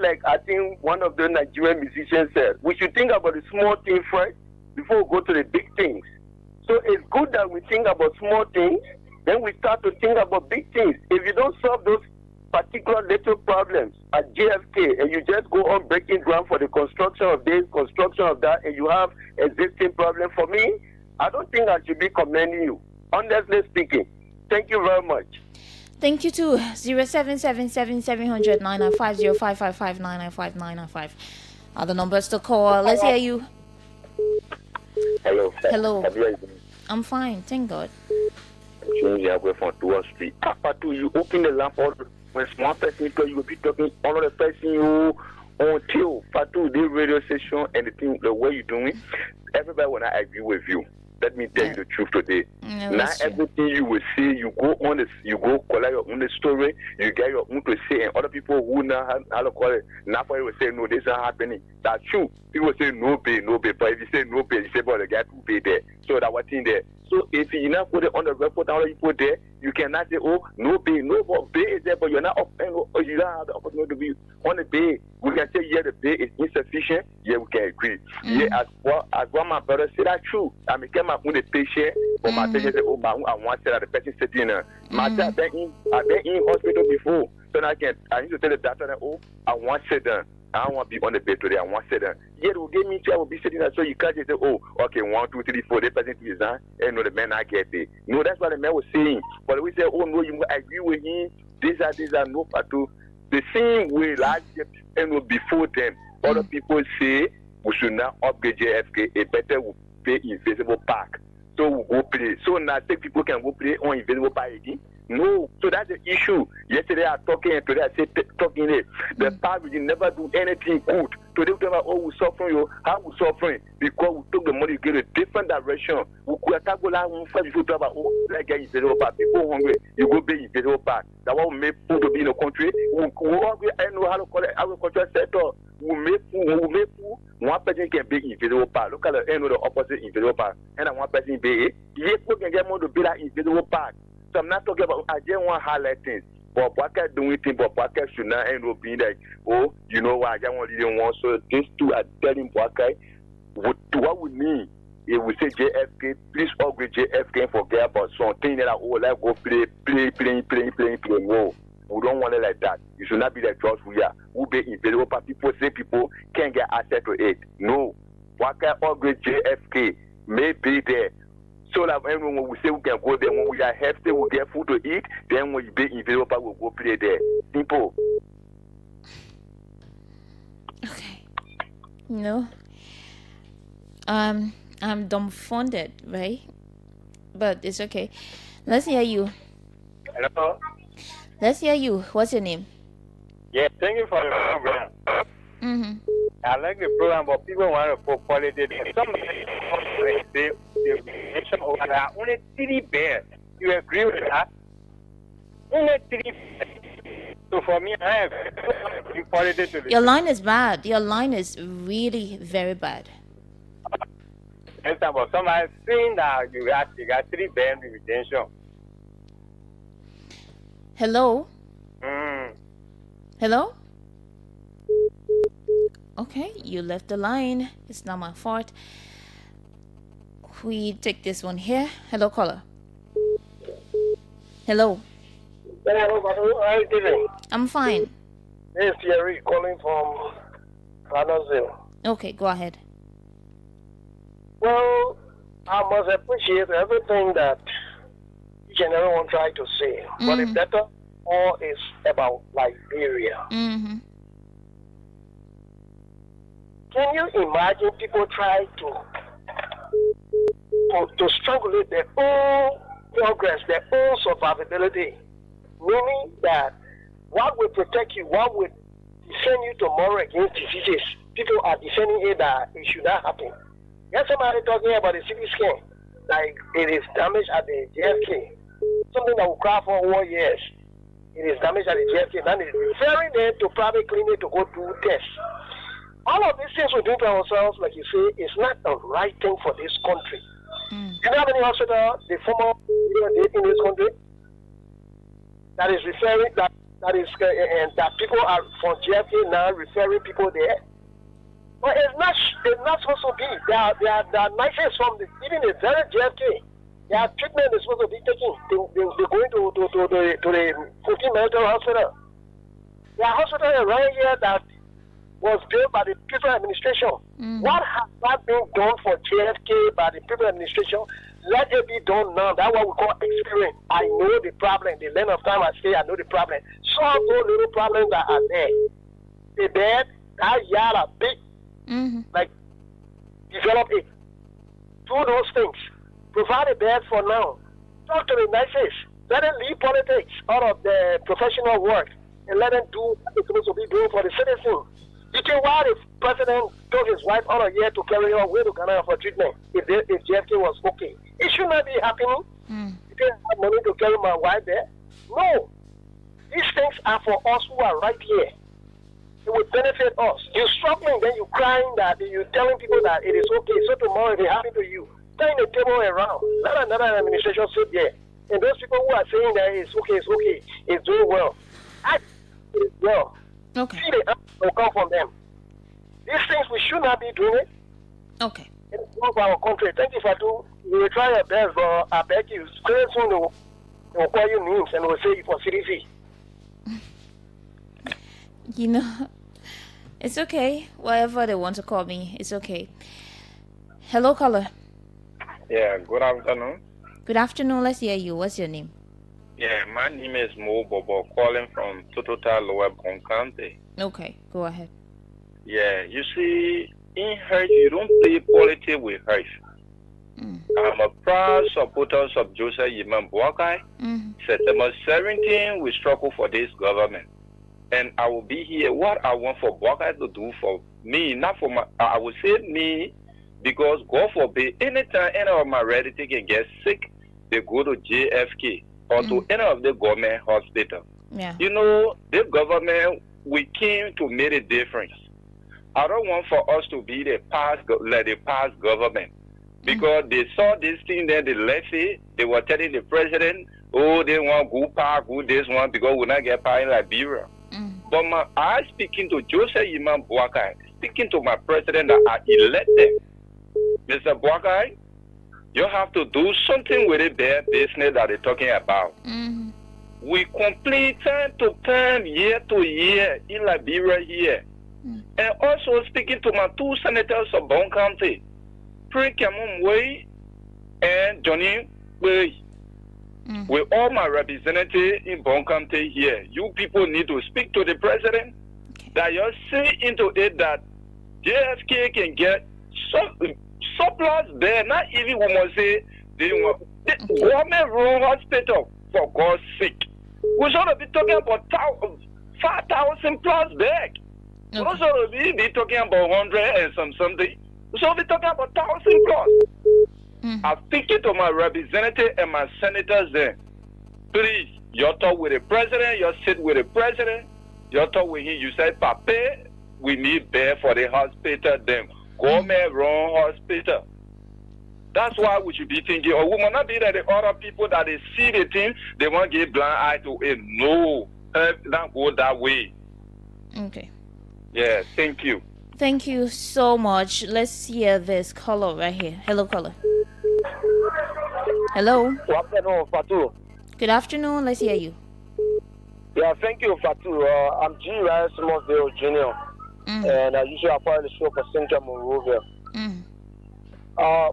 like I think one of the Nigerian musicians said, we should think about the small things first before we go to the big things. So it's good that we think about small things, then we start to think about big things. If you don't solve those particular little problems at JFK and you just go on breaking ground for the construction of this, construction of that, and you have existing problem, for me, I don't think I should be commending you, honestly speaking. Thank you very much. Thank you too. 0777-700-995, 0555-995-995 are the numbers to call. Let's hear you. Hello. Hello. I'm fine, thank God. Change your way from 2 Street. Fatu, you open the lamp all when small person you will be talking all of the person you until Fatu the radio station and the thing the way you doing. Everybody will not agree with you. Let me tell you the truth today. Now everything you will see, you go on this, you go collect your own story, you get your own to say, and other people who now have how to call it, now for you will say no, this is not happening. That's true. People say no pay, but if you say no pay, you say but the guy who pay there. So that what's in there. So if you not put it on the report, how you put there, you cannot say, oh, no pay, no more pay is there, but you're not up, or you don't have the opportunity to be on the pay. We can say, yeah, the pay is insufficient. Yeah, we can agree. Yeah, as what my brother said, that's true. I mean, my own patient, or my patient said, oh, I want to say that the person sitting there. My dad, I've been in hospital before, so I need to tell the doctor that, oh, I want to sit down. I don't want to be on the bed today. I want to sit down. Yeah, they will give me I will be sitting there. So you can't just say, oh, okay, 1, 2, 3, 4, the person is on. And no, the man I get it. No, that's what the man was saying. But we say, oh, no, you agree with him. These are no Fatu. The same way last year and before them, other people say we should not upgrade JFK. A better will pay invisible park. So we go play. So now take people can go play on invisible park again. No, so that's the issue. Yesterday I talking and today I said talking it. The park will never do anything good. Today we talk about we're suffering, how we suffering because we took the money to get a different direction. We could have go like before talk about like get invisible park. People hungry, you go pay invisible park. That what we make food to be in the country. We I know how to call it agricultural sector. We make food. One person can pay invisible park. Look at the opposite invisible park. And one person pay. Yeah, we can get more to be like invisible park. So I'm not talking about, I just want to highlight things. But Waka doing things, but Waka should not end up being like, oh, you know what, I just want to want. So these two are telling Waka what we need. If we say JFK, please upgrade JFK and forget about something that like go play. No, we don't want it like that. You should not be like George we are. Who be invisible, but people say people can't get access to it. No, Waka upgrade JFK may be there. So that when we say we can go there, when we are healthy, we get food to eat, then when you be invisible, we'll go play there. Simple. Okay. No. I'm dumbfounded, right? But it's okay. Let's hear you. Hello. Let's hear you. What's your name? Yeah, thank you for the program. Mm-hmm. I like the program, but people want to put politics. Some they mention over there only 3 bears. You agree with that? Only 3 bears. So for me, I have politics. Your line is bad. Your line is really very bad. But somebody saying that you got 3 bears in retention. Hello? Hello? Okay, you left the line. It's not my fault. We take this one here. Hello, caller. Hello. Hello, how are you doing? I'm fine. This is Thierry calling from Clanazil. Okay, go ahead. Well, I must appreciate everything that each and everyone tried to say. But the better all is about Liberia. Mm-hmm. Can you imagine people try to strangulate their own progress, their own survivability? Meaning that what will protect you, what will defend you tomorrow against diseases, people are defending it that it should not happen. There's somebody talking about the CT scan, like it is damaged at the JFK. Something that will cry for 1 year. It is damaged at the JFK, and it's referring them to private clinic to go do tests. All of these things we do to ourselves, like you say, is not the right thing for this country. Do you have any hospital, the former in this country, that is referring that is and that people are from JFK now referring people there? But it's not supposed to be. They are nurses from even the very JFK. Their treatment is supposed to be taken. They're going to the 14 Medical Hospital. There are hospitals around here that was built by the people administration. What has not been done for JFK by the people administration? Let it be done now. That's what we call experience. I know the problem. The length of time I stay, I know the problem. Solve those little problems that are there. The bed, that yard are big. Like, develop it. Do those things. provide the best for now. Talk to the nicest. Let them leave politics out of the professional work and let them do what they're supposed to be doing for the citizen. You think why the president took his wife out of here to carry her away to Ghana for treatment if JFK was okay? It should not be happening. You didn't have money to carry my wife there. No. These things are for us who are right here. It would benefit us. You're struggling, then you're crying that you're telling people that it is okay. So tomorrow if it happens to you, turn the table around. Let another administration sit there. And those people who are saying that it's okay, it's doing well. It's well. Okay. See the answer will come from them. These things we should not be doing it. Okay. It's wrong for our country. Thank you, Fatu. We will try our best, but I beg you, very soon they will call you names and will say you for CDC. You know, it's okay. Whatever they want to call me, it's okay. Hello, caller. Yeah, good afternoon. Good afternoon. Let's hear you. What's your name? Yeah, my name is Mo Bobo, calling from Totota Lower Bon County. Okay, go ahead. Yeah, you see, in Hirsch, you don't play politics with Hirsch. I'm a proud supporter of Joseph Yiman Boakai. September 17, we struggle for this government. And I will be here. What I want for Boakai to do for me, not for my, I will say me, because God forbid, anytime any of my relatives can get sick, they go to JFK or to any of the government hospital. Yeah. You know, the government, we came to make a difference. I don't want for us to be the past government. Because they saw this thing, then they left it. They were telling the president, oh, they want good power, good this one, because we not get power in Liberia. But I speaking to Joseph Yiman Boakai, speaking to my president that I elected, Mr. Boakai, you have to do something with the bad business that they're talking about. We complete time to time, year to year in Liberia here. And also speaking to my two senators of Bon County, Prince Kamum Way and Johnny Way. With all my representatives in Bon County here, you people need to speak to the president that you see into it that JFK can get surplus there. Not even we must say they want government run hospital for God's sake. We should be talking about 5,000 plus bed. We should be talking about 100 and something. We should be talking about 1,000 plus. I'm speaking to my representative and my senators there. Please, you talk with the president, you sit with the president, you talk with him, you say, Papa, we need bed for the hospital, then government run hospital. That's why we should be thinking, or we might not be that the other people that they see the thing, they want to give blind eye to it. No, don't go that way. Okay. Yeah, thank you. Thank you so much. Let's hear this caller right here. Hello, caller. Hello. Good afternoon, Fatu. Good afternoon. Let's hear you. Yeah, thank you, Fatu. I'm G. Rice Mosdale Jr. And I usually follow the show for Central Monrovia.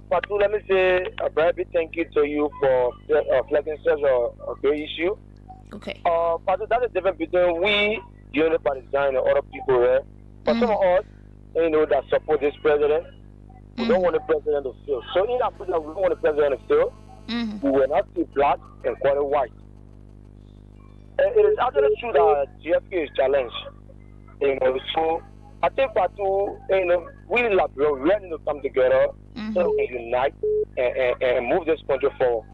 Fatu, let me say a very big thank you to you for flagging such a great issue. Okay. Fatu, that's the difference between we, the only partisan, and other people, right? For some of us, that support this president, we don't want the president to fail. So in that we don't want the president to fail. We will not see black and call it white. It is actually true that JFK is challenged. So I think Fatu, we need to come together so we can unite and move this country forward.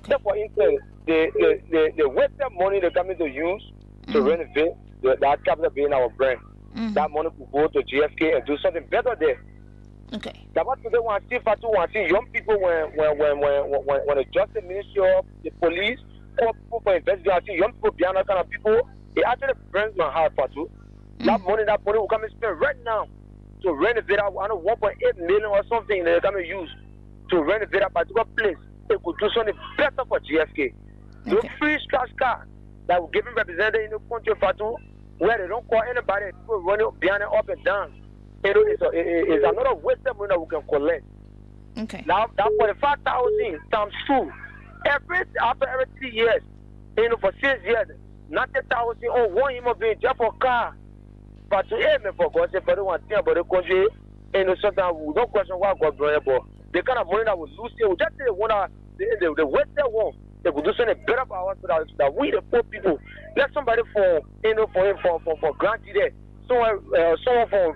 So for instance, the Western money they're coming to use to renovate that capital being our brand. That money could go to JFK and do something better there. Okay. That's what they want to see. Fatu want to see young people when the justice ministry of the police or people for investigation, young people behind that kind of people, it actually burns my heart, Fatu. That money will come and spend right now to renovate I don't know 1.8 million or something they're going to use to renovate a particular place. It could do something better for JFK. The free scratch car that will give them represented in the country, Fatu, where they don't call anybody, people running behind it up and down. It's another Western money that we can collect. Okay. Now that 45,000 times 2, after every 3 years, for 6 years, 90,000 on one human being just for a car. But to aim for God, say for the one thing about the country, sometimes we don't question why God brought it, but the kind of money that we lose here, we just want the Western one. They could do something better for us so that we the poor people. Let somebody for granted there. Someone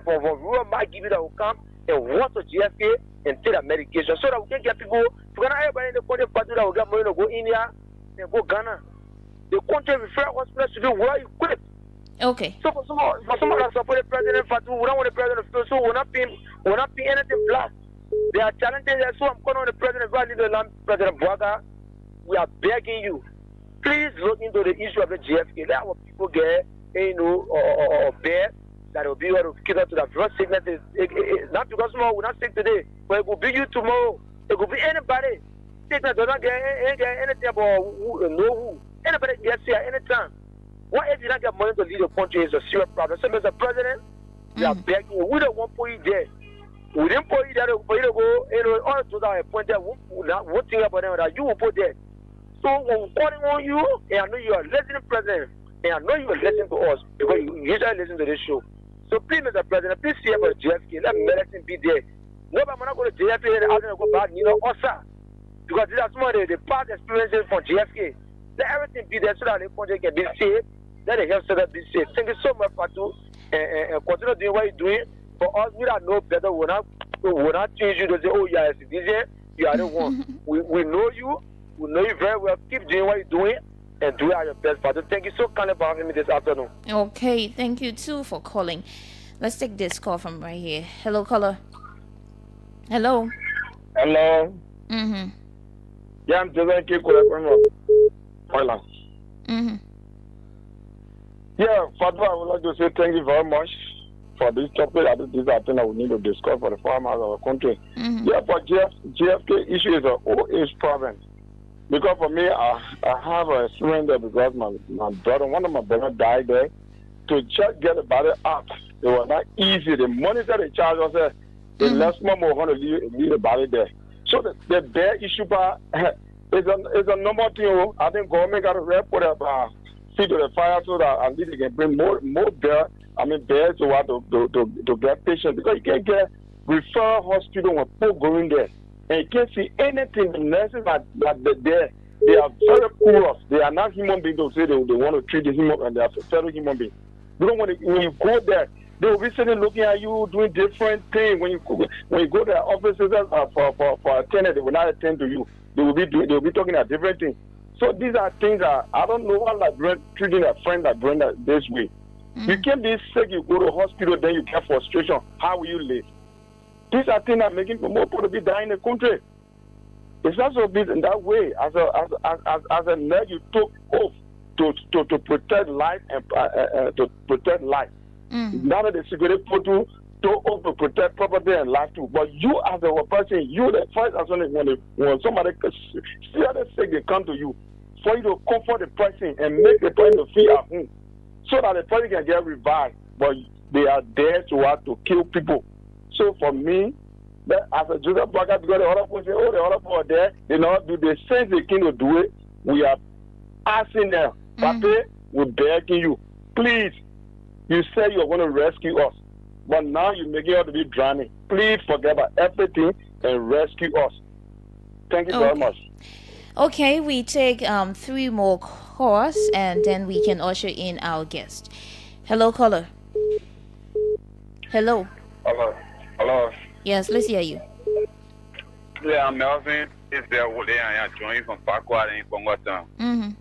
for rural market that will come and want to GFK and take that medication so that we can get people. We're gonna everybody in the country that will get money to go India and go Ghana. The country refer hospitals to be well equipped. Okay. So for someone that support the president Fatu, we don't want the president to feel so we're not paying anything black. They are challenging that, so I'm calling on the president, President Boaga. We are begging you, please look into the issue of the GFK. Let our people get, or bear that will be able to keep up to that first sickness. Not because we're not sick today, but it will be you tomorrow. It could be anybody. Sickness does not get anything about who. Anybody gets here anytime. What if you don't get money to lead the country is a serious problem. So, Mr. President, we are begging you. We don't want to put you there. We didn't put you there for you to go, all those are appointed, one thing about them that you will put there. So, when we're calling on you, and I know you are listening, President, and I know you are listening to us because you usually listen to this show. So, please, Mr. President, please see about JFK. Let medicine be there. Nobody will not go to JFK and ask them to go back, also. Because these are some of the past experiences from JFK. Let everything be there so that the country can be safe. Let the health center be safe. Thank you so much, Fatu, and continue doing what you're doing. For us, we don't know better. We're not change you to say, oh, yeah, it's DJ, you are the one. We know you. We know you very well. Keep doing what you're doing and do it at your best, Fatu. Thank you so kindly for having me this afternoon. Okay, thank you too for calling. Let's take this call from right here. Hello, caller. Hello. Hello. Mm-hmm. Yeah, I'm just going to keep calling. Mm-hmm. Yeah, Fatu, I would like to say thank you very much for this topic. I think this is a thing that we need to discuss for the farmers of our country. Mm-hmm. Yeah, but GFK issue is an old age problem. Because for me, I have an experience there because my brother, one of my brothers died there. To just get the body out, it was not easy. The money that they charge us, the less money we want to leave the body there. So the bare issue is a number thing. I think government got to put up feet to the fire so that at least they can bring more bears to get patients, because you can't get referral hospital when people going there and you can't see anything. The nurses are there. They are very poor. They are not human beings to say they want to treat the human, and they are fellow human beings. Because when you go there, they will be sitting looking at you doing different things. When you go to their offices for attendance, they will not attend to you. They will be talking about different things. So these are things that I don't know what like treating a friend like Brenda this way. You can't be sick, you go to the hospital, then you get frustration. How will you live? These are things that are making more people to be dying in the country. It's not so big in that way. As a nurse, you took oath to protect life and to protect life. Now that the security put you took oath to protect property and life too. But you as a person, you the first as when somebody seriously sick, they come to you for you to comfort the person and make the person feel at home, so that the person can get revived. But they are there to kill people. So for me, that as a Joseph Baga, because the other people say, oh, the other people are there, they not do the same they can do it. We are asking them, Papa, we're begging you, please. You said you're going to rescue us, but now you're making us to be drowning. Please forget about everything and rescue us. Thank you very much. Okay, we take 3 more calls and then we can usher in our guest. Hello, caller. Hello. Hello. Yes, let's hear you. Yeah, I'm Melvin. Is there I am joining from Pakwa in Congo Town.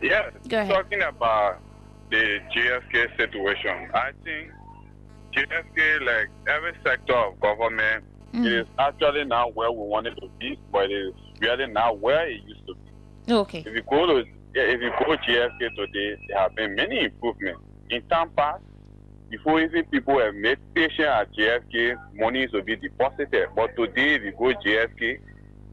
Yes, talking about the GFK situation, I think GFK, like every sector of government, it is actually not where we want it to be, but it is really not where it used to be. Okay. If you go GFK today, there have been many improvements. In time past, before even people have made patients at GFK, money will be deposited. But today, if you go GFK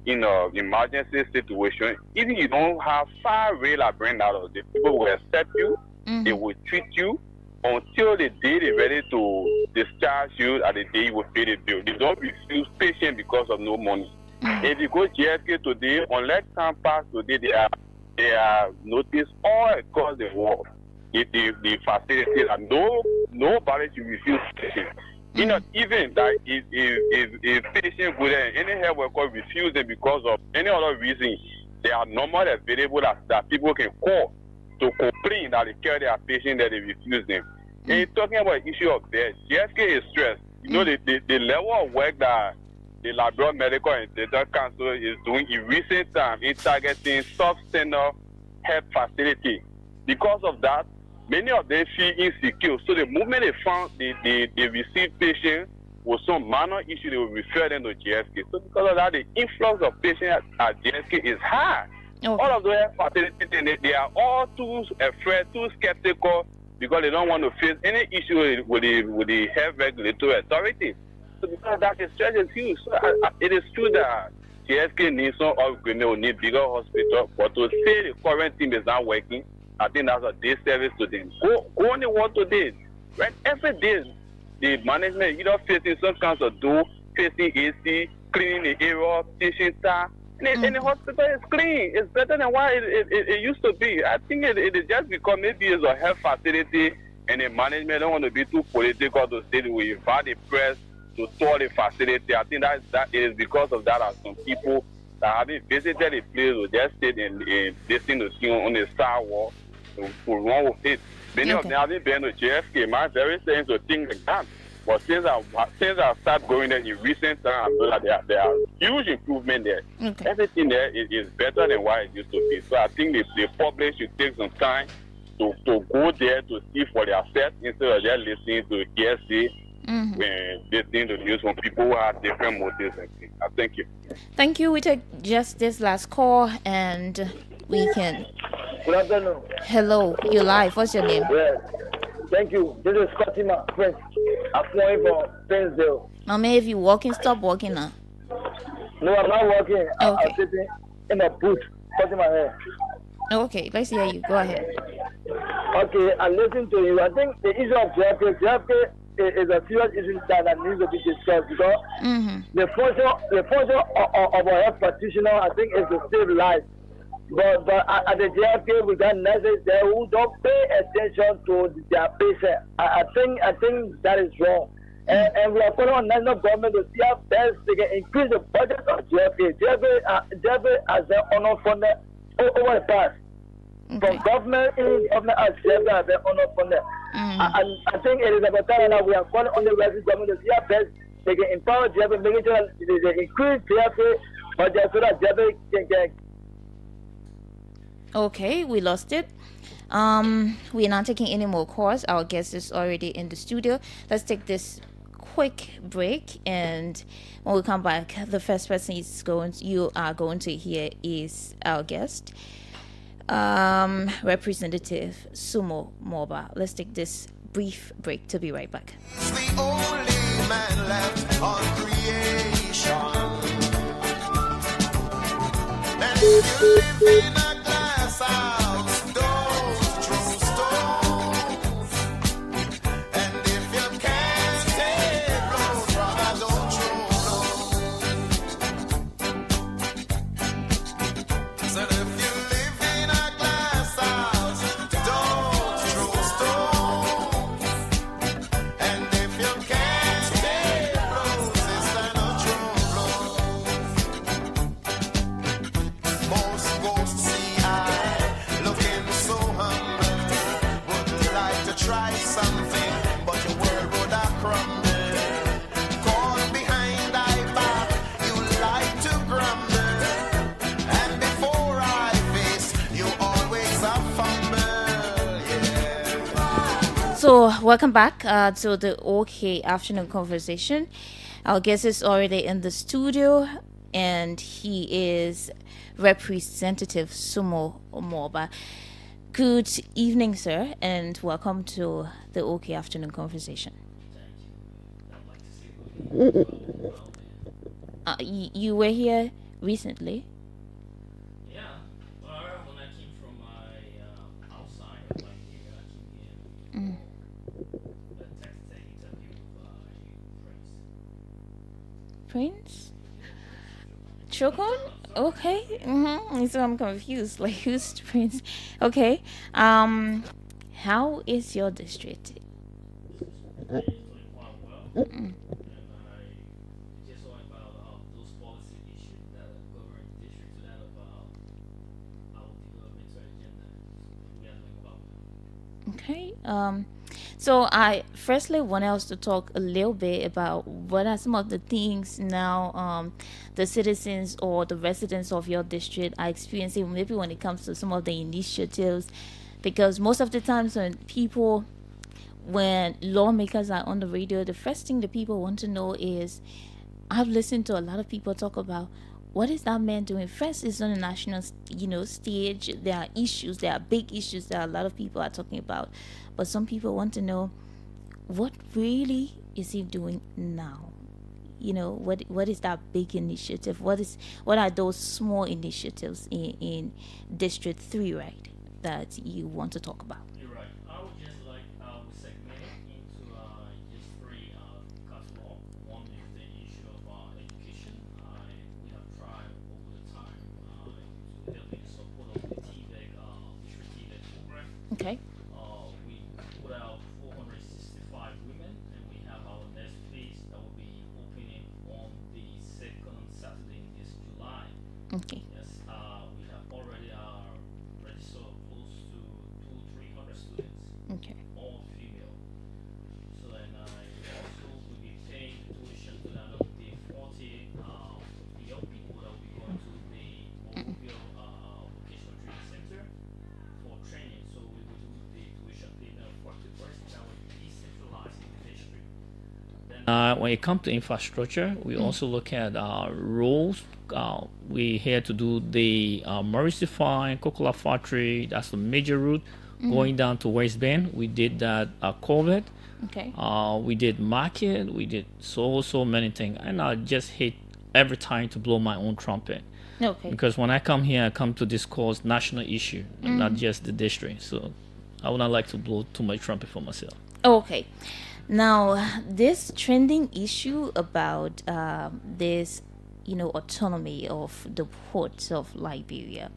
in an emergency situation, even you don't have far rail or bring out of the people will accept you, they will treat you until the day they're ready to discharge you at the day you will pay the bill. They don't refuse patient because of no money. If you go GFK today, unless time pass today, they are noticed all across the world. The facility that nobody should refuse patient. You know, even like if patient go there, any health worker refuse them because of any other reason, they are normally available that people can call to complain that they care their patient that they refuse them. And you're talking about issue of death. GSK is stressed. You know, the level of work that the Labrador Medical and Dental Council is doing in recent time in targeting substandard health facility. Because of that, many of them feel insecure. So the moment they found they receive patients with some minor issue, they will refer them to GSK. So because of that, the influx of patients at GSK is high. Okay. All of those facilities, they are all too afraid, too skeptical, because they don't want to face any issue with the health regulatory authority. So because of that, the stress is huge. So it is true that GSK needs some upgrade, we need bigger hospital, but to say the current team is not working, I think that's a day service to them. Go only one today. Right? Every day, the management either facing some kinds of door, facing AC, cleaning the area, teaching staff. And the hospital is clean. It's better than what it used to be. I think it is just because maybe it's a health facility and the management don't want to be too political to say that we invite the press to tour the facility. I think that it is because of that some people that haven't visited the place will just sit and listen to things on the sidewalk to run with it. Many of them haven't been to JFK. My very saying to things like that. But since I start going there in recent time, I know that there are huge improvement there. Okay. Everything there is better than what it used to be. So I think the public should take some time to go there to see for themselves instead of just listening to hearsay when listening to news from people who have different motives and things. Thank you. Thank you. We take just this last call and we can. Good afternoon. Hello, you're live. What's your name? Yes. Thank you. This is Fatima, Prince. I'm calling from Painesville. Mama, if you're walking, stop walking now. No, I'm not walking. Okay. I'm sitting in a booth, cutting my hair. Okay, let's hear you. Go ahead. Okay, I listen to you. I think the issue of JFK is a serious issue that needs to be discussed because the function of a health practitioner, I think, is to save lives. But at the JFK, we got nurses there who don't pay attention to their patient. I think that is wrong. And we are calling on national government to see how best they can increase the budget of JFK. JFK has been underfunded over the past. From government as JFK has been underfunded. I think it is about time that we are calling on the resident government to see how best they can empower JFK, making sure that they increase JFK budget so that JFK can get. Okay, we lost it. We're not taking any more calls. Our guest is already in the studio. Let's take this quick break, and when we come back, the first person you are going to hear is our guest, Representative Sumo Moba. Let's take this brief break to be right back. The only man left on creation. And if you live in a glass house, don't throw stones. And if you can't take road, brother, don't throw. So if you live in a glass house, don't throw stones. And if you can't take road, sister, don't throw. Most ghosts see I looking so humble. Would like to try something, but your world would have crumbled. Caught behind thy back, you like to grumble. And before I face, you always a fumble. Yeah. So, welcome back to the OK Afternoon Conversation. Our guest is already in the studio, and he is Representative Sumo Moba. Good evening, sir, and welcome to the OK Afternoon Conversation. You were here recently? Yeah. When I came from my outside, like here, I came here. The text that interview with Prince? Chokon? Okay. So I'm confused. Like, who's Prince? Okay. How is your district? Just all about those policy issues that govern district to that of our developmental agenda. We are doing about. Okay. So I firstly want us to talk a little bit about what are some of the things now the citizens or the residents of your district are experiencing, maybe when it comes to some of the initiatives, because most of the times when lawmakers are on the radio, the first thing the people want to know is, I've listened to a lot of people talk about, what is that man doing? First, it's on a national, stage. There are issues. There are big issues that a lot of people are talking about. But some people want to know, what really is he doing now? What is that big initiative? What are those small initiatives in District 3, right, that you want to talk about? You're right. I would just like we segment it into just three catalog. One is the issue of education. We have tried over the time to help in support of the TVEC, district TVEC program. Okay. We put out 465 women, and we have our next phase that will be opening on the second Saturday in this July. Okay. Yes, we have already registered close to 300 students. Okay. All female. So then also will be paying tuition to that of the 40 young people that will be going to the Mobile Vocational Training Center for training. So we will do the tuition payment of 40%. That will be decentralized in the district. Then when it comes to infrastructure, we also look at roads. We here to do the Morrissey Fine, Cocoa Factory. That's the major route going down to West Bend. We did that Corvette. Okay. We did market. We did so many things, and I just hate every time to blow my own trumpet. Okay. Because when I come here, I come to discuss national issue, and not just the district. So I would not like to blow too much trumpet for myself. Okay. Now, this trending issue about this, autonomy of the ports of Liberia.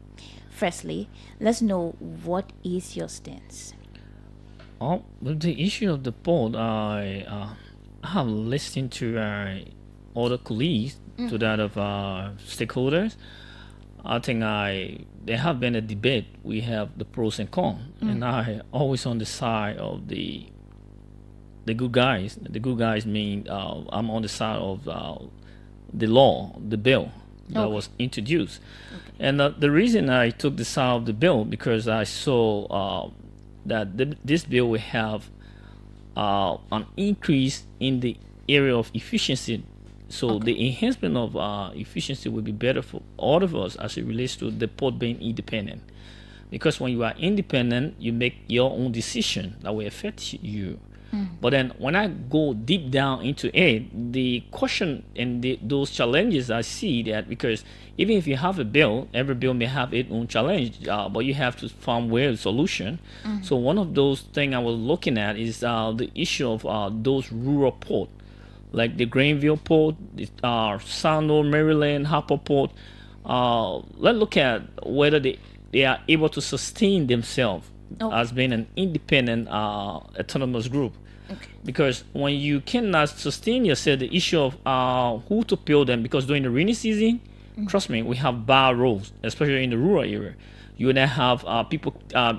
Firstly, let's know, what is your stance? Oh, with the issue of the port, I have listened to other colleagues, to that of stakeholders. I think there have been a debate. We have the pros and cons, and I always on the side of the good guys. The good guys mean I'm on the side of the law, the bill that was introduced. Okay. And the reason I took the side of the bill, because I saw that this bill will have an increase in the area of efficiency. So the enhancement of efficiency will be better for all of us as it relates to the port being independent. Because when you are independent, you make your own decision that will affect you. But then when I go deep down into it, the question and those challenges I see that, because even if you have a bill, every bill may have its own challenge, but you have to find a solution. So one of those things I was looking at is the issue of those rural ports, like the Greenville port, the Sando, Maryland, Harper port. Let's look at whether they are able to sustain themselves as being an independent autonomous group. Okay. Because when you cannot sustain yourself, the issue of who to build them, because during the rainy season, trust me, we have bad roads, especially in the rural area. You then have people,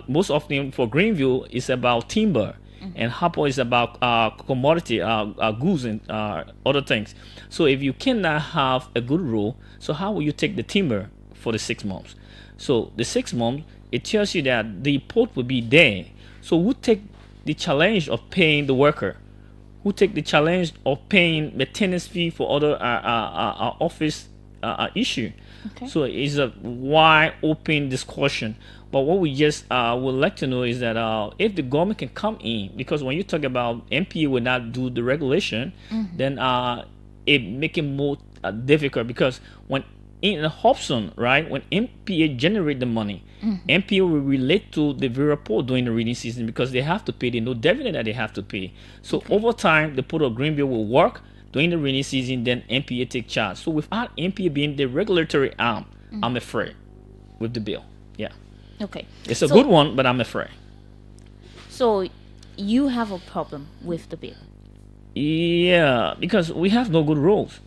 most often for Greenville, it's about timber, and Harper is about commodity, goods and other things. So if you cannot have a good road, so how will you take the timber for the 6 months? So the 6 months, it tells you that the port will be there. So who take the challenge of paying the worker? Who take the challenge of paying maintenance fee for other office issue? Okay. So it's a wide open discussion. But what we just would like to know is that if the government can come in, because when you talk about MPA will not do the regulation, then it make it more difficult, because when in Hobson, right, when MPA generate the money, MPA will relate to the very poor during the rainy season, because they have to pay. They know dividend that they have to pay. So over time, the Port of Greenville will work during the rainy season, then MPA take charge. So without MPA being the regulatory arm, I'm afraid with the bill. Yeah. Okay. It's a good one, but I'm afraid. So you have a problem with the bill? Yeah, because we have no good roads.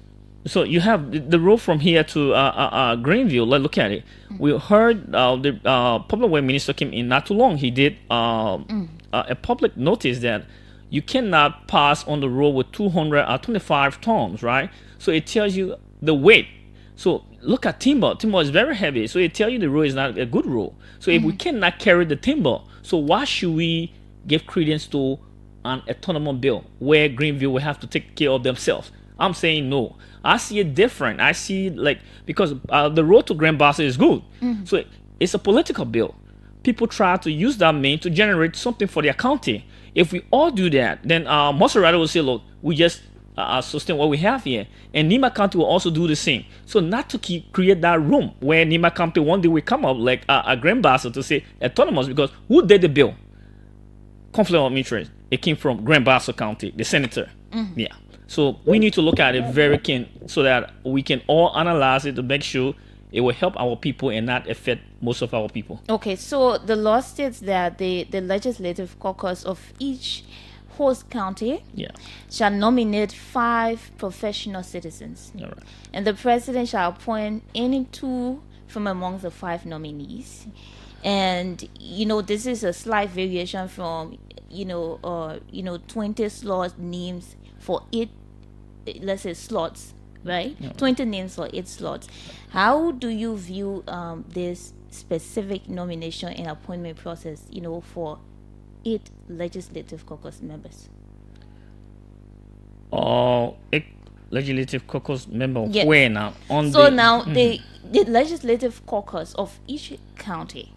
So you have the road from here to Greenville. Look at it. We heard the public way minister came in not too long. He did a public notice that you cannot pass on the road with 225 tons, right? So it tells you the weight. So look at timber. Timber is very heavy. So it tells you the road is not a good road. So if we cannot carry the timber, so why should we give credence to an autonomous bill where Greenville will have to take care of themselves? I'm saying no. I see it different. I see like because the road to Grand Bassa is good. So it's a political bill. People try to use that mean to generate something for their county. If we all do that, then Maserati will say, look, we just sustain what we have here. And Nima County will also do the same. So not to create that room where Nima County one day will come up like a Grand Bassa to say autonomous, because who did the bill? Conflict of interest. It came from Grand Bassa County, the senator. Yeah. So we need to look at it very keen so that we can all analyze it to make sure it will help our people and not affect most of our people. Okay, so the law states that the legislative caucus of each host county shall nominate 5 professional citizens. All right. And the president shall appoint any 2 from amongst the 5 nominees. And, this is a slight variation from, 20 slot names for 8, let's say, slots, right? 20 names for 8 slots. How do you view this specific nomination and appointment process, for 8 legislative caucus members? 8 legislative caucus member where now? The legislative caucus of each county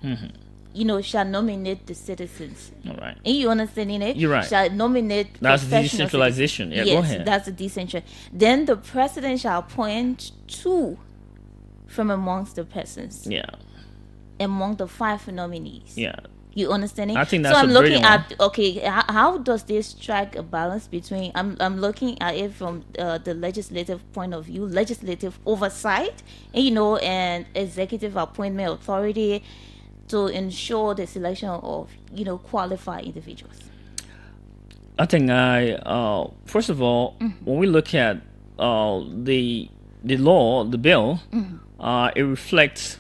shall nominate the citizens. All right. And you understanding it? You're right. Shall nominate. That's decentralization. Yeah, yes, go ahead. That's the decentralization. Then the president shall appoint 2 from amongst the persons. Yeah. Among the 5 nominees. Yeah. You understanding? I think that's so I'm looking at how does this strike a balance between I'm looking at it from the legislative point of view, legislative oversight, and executive appointment authority to ensure the selection of qualified individuals. I think first of all, when we look at the law, the bill, it reflects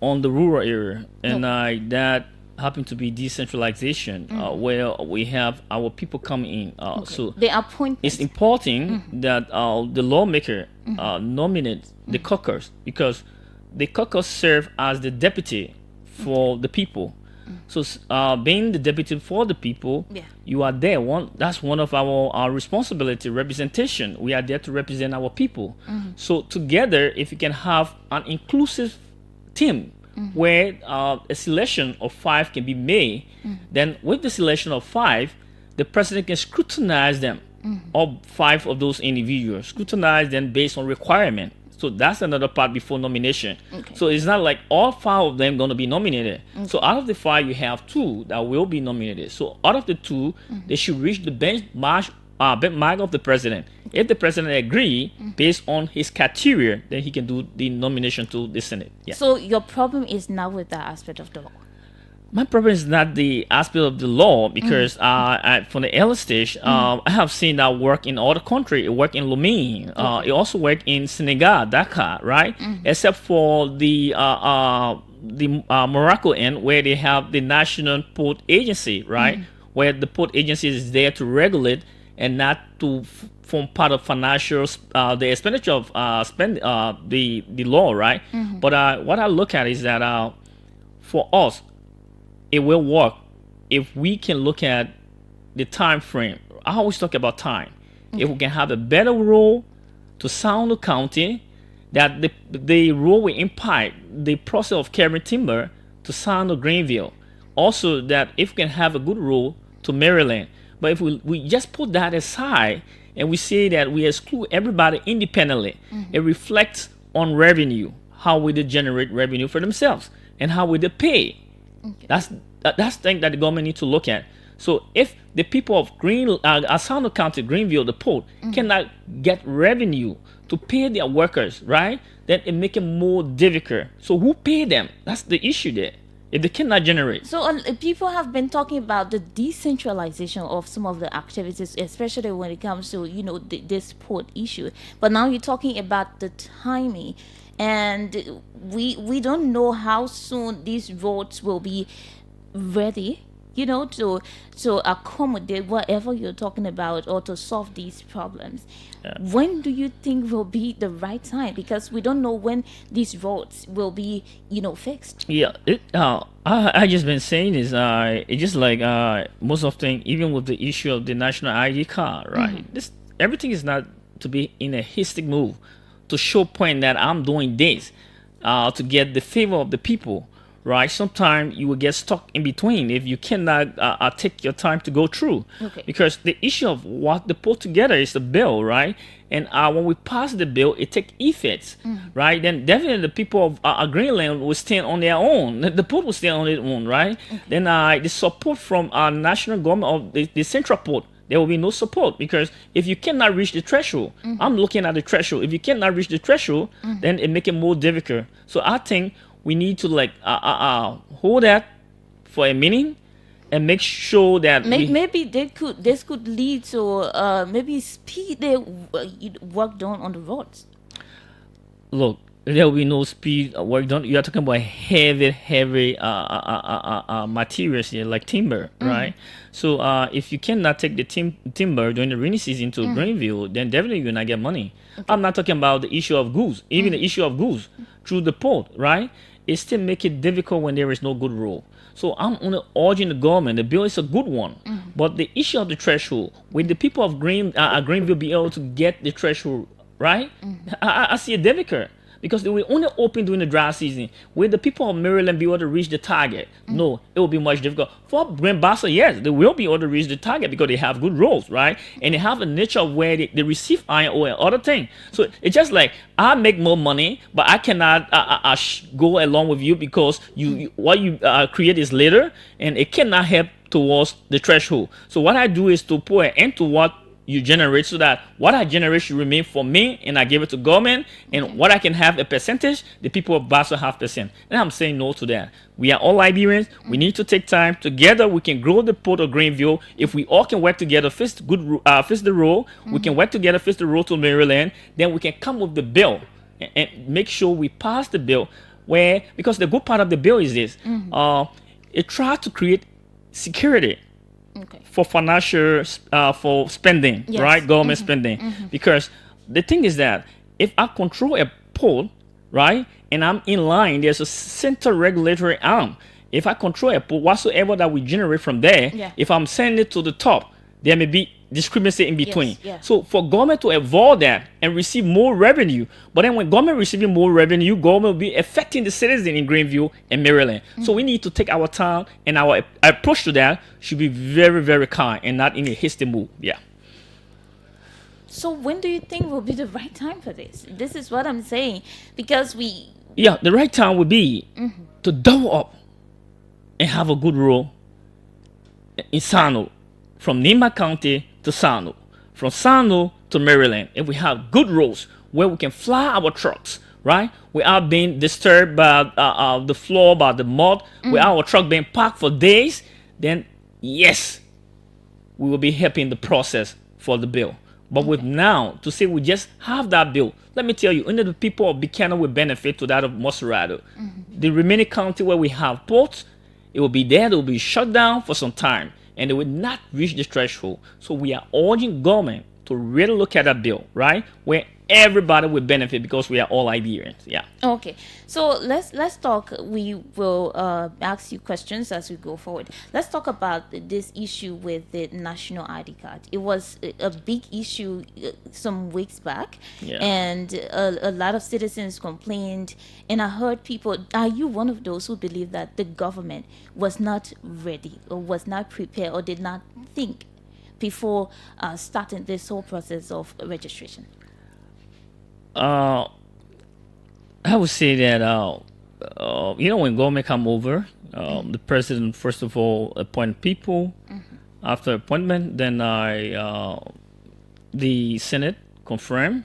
on the rural area, and that happen to be decentralization, where we have our people coming in. So the appointment. It's important that the lawmaker nominate the caucus, because the caucus serve as the deputy for the people. So being the deputy for the people, you are there. That's one of our responsibility, representation. We are there to represent our people. So together, if you can have an inclusive team where a selection of 5 can be made, then with the selection of 5, the president can scrutinize them, all 5 of those individuals, scrutinize them based on requirement. So that's another part before nomination. So it's not like all 5 of them going to be nominated. So out of the 5, you have 2 that will be nominated. So out of the 2, they should reach the benchmark of the president. If the president agree based on his criteria, then he can do the nomination to the Senate. Yeah. So your problem is not with that aspect of the law? My problem is not the aspect of the law, because from the early stage, I have seen that work in other countries. It worked in Lomé. It also worked in Senegal, Dakar, right? Except for the Morocco end, where they have the National Port Agency, right? Where the port agency is there to regulate and not to form part of financial the expenditure of the law, right? But what I look at is that for us, it will work if we can look at the time frame. I always talk about time. If we can have a better rule to sound the county, that the rule will impact the process of carrying timber to sound the Greenville. Also, that if we can have a good rule to Maryland. But if we just put that aside and we say that we exclude everybody independently, it reflects on revenue. How will they generate revenue for themselves, and how will they pay? That's thing that the government needs to look at. So if the people of Asano County, Greenville, the port, cannot get revenue to pay their workers, right? Then it make it more difficult. So who pay them? That's the issue there. If they cannot generate. So people have been talking about the decentralization of some of the activities, especially when it comes to this port issue. But now you're talking about the timing, and we don't know how soon these roads will be ready, to accommodate whatever you're talking about or to solve these problems. When do you think will be the right time? Because we don't know when these roads will be, fixed. Yeah, I just been saying is it's just like most often, even with the issue of the national ID card, right? This everything is not to be in a hasty move to show point that I'm doing this to get the favor of the people. Right, sometimes you will get stuck in between if you cannot take your time to go through. Okay. Because the issue of what they put together is the bill, right? And when we pass the bill, it takes effects, right? Then definitely the people of Greenland will stand on their own. The port will stand on their own, right? Okay. Then the support from our national government of the central port, there will be no support, because if you cannot reach the threshold, I'm looking at the threshold. If you cannot reach the threshold, then it makes it more difficult. So I think we need to hold that for a minute and make sure that maybe this could lead to maybe speed the work done on the roads. Look, there will be no speed work done. You are talking about heavy materials here, like timber, right? So if you cannot take the timber during the rainy season to Greenville, then definitely you will not get money. Okay. I'm not talking about the issue of goods, even the issue of goods through the port, right? It still make it difficult when there is no good rule. So I'm only urging the government. The bill is a good one, but the issue of the threshold, will the people of Greenville be able to get the threshold right? I see it difficult, because they will only open during the dry season. Will the people of Maryland be able to reach the target? No, it will be much difficult. For Grand Bassa, yes, they will be able to reach the target because they have good roads, right? And they have a nature of where they receive iron ore and other things. So it's just like, I make more money, but I cannot go along with you because what you create is later, and it cannot help towards the threshold. So what I do is to put an end to what you generate, so that what I generate should remain for me, and I give it to government, and what I can have a percentage, the people of Bassa have percent. And I'm saying no to that. We are all Liberians. We need to take time together. We can grow the port of Greenville if we all can work together, fix the road. We can work together, fix the road to Maryland. Then we can come with the bill and make sure we pass the bill. Because the good part of the bill is this: it tries to create security. For financial, for spending, yes. Right? Government spending. Because the thing is that if I control a port, right, and I'm in line, there's a central regulatory arm. If I control a port, whatsoever that we generate from there, if I'm sending it to the top, there may be discrimination in between. So for government to avoid that and receive more revenue, but then when government receiving more revenue, government will be affecting the citizen in Greenville and Maryland. So we need to take our time, and our approach to that should be very, very kind and not in a hasty move. So when do you think will be the right time for this? This is what I'm saying, because the right time would be to double up and have a good role in Sano, from Nima County to Sano, from Sano to Maryland. If we have good roads where we can fly our trucks, right, without being disturbed by the floor, by the mud, without our truck being parked for days, then yes, we will be helping the process for the bill. But with now, to say we just have that bill, let me tell you, only the people of Buchanan will benefit to that of Moserado. The remaining county where we have ports, it will be there, they will be shut down for some time, and they will not reach the threshold. So we are urging government to really look at that bill, right, where everybody will benefit, because we are all Liberians. Okay, so let's talk. We will ask you questions as we go forward. Let's talk about this issue with the national ID card. It was a big issue some weeks back, and a lot of citizens complained. And I heard people. Are you one of those who believe that the government was not ready, or was not prepared, or did not think before starting this whole process of registration? I would say that when government come over, the president first of all appoint people. After appointment, then the Senate confirm.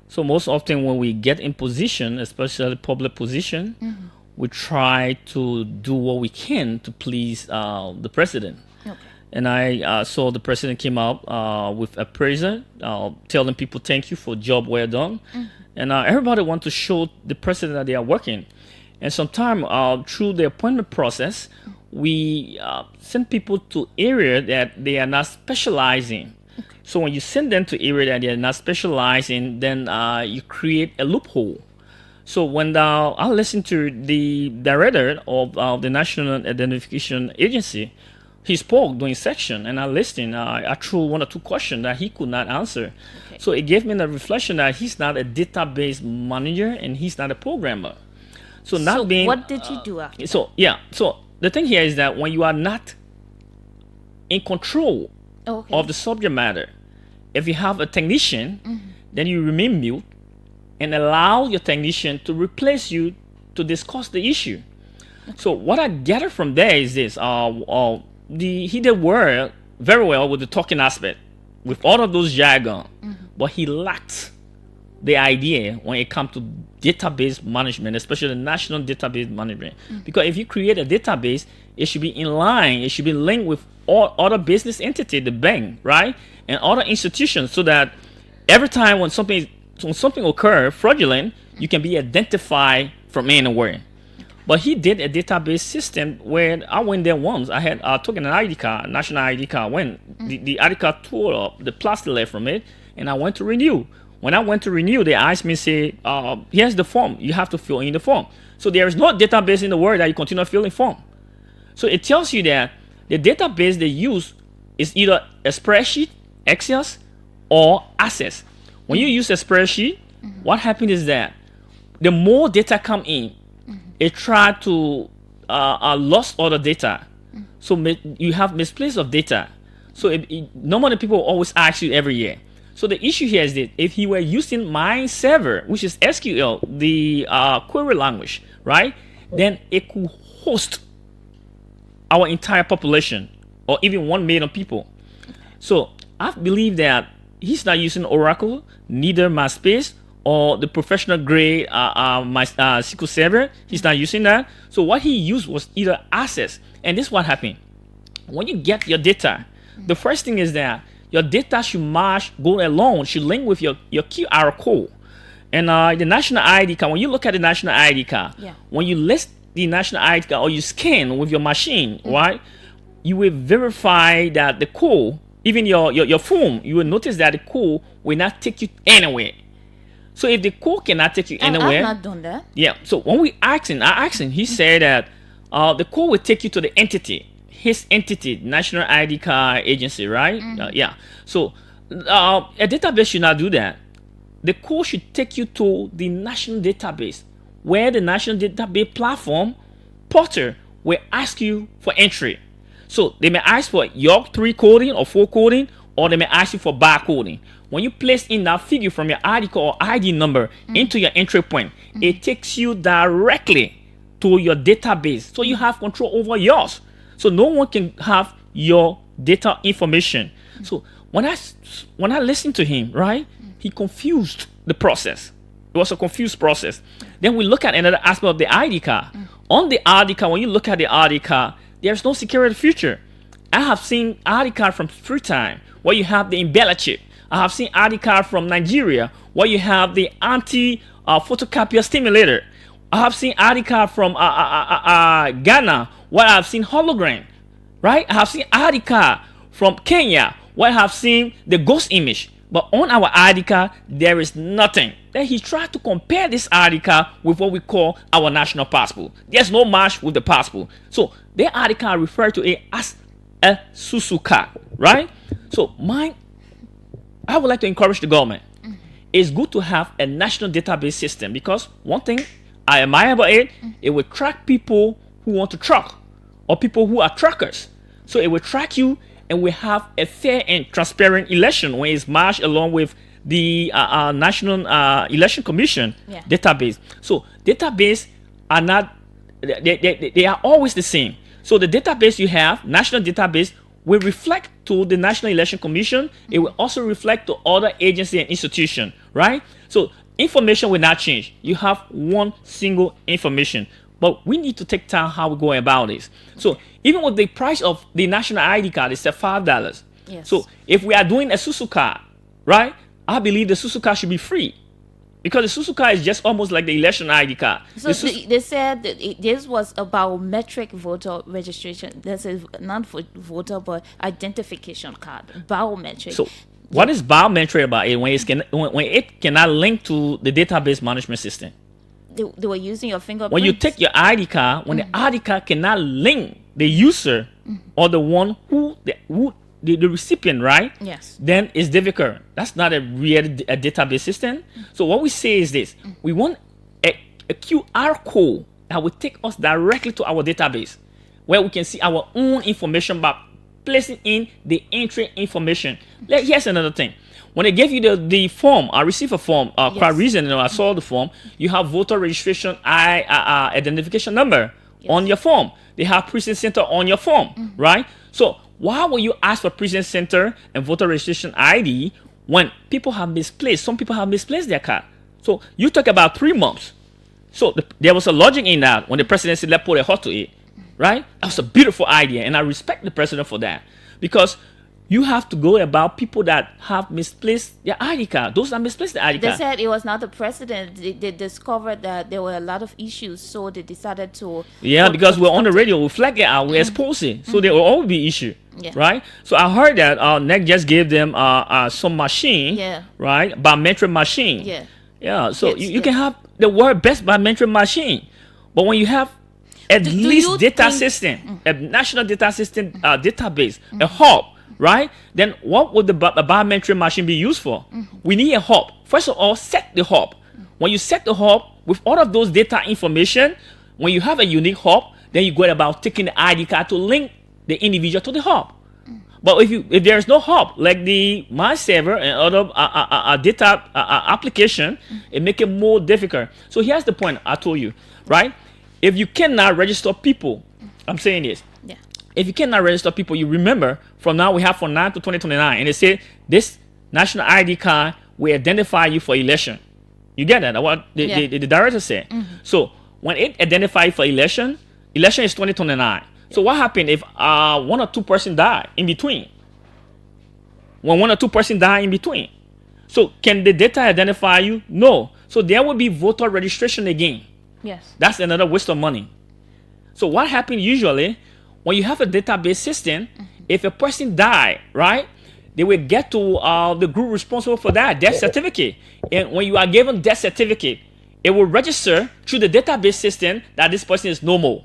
So most often when we get in position, especially public position, we try to do what we can to please the president. Okay. And I saw the president came out with a praiser, telling people thank you for job well done. And everybody want to show the president that they are working. And sometimes through the appointment process, we send people to area that they are not specializing. So when you send them to area that they are not specializing, then you create a loophole. So when I listened to the director of the National Identification Agency, he spoke during section, and I listened. I threw one or two questions that he could not answer. Okay. So it gave me the reflection that he's not a database manager and he's not a programmer. So what did you do after? So the thing here is that when you are not in control of the subject matter, if you have a technician, then you remain mute and allow your technician to replace you to discuss the issue. So what I gathered from there is this: he did work very well with the talking aspect, with all of those jargon, but he lacked the idea when it comes to database management, especially the national database management. Because if you create a database, it should be in line, it should be linked with all other business entities, the bank, right, and other institutions, so that every time when something occurs fraudulent, you can be identified from anywhere. But he did a database system where I went there once. I had took an ID card, national ID card. When the ID card tore up, the plastic left from it, and I went to renew. When I went to renew, they asked me, say, here's the form. You have to fill in the form. So there is no database in the world that you continue filling form. So it tells you that the database they use is either a spreadsheet, Excel, or Access. When you use a spreadsheet, what happens is that the more data come in, it try to lost all the data. So you have misplaced of data. So normally people always ask you every year. So the issue here is that if he were using my server, which is SQL, the query language, right, then it could host our entire population or even 1 million people. So I believe that he's not using Oracle, neither MySpace or the professional grade my SQL Server. He's not using that. So what he used was either Access. And this is what happened. When you get your data, the first thing is that your data should match, go along, should link with your QR code. And the national ID card, when you look at the national ID card, when you list the national ID card or you scan with your machine, right, you will verify that the code, even your phone, you will notice that the code will not take you anywhere. So if the code cannot take you anywhere, I've not done that. Yeah. So when I asked him, he said that the code will take you to the entity, his entity, National ID Card Agency, right? Yeah. So a database should not do that. The code should take you to the national database, where the national database platform portal will ask you for entry. So they may ask for your 3 coding or 4 coding, or they may ask you for bar coding. When you place in that figure from your ID code or ID number into your entry point, it takes you directly to your database. So you have control over yours. So no one can have your data information. So when I listened to him, right, he confused the process. It was a confused process. Then we look at another aspect of the ID card. On the ID card, when you look at the ID card, there's no security feature. I have seen ID card from Freetime where you have the embedded chip. I have seen ID card from Nigeria where you have the anti-photocopier stimulator. I have seen ID card from Ghana where I have seen hologram, right? I have seen ID card from Kenya where I have seen the ghost image. But on our ID card, there is nothing. Then he tried to compare this ID card with what we call our national passport. There's no match with the passport. So their ID card referred to it as a Susu card, right? So I would like to encourage the government. It's good to have a national database system, because one thing I admire about it, it will track people who want to truck or people who are truckers. So it will track you, and we have a fair and transparent election when it's matched along with the National Election Commission database. So database are not, they are always the same. So the database you have, national database, will reflect to the National Election Commission. It will also reflect to other agency and institution, right? So information will not change. You have one single information. But we need to take time how we go about this. So even with the price of the national ID card is at $5. Yes. So if we are doing a Susu card, right? I believe the Susu card should be free. Because the Susu card is just almost like the election ID card. So they said that this was a biometric voter registration. This is not for voter, but identification card. Biometric. So what is biometric about it when it cannot link to the database management system? They were using your fingerprint. When you take your ID card, when the ID card cannot link the user or the one who the recipient, right? Yes. Then it's difficult. That's not a real database system. So what we say is this: we want a QR code that will take us directly to our database, where we can see our own information by placing in the entry information. Here's another thing. When they gave you the form, I received a form. Quite recently, I saw the form. You have voter registration identification number on your form. They have precinct center on your form, right? So why will you ask for precinct center and voter registration ID when people have misplaced? Some people have misplaced their card. So you talk about 3 months. So there was a logic in that when the president said, let's put a heart to it, right? That was a beautiful idea, and I respect the president for that, because you have to go about people that have misplaced their ID card. Those that misplaced the ID card. They said it was not the president. They discovered that there were a lot of issues, so they decided to. Yeah, because we're on the radio, we flag it out, we expose it, so there will always be issue, right? So I heard that NEC just gave them some machine, right? Biometric machine. Yeah. So you can have the world best biometric machine, but when you have at least data system, a national data system database, a hub, right? Then what would the biometric machine be used for? We need a hub. First of all, set the hub. When you set the hub with all of those data information, when you have a unique hub, then you go about taking the ID card to link the individual to the hub. But if there is no hub, like the My Server and other data application, it make it more difficult. So here's the point I told you, right? If you cannot register people, I'm saying this. If you cannot register people, you remember from now we have from 9 to 2029, and they say this national ID card will identify you for election. You get that? What the director said. So when it identifies for election is 2029. So what happened if 1 or 2 person die in between? When 1 or 2 person die in between, so can the data identify you? No. So there will be voter registration again. Yes. That's another waste of money. So what happened usually? When you have a database system, if a person die, right, they will get to the group responsible for that death certificate. And when you are given death certificate, it will register through the database system that this person is normal,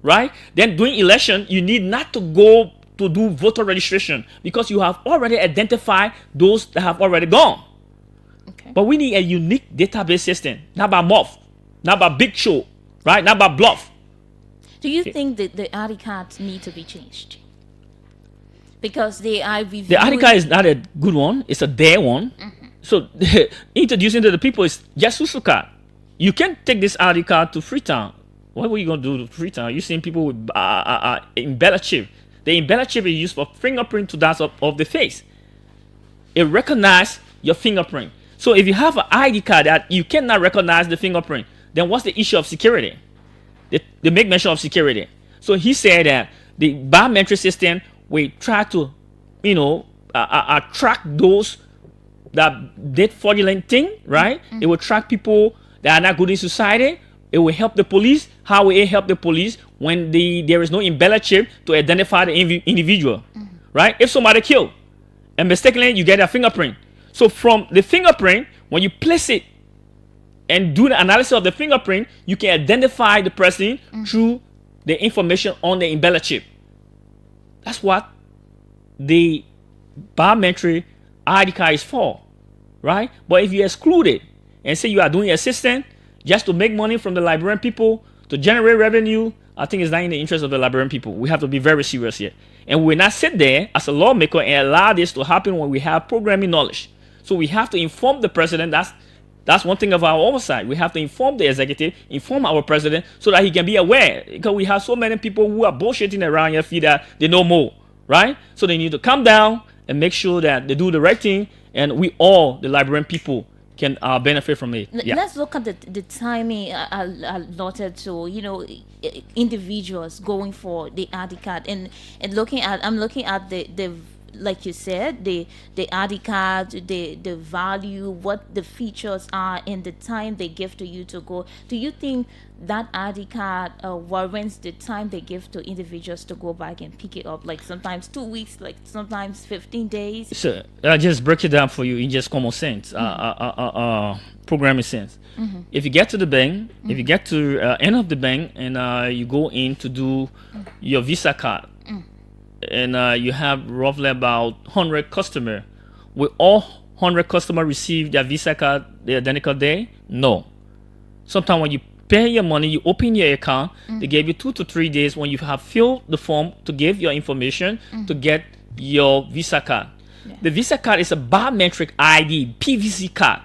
right? Then during election, you need not to go to do voter registration because you have already identified those that have already gone. But we need a unique database system, not by moth, not by big show, right? Not by bluff. Do you think that the ID cards need to be changed? Because they are reviewing. The ID card is not a good one; it's a dead one. So introducing to the people is just Susu card. You can't take this ID card to Freetown. What were you gonna do to Freetown? You seen people with embellished chip. The embellished chip is used for fingerprint to that of the face. It recognizes your fingerprint. So if you have an ID card that you cannot recognize the fingerprint, then what's the issue of security? They make mention of security. So he said that the biometric system will try to, track those that did fraudulent thing, right? It will track people that are not good in society. It will help the police. How will it help the police when there is no embellished chip to identify the individual, right? If somebody killed and mistakenly you get a fingerprint. So from the fingerprint, when you place it and do the analysis of the fingerprint, you can identify the person through the information on the embellished chip. That's what the biometric ID card is for, right? But if you exclude it and say you are doing assistance just to make money from the Liberian people, to generate revenue, I think it's not in the interest of the Liberian people. We have to be very serious here. And we will not sit there as a lawmaker and allow this to happen when we have programming knowledge. So we have to inform the president. That's one thing of our oversight. We have to inform the executive, inform our president so that he can be aware. Because we have so many people who are bullshitting around here, feel that they know more, right? So they need to calm down and make sure that they do the right thing. And we all, the Liberian people, can benefit from it. Yeah. Let's look at the timing allotted to individuals going for the ID card and I'm looking at the like you said, the ID card, the value, what the features are, and the time they give to you to go. Do you think that ID card warrants the time they give to individuals to go back and pick it up? Like sometimes 2 weeks, like sometimes 15 days. So I'll just break it down for you in just common sense, programming sense. If you get to the bank, if you get to end of the bank, and you go in to do your Visa card, and you have roughly about 100 customer, will all 100 customer receive their Visa card the identical day? No. Sometimes when you pay your money, you open your account, they give you 2 to 3 days when you have filled the form to give your information to get your Visa card. The Visa card is a biometric ID, PVC card.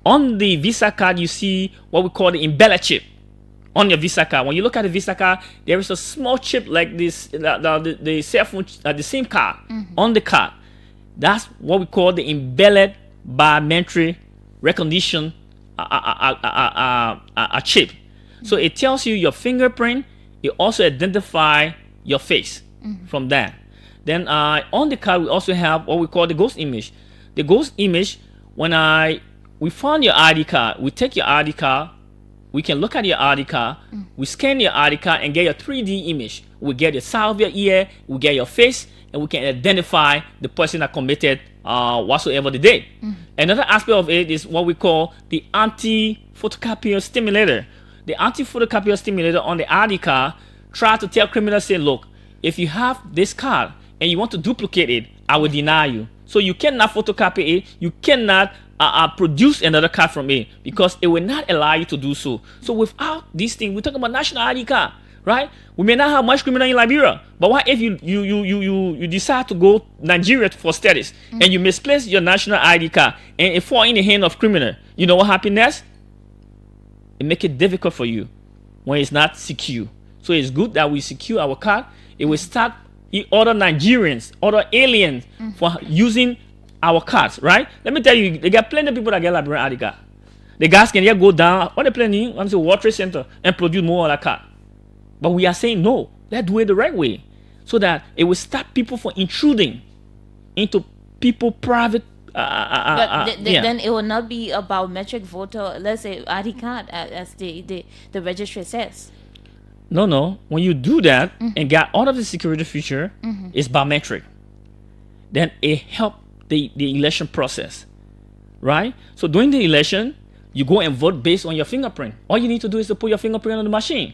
On the Visa card, you see what we call the embedded chip on your Visa card. When you look at the Visa card, there is a small chip like this, the cell phone, the SIM card on the card. That's what we call the embedded biometric recognition a chip. So it tells you your fingerprint. It also identify your face from that. Then on the card, we also have what we call the ghost image. The ghost image, when we found your ID card, we take your ID card, we can look at your ID card, we scan your ID card and get your 3D image. We get the side of your ear, we get your face, and we can identify the person that committed whatsoever they did. Another aspect of it is what we call the anti-photocopier stimulator. The anti-photocopier stimulator on the ID card try to tell criminals, say, look, if you have this card and you want to duplicate it, I will deny you. So you cannot photocopy it, you cannot produce another card from it, because it will not allow you to do so. So without these things, we're talking about national ID card, right? We may not have much criminal in Liberia, but what if you decide to go Nigeria for studies and you misplace your national ID card and it fall in the hand of criminal? You know what happens next? It make it difficult for you when it's not secure. So it's good that we secure our card. It will start other Nigerians, other aliens for using our cards, right? Let me tell you, they got plenty of people that get Liberian ID card. The guys can just go down, what they planning, I'm saying World Trade Center, and produce more of that card. But we are saying no, let's do it the right way, so that it will stop people from intruding into people private. Then it will not be a biometric voter, let's say ID card, as the registry says. No. When you do that and got all of the security feature, it's biometric. Then it helps the election process, right? So during the election, you go and vote based on your fingerprint. All you need to do is to put your fingerprint on the machine.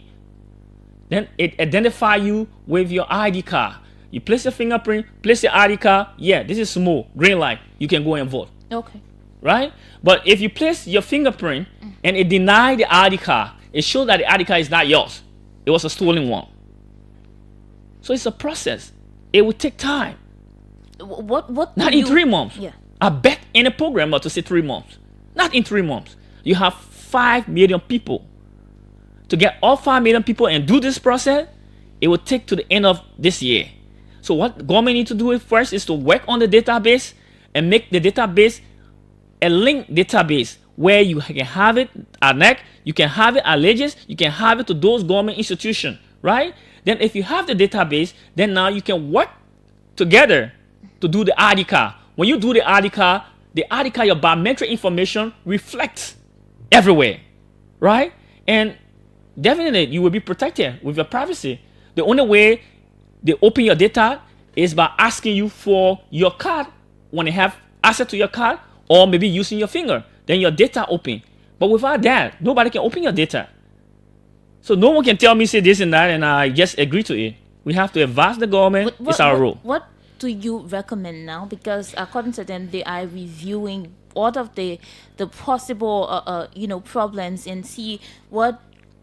Then it identify you with your ID card. You place your fingerprint, place your ID card. Yeah, this is smooth, green light. You can go and vote. Okay. Right? But if you place your fingerprint and it deny the ID card, it shows that the ID card is not yours. It was a stolen one. So it's a process. It will take time. What not in 3 months. Yeah. I bet any programmer to say 3 months. Not in 3 months. You have 5 million people. To get all 5 million people and do this process, it will take to the end of this year. So what the government need to do first is to work on the database and make the database a linked database where you can have it at NEC, you can have it at Legis, you can have it to those government institutions, right? Then if you have the database, then now you can work together to do the ID card. When you do the ID card, your biometric information reflects everywhere, right? And definitely you will be protected with your privacy. The only way they open your data is by asking you for your card when they have access to your card, or maybe using your finger. Then your data open. But without that, nobody can open your data. So no one can tell me, say this and that, and I just agree to it. We have to advise the government. It's our role. What do you recommend now? Because according to them, they are reviewing all of the possible problems and see what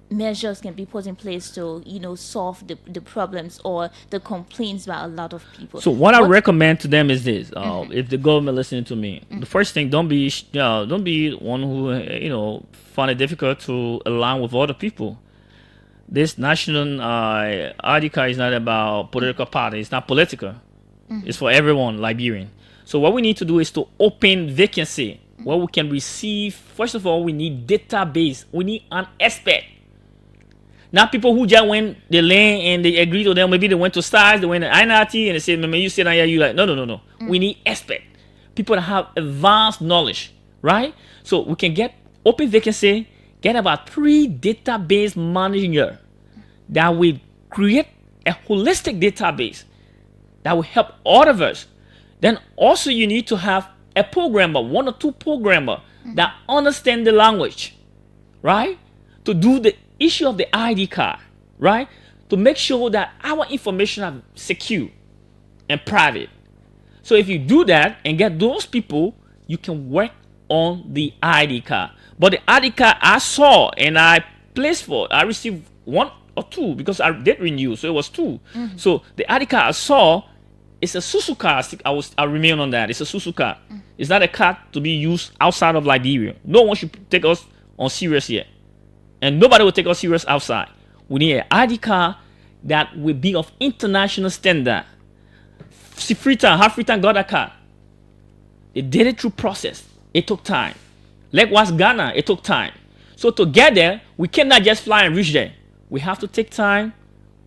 measures can be put in place to solve the problems or the complaints by a lot of people. So what I recommend to them is this: if the government listening to me, the first thing, don't be one who find it difficult to align with other people. This national ID card is not about political party. It's not political. It's for everyone, Liberian. So what we need to do is to open vacancy where we can receive. First of all, we need database. We need an expert. Not people who just went the land and they agreed to them. Maybe they went to STARS, they went to INRT, and they said, "Man, you sit down here." You like, no. We need expert. People that have advanced knowledge, right? So we can get open vacancy, get about 3 database manager that will create a holistic database that will help all of us. Then also you need to have a programmer, 1 or 2 programmer that understand the language, right? To do the issue of the ID card, right? To make sure that our information are secure and private. So if you do that and get those people, you can work on the ID card. But the ID card I saw and I placed for, I received 1 or 2 because I did renew, so it was 2. So the ID card I saw is a Susu card. I remain on that. It's a Susu card. It's not a card to be used outside of Liberia. No one should take us on serious here. And nobody will take us serious outside. We need an ID card that will be of international standard. See, Freetown got that card. They did it through process. It took time. Likewise, Ghana, it took time. So to get there, we cannot just fly and reach there. We have to take time,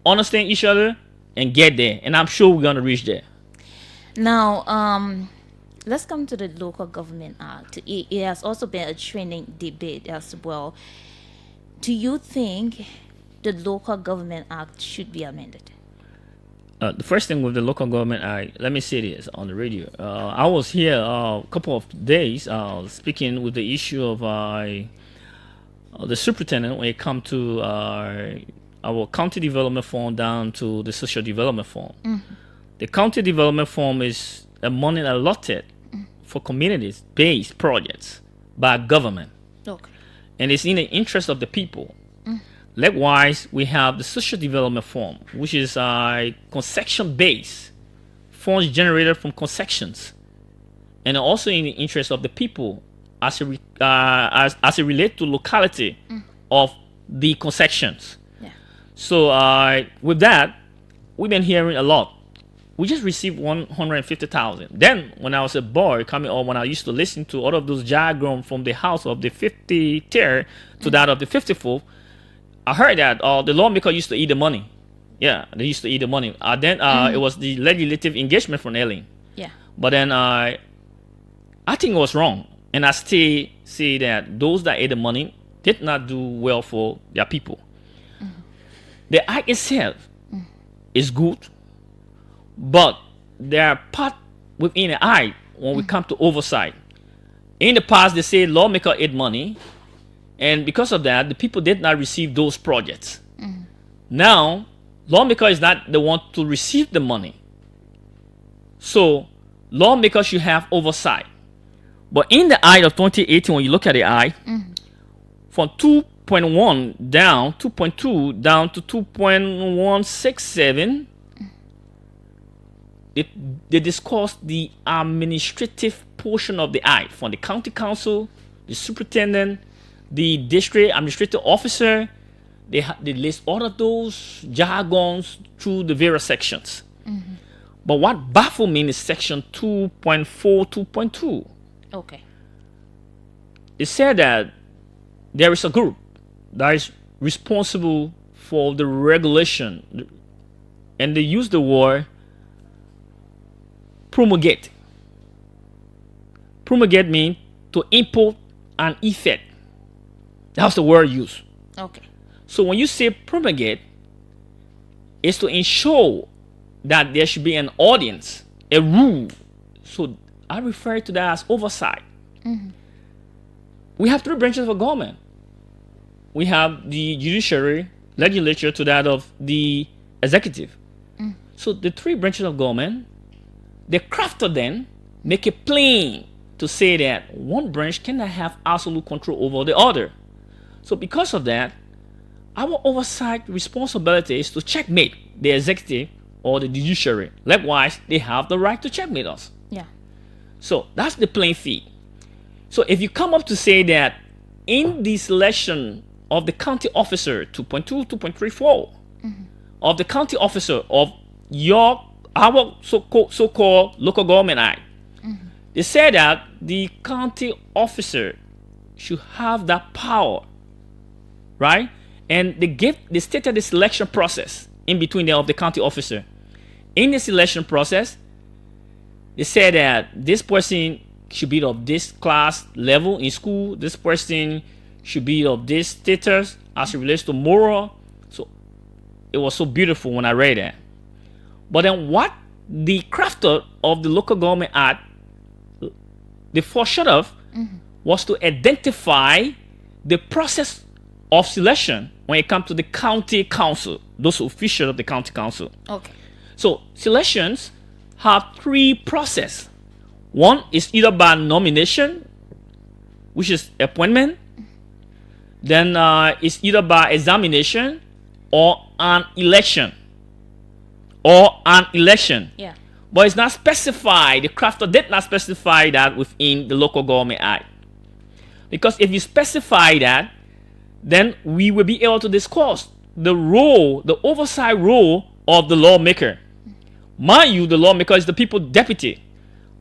understand each other, and get there. And I'm sure we're going to reach there. Now, let's come to the Local Government Act. It has also been a trending debate as well. Do you think the Local Government Act should be amended? The first thing with the Local Government Act, let me say this on the radio. I was here a couple of days speaking with the issue of the superintendent when it comes to our county development fund down to the social development fund. The county development fund is a money allotted for communities-based projects by government. Okay. And it's in the interest of the people. Likewise, we have the social development fund, which is a concession-based funds generated from concessions, and also in the interest of the people as it relates to locality of the concessions. Yeah. So with that, we've been hearing a lot. We just received 150,000. Then, when I was a boy coming up, when I used to listen to all of those jargon from the house of the 53rd to that of the 54th, I heard that the lawmaker used to eat the money. Yeah, they used to eat the money. Then it was the legislative engagement from Ellen. Yeah. But then I think it was wrong. And I still say that those that ate the money did not do well for their people. The act itself is good, but there are parts within the act when we come to oversight. In the past, they say lawmaker ate money, and because of that, the people did not receive those projects. Now, lawmaker is not the one to receive the money. So, lawmakers should have oversight. But in the act of 2018, when you look at the act, from 2.1 down, 2.2 down to 2.167, they discussed the administrative portion of the act from the county council, the superintendent, the district administrative officer. They list all of those jargons through the various sections. But what baffled me is section 2.4, 2.2. Okay. It said that there is a group that is responsible for the regulation, and they use the word promulgate. Promulgate means to import an effect. That's the word used. Okay. So when you say promulgate, it's to ensure that there should be an audience, a rule. So I refer to that as oversight. We have 3 branches of government. We have the judiciary, legislature, to that of the executive. So the 3 branches of government, the crafter then make it plain to say that one branch cannot have absolute control over the other. So because of that, our oversight responsibility is to checkmate the executive or the judiciary. Likewise, they have the right to checkmate us. Yeah. So that's the plain feed. So if you come up to say that in the selection of the county officer 2.2, 2.34 of the county officer of our so-called local government act, They said that the county officer should have that power, right? And they stated the selection process in between there of the county officer. In the selection process, they said that this person should be of this class level in school. This person should be of this status as it relates to moral. So it was so beautiful when I read that. But then what the crafter of the Local Government Act, they foreshot of, was to identify the process of selection when it comes to the county council, those officials of the county council. Okay. So selections have three processes. One is either by nomination, which is appointment. Then it's either by examination or an election. Yeah. But it's not specified. The crafter did not specify that within the Local Government Act. Because if you specify that, then we will be able to discuss the role, the oversight role of the lawmaker. Mind you, the lawmaker is the people's deputy.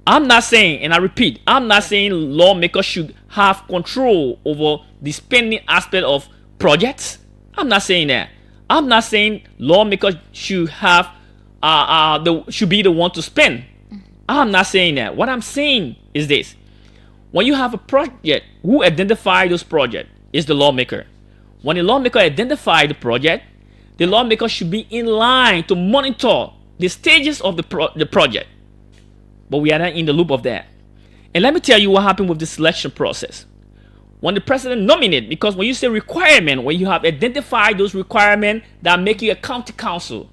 I'm not saying, and I repeat, I'm not saying lawmakers should have control over the spending aspect of projects. I'm not saying that. I'm not saying lawmakers should have should be the one to spend. I'm not saying that. What I'm saying is this: when you have a project, who identifies those projects is the lawmaker. When the lawmaker identifies the project, the lawmaker should be in line to monitor the stages of the project. But we are not in the loop of that. And let me tell you what happened with the selection process. When the president nominated, because when you say requirement, when you have identified those requirements that make you a county council,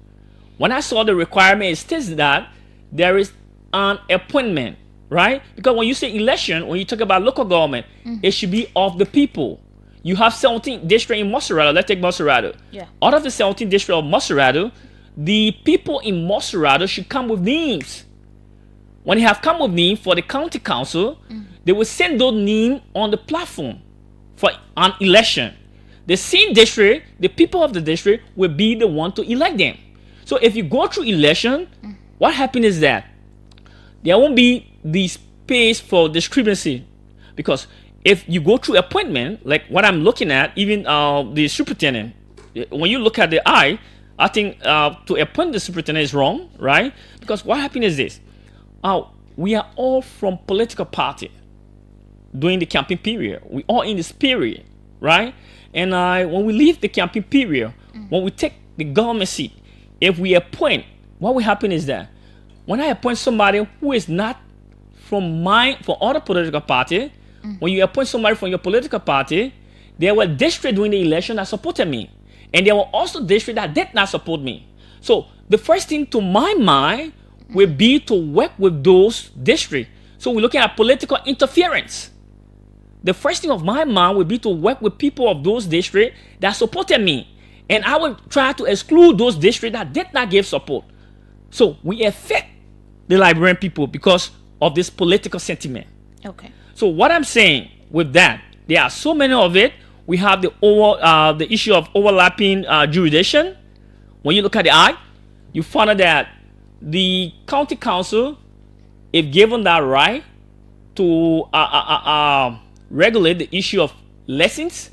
when I saw the requirement, it states that there is an appointment, right? Because when you say election, when you talk about local government, it should be of the people. You have 17 districts in Maserado. Let's take Maserado. Yeah. Out of the 17 districts of Maserado, the people in Maserado should come with names. When they have come with names for the county council, they will send those names on the platform for an election. The same district, the people of the district will be the one to elect them. So if you go through election, what happens is that there won't be the space for discrepancy. Because if you go through appointment, like what I'm looking at, even the superintendent, when you look at the eye, I think to appoint the superintendent is wrong, right? Because what happens is this. We are all from political party during the campaign period. We all in this period, right? And when we leave the campaign period, when we take the government seat, if we appoint, what will happen is that when I appoint somebody who is not from other political party, when you appoint somebody from your political party, there were districts during the election that supported me. And there were also districts that did not support me. So the first thing to my mind will be to work with those districts. So we're looking at political interference. The first thing of my mind will be to work with people of those districts that supported me. And I will try to exclude those districts that did not give support. So we affect the Liberian people because of this political sentiment. Okay. So what I'm saying with that, there are so many of it. We have the issue of overlapping jurisdiction. When you look at the act, you find out that the county council, if given that right to regulate the issue of lessons,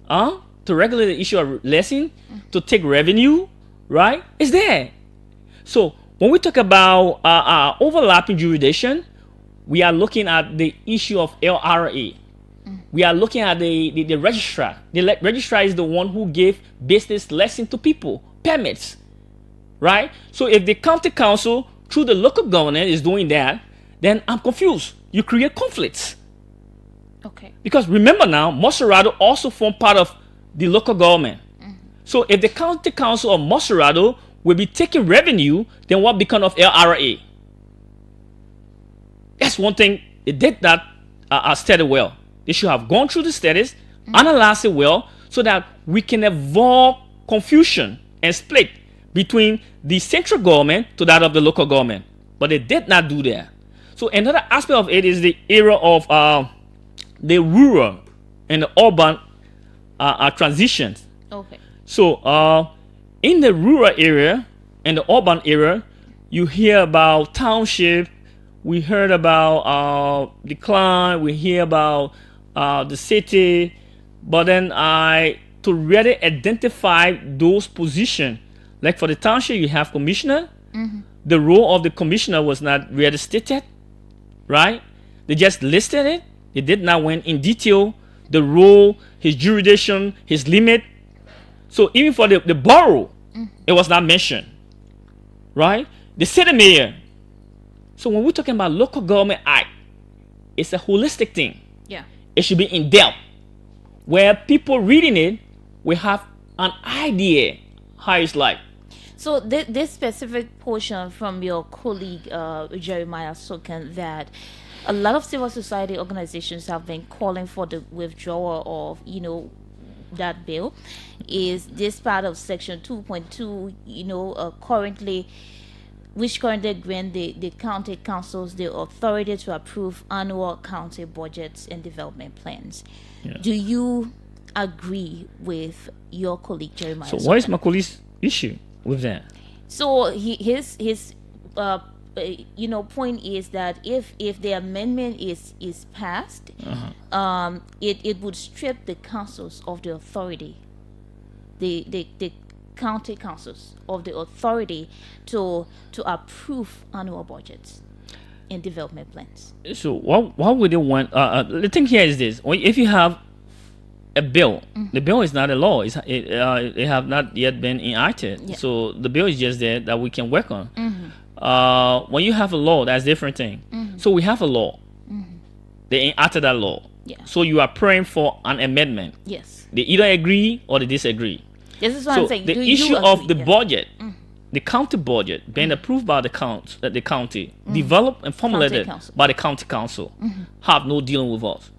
to regulate the issue of lesson, to take revenue, right? It's there. So when we talk about overlapping jurisdiction, we are looking at the issue of LRA. We are looking at the registrar. The registrar is the one who gave business lesson to people, permits, right? So if the county council, through the local government, is doing that, then I'm confused. You create conflicts. Okay. Because remember now, Maserado also form part of the local government. So if the county council of Maserado will be taking revenue, then what becomes of LRA? That's one thing they did not study well. They should have gone through the studies, analyzed it well, so that we can avoid confusion and split between the central government to that of the local government. But they did not do that. So another aspect of it is the area of the rural and the urban transitions. Okay. So in the rural area and the urban area, you hear about township we heard about decline, we hear about the city, but then to really identify those positions, like for the township, you have commissioner. The role of the commissioner was not really stated, right? They just listed it. They did not went in detail the role, his jurisdiction, his limit. So even for the borough, it was not mentioned, right? The city mayor. So when we're talking about local government act, it's a holistic thing. Yeah. It should be in depth, where people reading it will have an idea how it's like. So this specific portion from your colleague Jeremiah Sokan, that a lot of civil society organizations have been calling for the withdrawal of, that bill, is this part of section 2.2, currently, which currently grant the county councils the authority to approve annual county budgets and development plans. Yeah. Do you agree with your colleague Jeremiah? So what is my colleague's issue with that? So his point is that if the amendment is passed, it would strip the councils of the authority, the county councils of the authority to approve annual budgets and development plans. So what would they want? The thing here is this: if you have a bill, the bill is not a law. It have not yet been enacted. Yeah. So the bill is just there that we can work on. When you have a law, that's a different thing. So we have a law. They enacted that law. Yeah. So you are praying for an amendment. Yes. They either agree or they disagree. This is what So I'm saying. the Do you issue agree? of the Yeah. budget, the county budget being approved by the county, developed and formulated council. by the county council, have no dealing with us.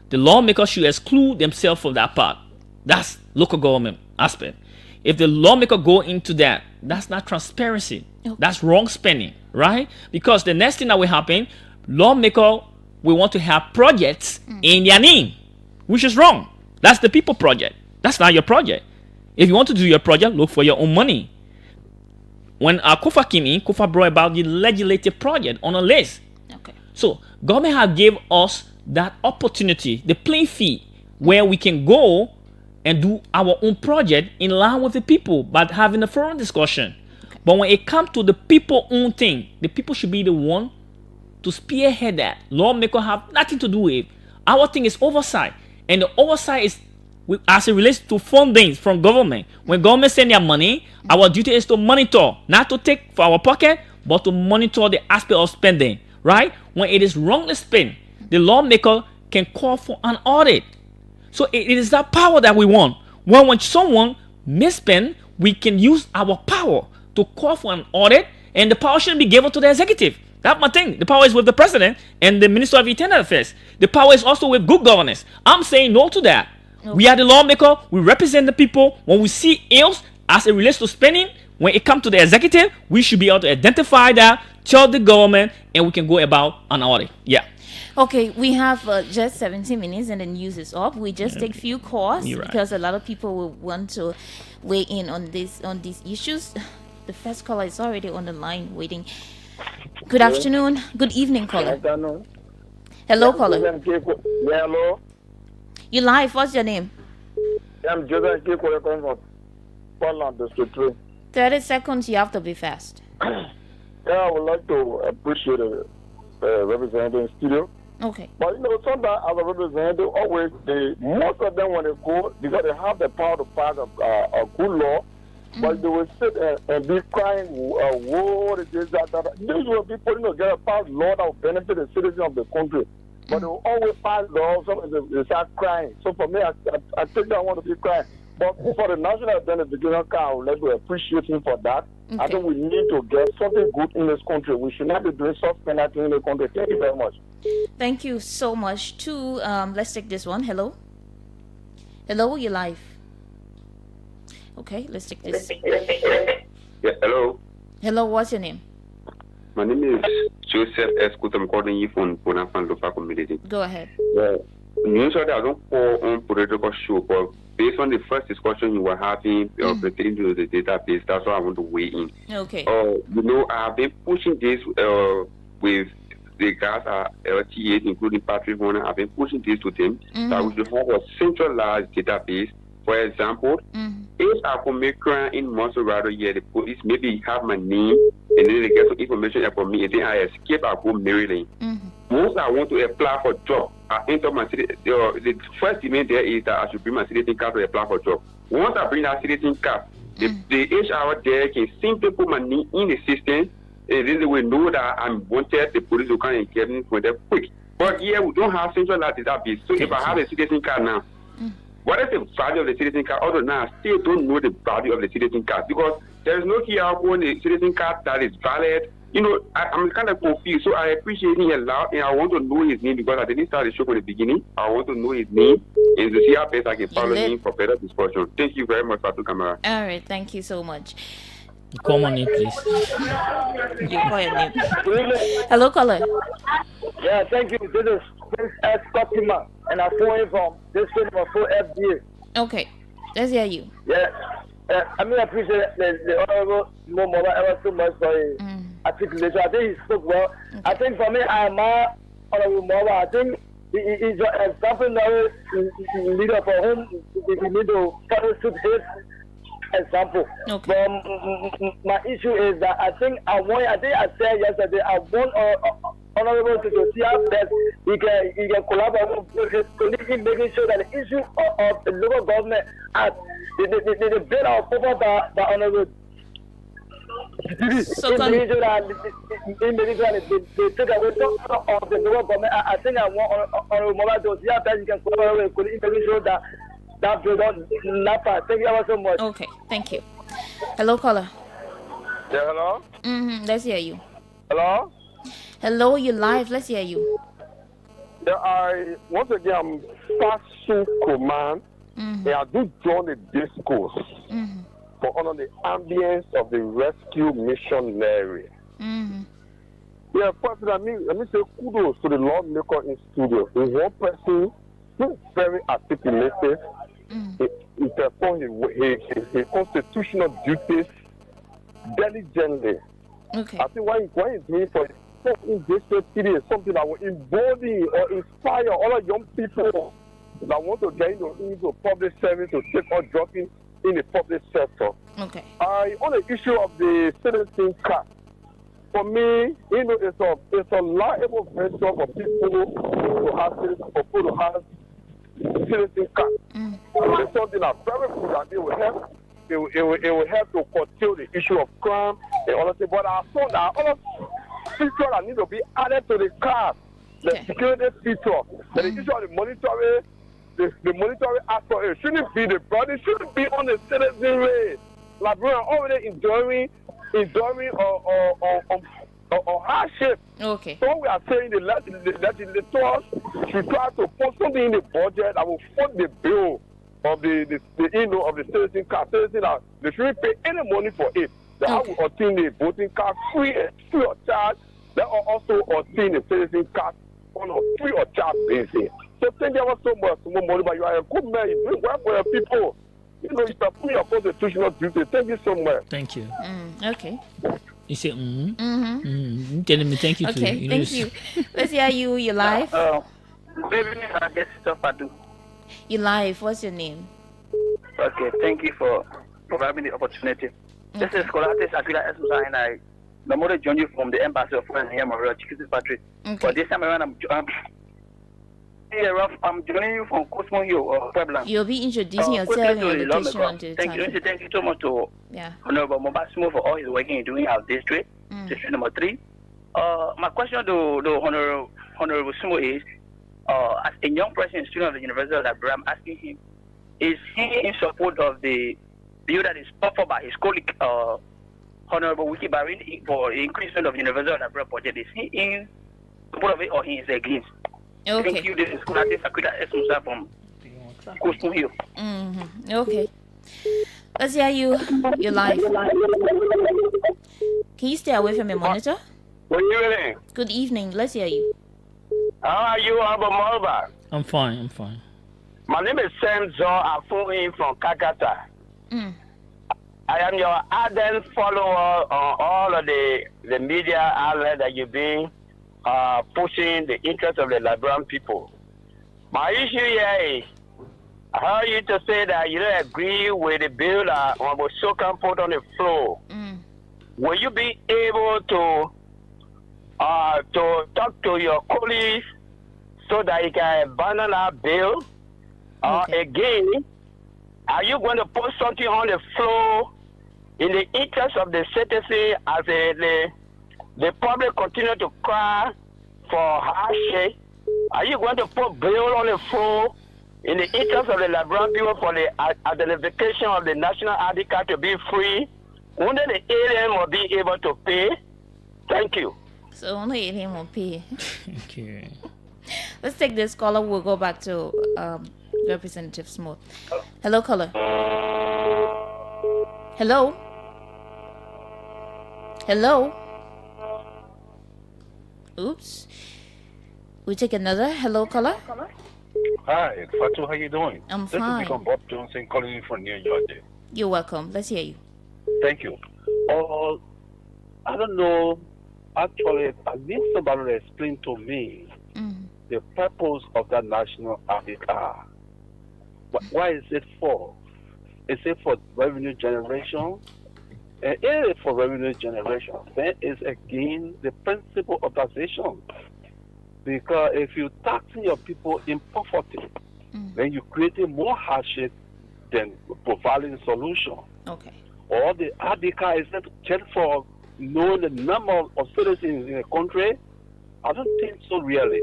The lawmakers should exclude themselves from that part. That's local government aspect. If the lawmaker go into that, that's not transparency. Okay. That's wrong spending, right? Because the next thing that will happen, lawmaker will want to have projects in their name, which is wrong. That's the people project. That's not your project. If you want to do your project, look for your own money. When Kofa came in, Kofa brought about the legislative project on a list. Okay. So government have gave us that opportunity, the playing field, where we can go and do our own project in line with the people, but having a foreign discussion. Okay. But when it comes to the people own thing, the people should be the one to spearhead that. Lawmakers have nothing to do with. Our thing is oversight, and the oversight is as it relates to funding from government. When government send their money, our duty is to monitor, not to take for our pocket, but to monitor the aspect of spending, right? When it is wrongly spent, the lawmaker can call for an audit. So it is that power that we want. When someone misspend, we can use our power to call for an audit, and the power shouldn't be given to the executive. That's my thing. The power is with the president and the Minister of Internal Affairs. The power is also with good governance. I'm saying no to that. Okay. We are the lawmaker. We represent the people. When we see ills as it relates to spending, when it comes to the executive, we should be able to identify that, tell the government, and we can go about an audit. Yeah. Okay, we have just 17 minutes and the news is up. We just take few calls because a lot of people will want to weigh in on these issues. The first caller is already on the line waiting. Good afternoon. Good evening, caller. Good afternoon. Hello, caller. Yeah, hello. You live. What's your name? I'm Joseph K. from Portland, District 3. 30 seconds. You have to be fast. I would like to appreciate the representative in studio. Okay. But sometimes as a representative, always most of them when they go, because they have the power to pass a good law, but they will sit and be crying, whoa, this, that. These will be putting together a pass law that will benefit the citizens of the country. But they will always pass laws, they start crying. So for me, I think that I want to be crying. But for the National Identification Card, I would like to appreciate him for that. Okay. I think we need to get something good in this country. We should not be doing soft penalty in the country. Thank you very much. Thank you so much. Let's take this one. Hello? Hello, you're live. Okay, let's take this. Yeah, hello. Hello, what's your name? My name is Joseph Escott. I'm calling you from Bonafan local community. Go ahead. Yeah. Usually I don't call on political show, but based on the first discussion you were having pertaining to the database, that's why I want to weigh in. Okay. I have been pushing this with the guys at LTA, including Patrick Warner, have been pushing this to them, that we should have a centralized database. For example, if I commit crime in Monserrato, the police maybe have my name and then they get some information about me, and then I escape, I go Maryland. Once I want to apply for job, I enter my city. The first demand there is that I should bring my citizen card to apply for job. Once I bring that citizen card, the HR there can simply put my name in the system, and then they will know that I'm wanted. The police will come and get me for them quick. But here we don't have centralized database. So if I have a citizen card now, what is the value of the citizen card? Although now I still don't know the value of the citizen card because there is no QR code on the citizen card that is valid. You know, I'm kind of confused. So I appreciate him a lot, and I want to know his name because I didn't start the show from the beginning. I want to know his name and to see how best I can follow him for better discussion. Thank you very much, Fatu Kamara. All right, thank you so much. Call my name, please. You call your name. Hello, caller. Yeah, thank you. This is Prince S. Fatima, and I'm phoning from this number 4 FDA. Okay, let's hear you. Yeah, I mean, I appreciate the Honorable Momola ever so much for his articulation. I think he spoke well. Okay. I think for me, I'm Honorable Momola. I think he is an example leader for whom we need to follow suit his example. Okay. My issue is that I think I said yesterday, I want Honorable to see how best he can collaborate with his colleagues in making sure that the issue of the local government as the bill of over by Honorable. So in making sure that they take away some of the local government. I think I want Honorable Mobile to see how best he can collaborate with colleagues in making sure that bill don't not pass. Thank you ever so much. Okay, thank you. Hello, caller. Yeah, hello? Let's hear you. Hello? Hello, you're live. Let's hear you. Yeah, once again, I'm Fatu Command, and I do join the discourse for honor the ambience of the rescue missionary. Yeah, first, let me say kudos to the Lord Maker in studio. He's one person who's very articulated. He performs his constitutional duties diligently. Okay. I think what he's doing for in this city is something that will embolden or inspire all the young people that want to get into public service to take on dropping in the public sector. Okay. On the issue of the citizen card, for me, it's a liable venture for people to have citizen card. It's something that's very good that it will help. It will help to curtail the issue of crime and all of that. But I saw that all of features that need to be added to the card, the security feature, the issue of the monitoring aspect, it shouldn't be the body, it shouldn't be on the citizen rate. Like we're already enjoying or hardship. Okay. So we are saying the legislators should try to put something in the budget that will fund the bill of the citizen card. Citizen that they shouldn't pay any money for it. They have to obtain the voting card free of charge. They are also obtain the citizen card on a free of charge basis. So thank you so much, money, but you are a good man. You do work for your people. You know, it's a free of constitutional duty. Thank you so much. Thank you. Okay. You say telling me thank you too. Okay, thank you. Let's hear you. You're live. Maybe I guess Fatu. You're live. What's your name? Okay, thank you for providing the opportunity. This is Colates Akira Esmusa, and I normally join you from the embassy of France here, Maria Chiquis Patrick. But this time around, I'm joining you from Cosmo Hill, Puebla. You'll be introducing yourself and your location on the Thank you so much to Honorable Mobasimo for all his work in doing our district, district number 3. My question to the Honorable Sumo is, as a young person, student of the University of Labrador, I'm asking him, is he in support of the bill that is offered by his colleague, Honorable Wiki Barin, for the increasement of the University of Labrador budget? Is he in support of it or he is against? Okay. Thank you. This is Kulate Sakura Esmusa from Coastal Hill. Okay. Let's hear you. You're live. Can you stay away from your monitor? Good evening. Good evening. Let's hear you. How are you, Abba Malba? I'm fine. My name is Senzo. I'm phoning from Kakata. I am your ardent follower on all of the media outlets that you've been pushing the interest of the Liberian people. My issue here is, I heard you to say that you don't agree with the bill that Wambosho can put on the floor. Will you be able to talk to your colleagues so that you can abandon that bill? Again, are you going to put something on the floor in the interest of the citizen as the public continue to cry for hardship? Are you going to put bill on the floor in the interest of the Liberian people for the identification of the national ID card to be free? Only the alien will be able to pay. Thank you. So only alien will pay. Okay. Let's take this caller. We'll go back to Representative Smooth. Hello, caller. Hello. Hello. Oops. We take another. Hello, caller. Hi, Fatu, how you doing? I'm This fine. is Bob Johnson calling you from New York. You're welcome. Let's hear you. Thank you. I don't know. Actually, I need somebody to explain to me the purpose of that national ID card. Why is it for? Is it for revenue generation? And if it's for revenue generation, then it's again the principle of taxation. Because if you taxing your people in poverty, then you're creating more hardship than providing solution. Okay. Or the ID card is not just for knowing the number of citizens in a country. I don't think so really.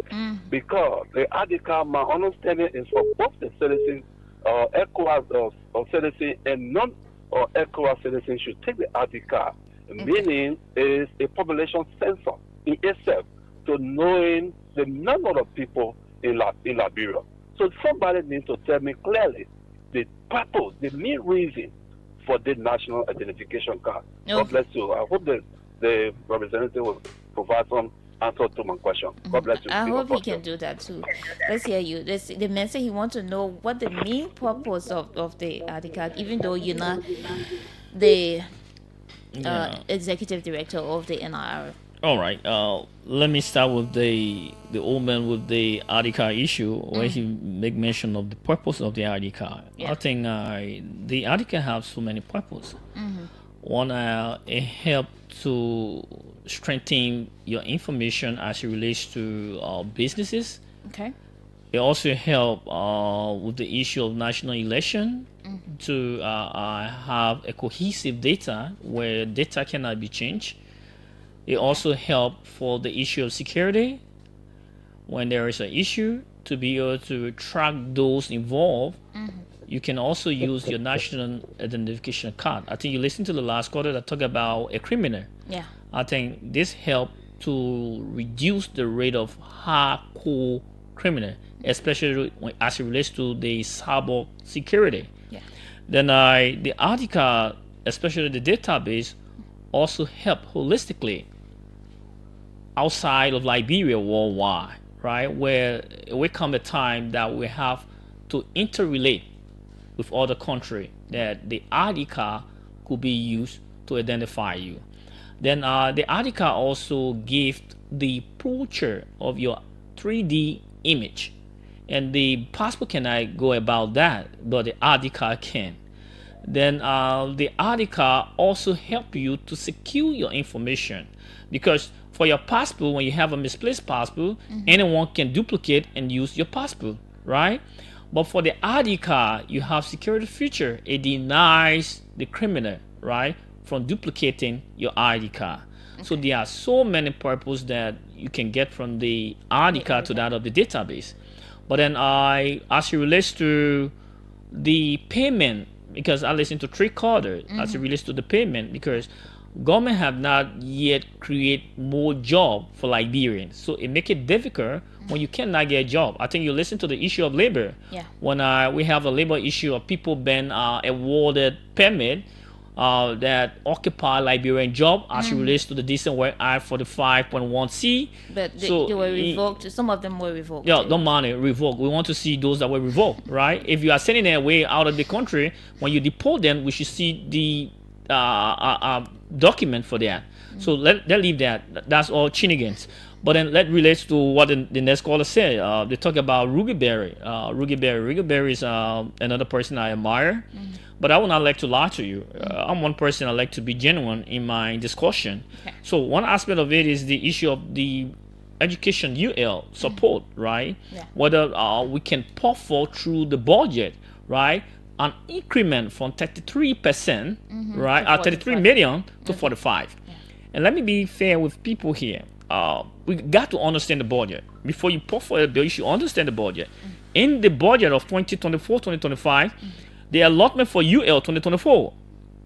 Because the ID card, my understanding is for both the citizens, ECOWAS of citizens and non or ECOWAS citizens should take the ID card. Meaning is a population census in itself to knowing the number of people in Liberia. So somebody needs to tell me clearly the purpose, the main reason for the national identification card. God bless you. I hope the representative will provide some answer to my question. God bless you. I hope he can do that too. Let's hear you. The man said he wants to know what the main purpose of the ID card, even though you're not the executive director of the NIR. All right. Let me start with the old man with the ID card issue, where he make mention of the purpose of the ID card. I think the ID card have so many purposes. One, it help to strengthen your information as it relates to businesses. Okay. It also help with the issue of national election to have a cohesive data where data cannot be changed. It also help for the issue of security when there is an issue to be able to track those involved. You can also use your national identification card. I think you listened to the last quarter that talked about a criminal. Yeah. I think this help to reduce the rate of hardcore criminal, especially as it relates to the cyber security. Yeah. Then the article, especially the database, also help holistically outside of Liberia worldwide, right? Where it will come a time that we have to interrelate with other countries that the ID card could be used to identify you. Then the ID card also gives the picture of your 3D image. And the passport cannot go about that, but the ID card can. Then the ID card also help you to secure your information, because for your passport, when you have a misplaced passport, anyone can duplicate and use your passport, right? But for the ID card, you have security feature. It denies the criminal, right, from duplicating your ID card. So there are so many purposes that you can get from the ID card to that of the database. But then as it relates to the payment, because I listen to three quarters as it relates to the payment, because government have not yet create more job for Liberians. So it make it difficult when you cannot get a job. I think you listen to the issue of labor. Yeah. When we have a labor issue of people being awarded permit that occupy Liberian job as it relates to the Decent Work Act 45.1c. But they were revoked. Some of them were revoked. Yeah, don't mind it, revoked. We want to see those that were revoked, right? If you are sending them away out of the country, when you deport them, we should see the document for that. So let leave that. That's all shenanigans. But then that relates to what the next caller said. They talk about Ruby Berry. Ruby Berry is another person I admire. But I would not like to lie to you. I'm one person I like to be genuine in my discussion. Okay. So one aspect of it is the issue of the education UL support, right? Yeah. Whether we can pour forth through the budget, right? An increment from 33%, right? 33 million to 45. Yeah. And let me be fair with people here. We got to understand the budget. Before you pour forth a bill, you should understand the budget. In the budget of 2024-2025, the allotment for UL 2024,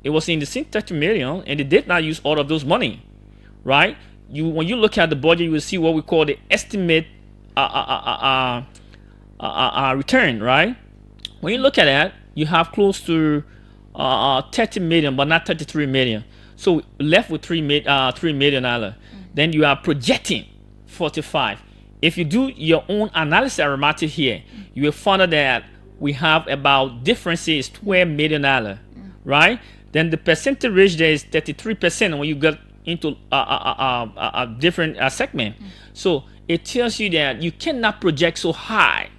it was in the same 30 million, and they did not use all of those money, right? When you look at the budget, you will see what we call the estimate return, right? When you look at that, you have close to 30 million, but not 33 million. So left with $3 million. Then you are projecting 45. If you do your own analysis arithmetic here, you will find out that we have about differences $12 million, right? Then the percentage rate there is 33% when you get into a different segment. So it tells you that you cannot project so high.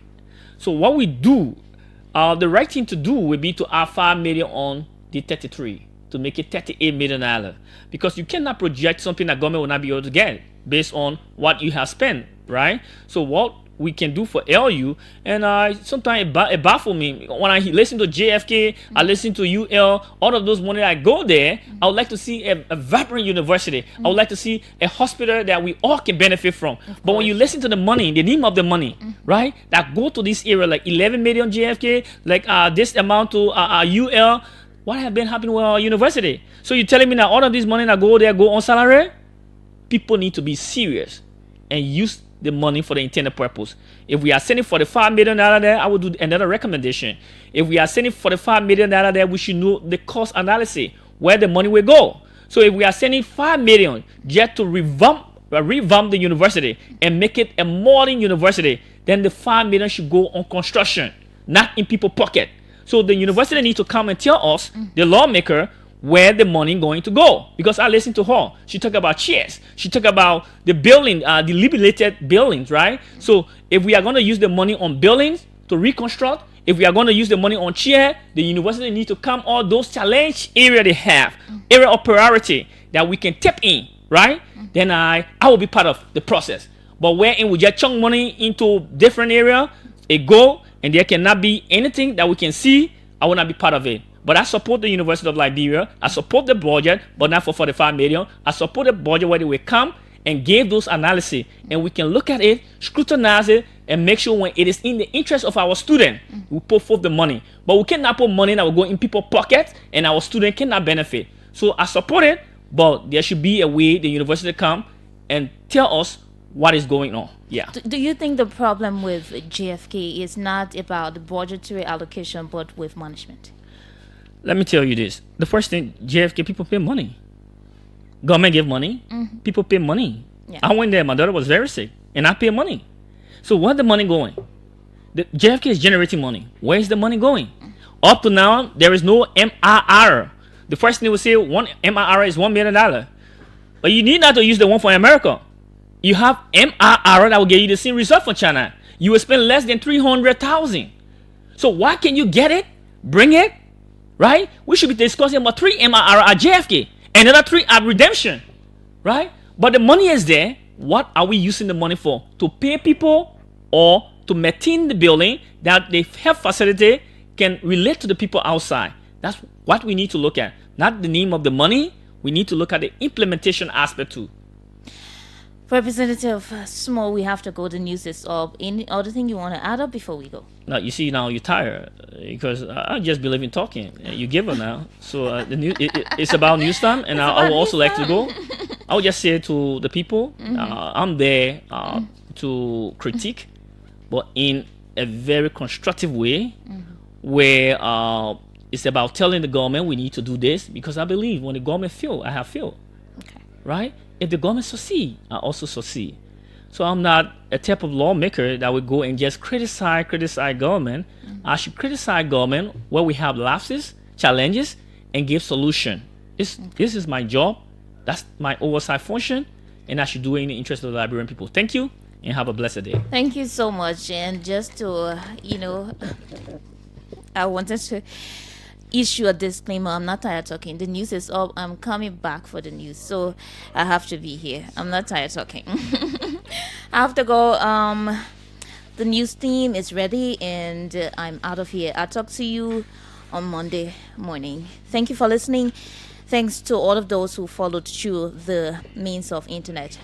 So what we do, the right thing to do would be to add 5 million on the 33 to make it $38 million, because you cannot project something that government will not be able to get based on what you have spent, right? So what we can do for LU, and sometimes it baffles me when I listen to JFK, I listen to UL, all of those money I go there. I would like to see a vibrant university. I would like to see a hospital that we all can benefit from. But when you listen to the money, the name of the money, right, that go to this area, like 11 million JFK, like this amount to UL, what have been happening with our university? So you're telling me that all of this money that go there go on salary? People need to be serious and use the money for the intended purpose. If we are sending $45 million there, I would do another recommendation. If we are sending $45 million there, we should know the cost analysis, where the money will go. So if we are sending $5 million just to revamp the university and make it a modern university, then the $5 million should go on construction, not in people's pocket. So the university needs to come and tell us, the lawmaker, where the money going to go. Because I listened to her. She talked about chairs. She talked about the building, the liberated buildings, right? So if we are going to use the money on buildings to reconstruct, if we are going to use the money on chair, the university needs to come all those challenge area they have, area of priority that we can tap in, right? Then I will be part of the process. But wherein we just chunk money into different area, it go, and there cannot be anything that we can see, I will not be part of it. But I support the University of Liberia. I support the budget, but not for 45 million. I support the budget where they will come and give those analysis, and we can look at it, scrutinize it, and make sure when it is in the interest of our student, we put forth the money. But we cannot put money that will go in people's pockets, and our student cannot benefit. So I support it, but there should be a way the university come and tell us what is going on. Yeah. Do you think the problem with JFK is not about the budgetary allocation, but with management? Let me tell you this. The first thing, JFK, people pay money. Government give money. People pay money. Yeah. I went there. My daughter was very sick, and I pay money. So where's the money going? The JFK is generating money. Where is the money going? Up to now, there is no MRR. The first thing we say, one MRR is $1 million. But you need not to use the one for America. You have MRR that will get you the same result for China. You will spend less than 300,000. So why can you get it? Bring it. Right? We should be discussing about 3 MRR at JFK, another 3 at redemption, right? But the money is there. What are we using the money for? To pay people or to maintain the building that the health facility can relate to the people outside? That's what we need to look at. Not the name of the money. We need to look at the implementation aspect too. Representative Small, we have to go. The news is up. Any other thing you want to add up before we go? No, you see, now you're tired because I just believe in talking. You give her now. So the news, it's about news time, and I would also like to go. I would just say to the people, I'm there to critique, but in a very constructive way, where it's about telling the government we need to do this, because I believe when the government fail, I have failed. Okay. Right? If the government succeed, I also succeed. So I'm not a type of lawmaker that would go and just criticize government. I should criticize government where we have lapses, challenges, and give solution. This is my job. That's my oversight function. and I should do it in the interest of the Liberian people. Thank you, and have a blessed day. Thank you so much. And just to, I wanted to issue a disclaimer. I'm not tired talking. The news is up. I'm coming back for the news, so I have to be here. I'm not tired talking. I have to go. The news team is ready, and I'm out of here. I'll talk to you on Monday morning. Thank you for listening. Thanks to all of those who followed through the means of internet.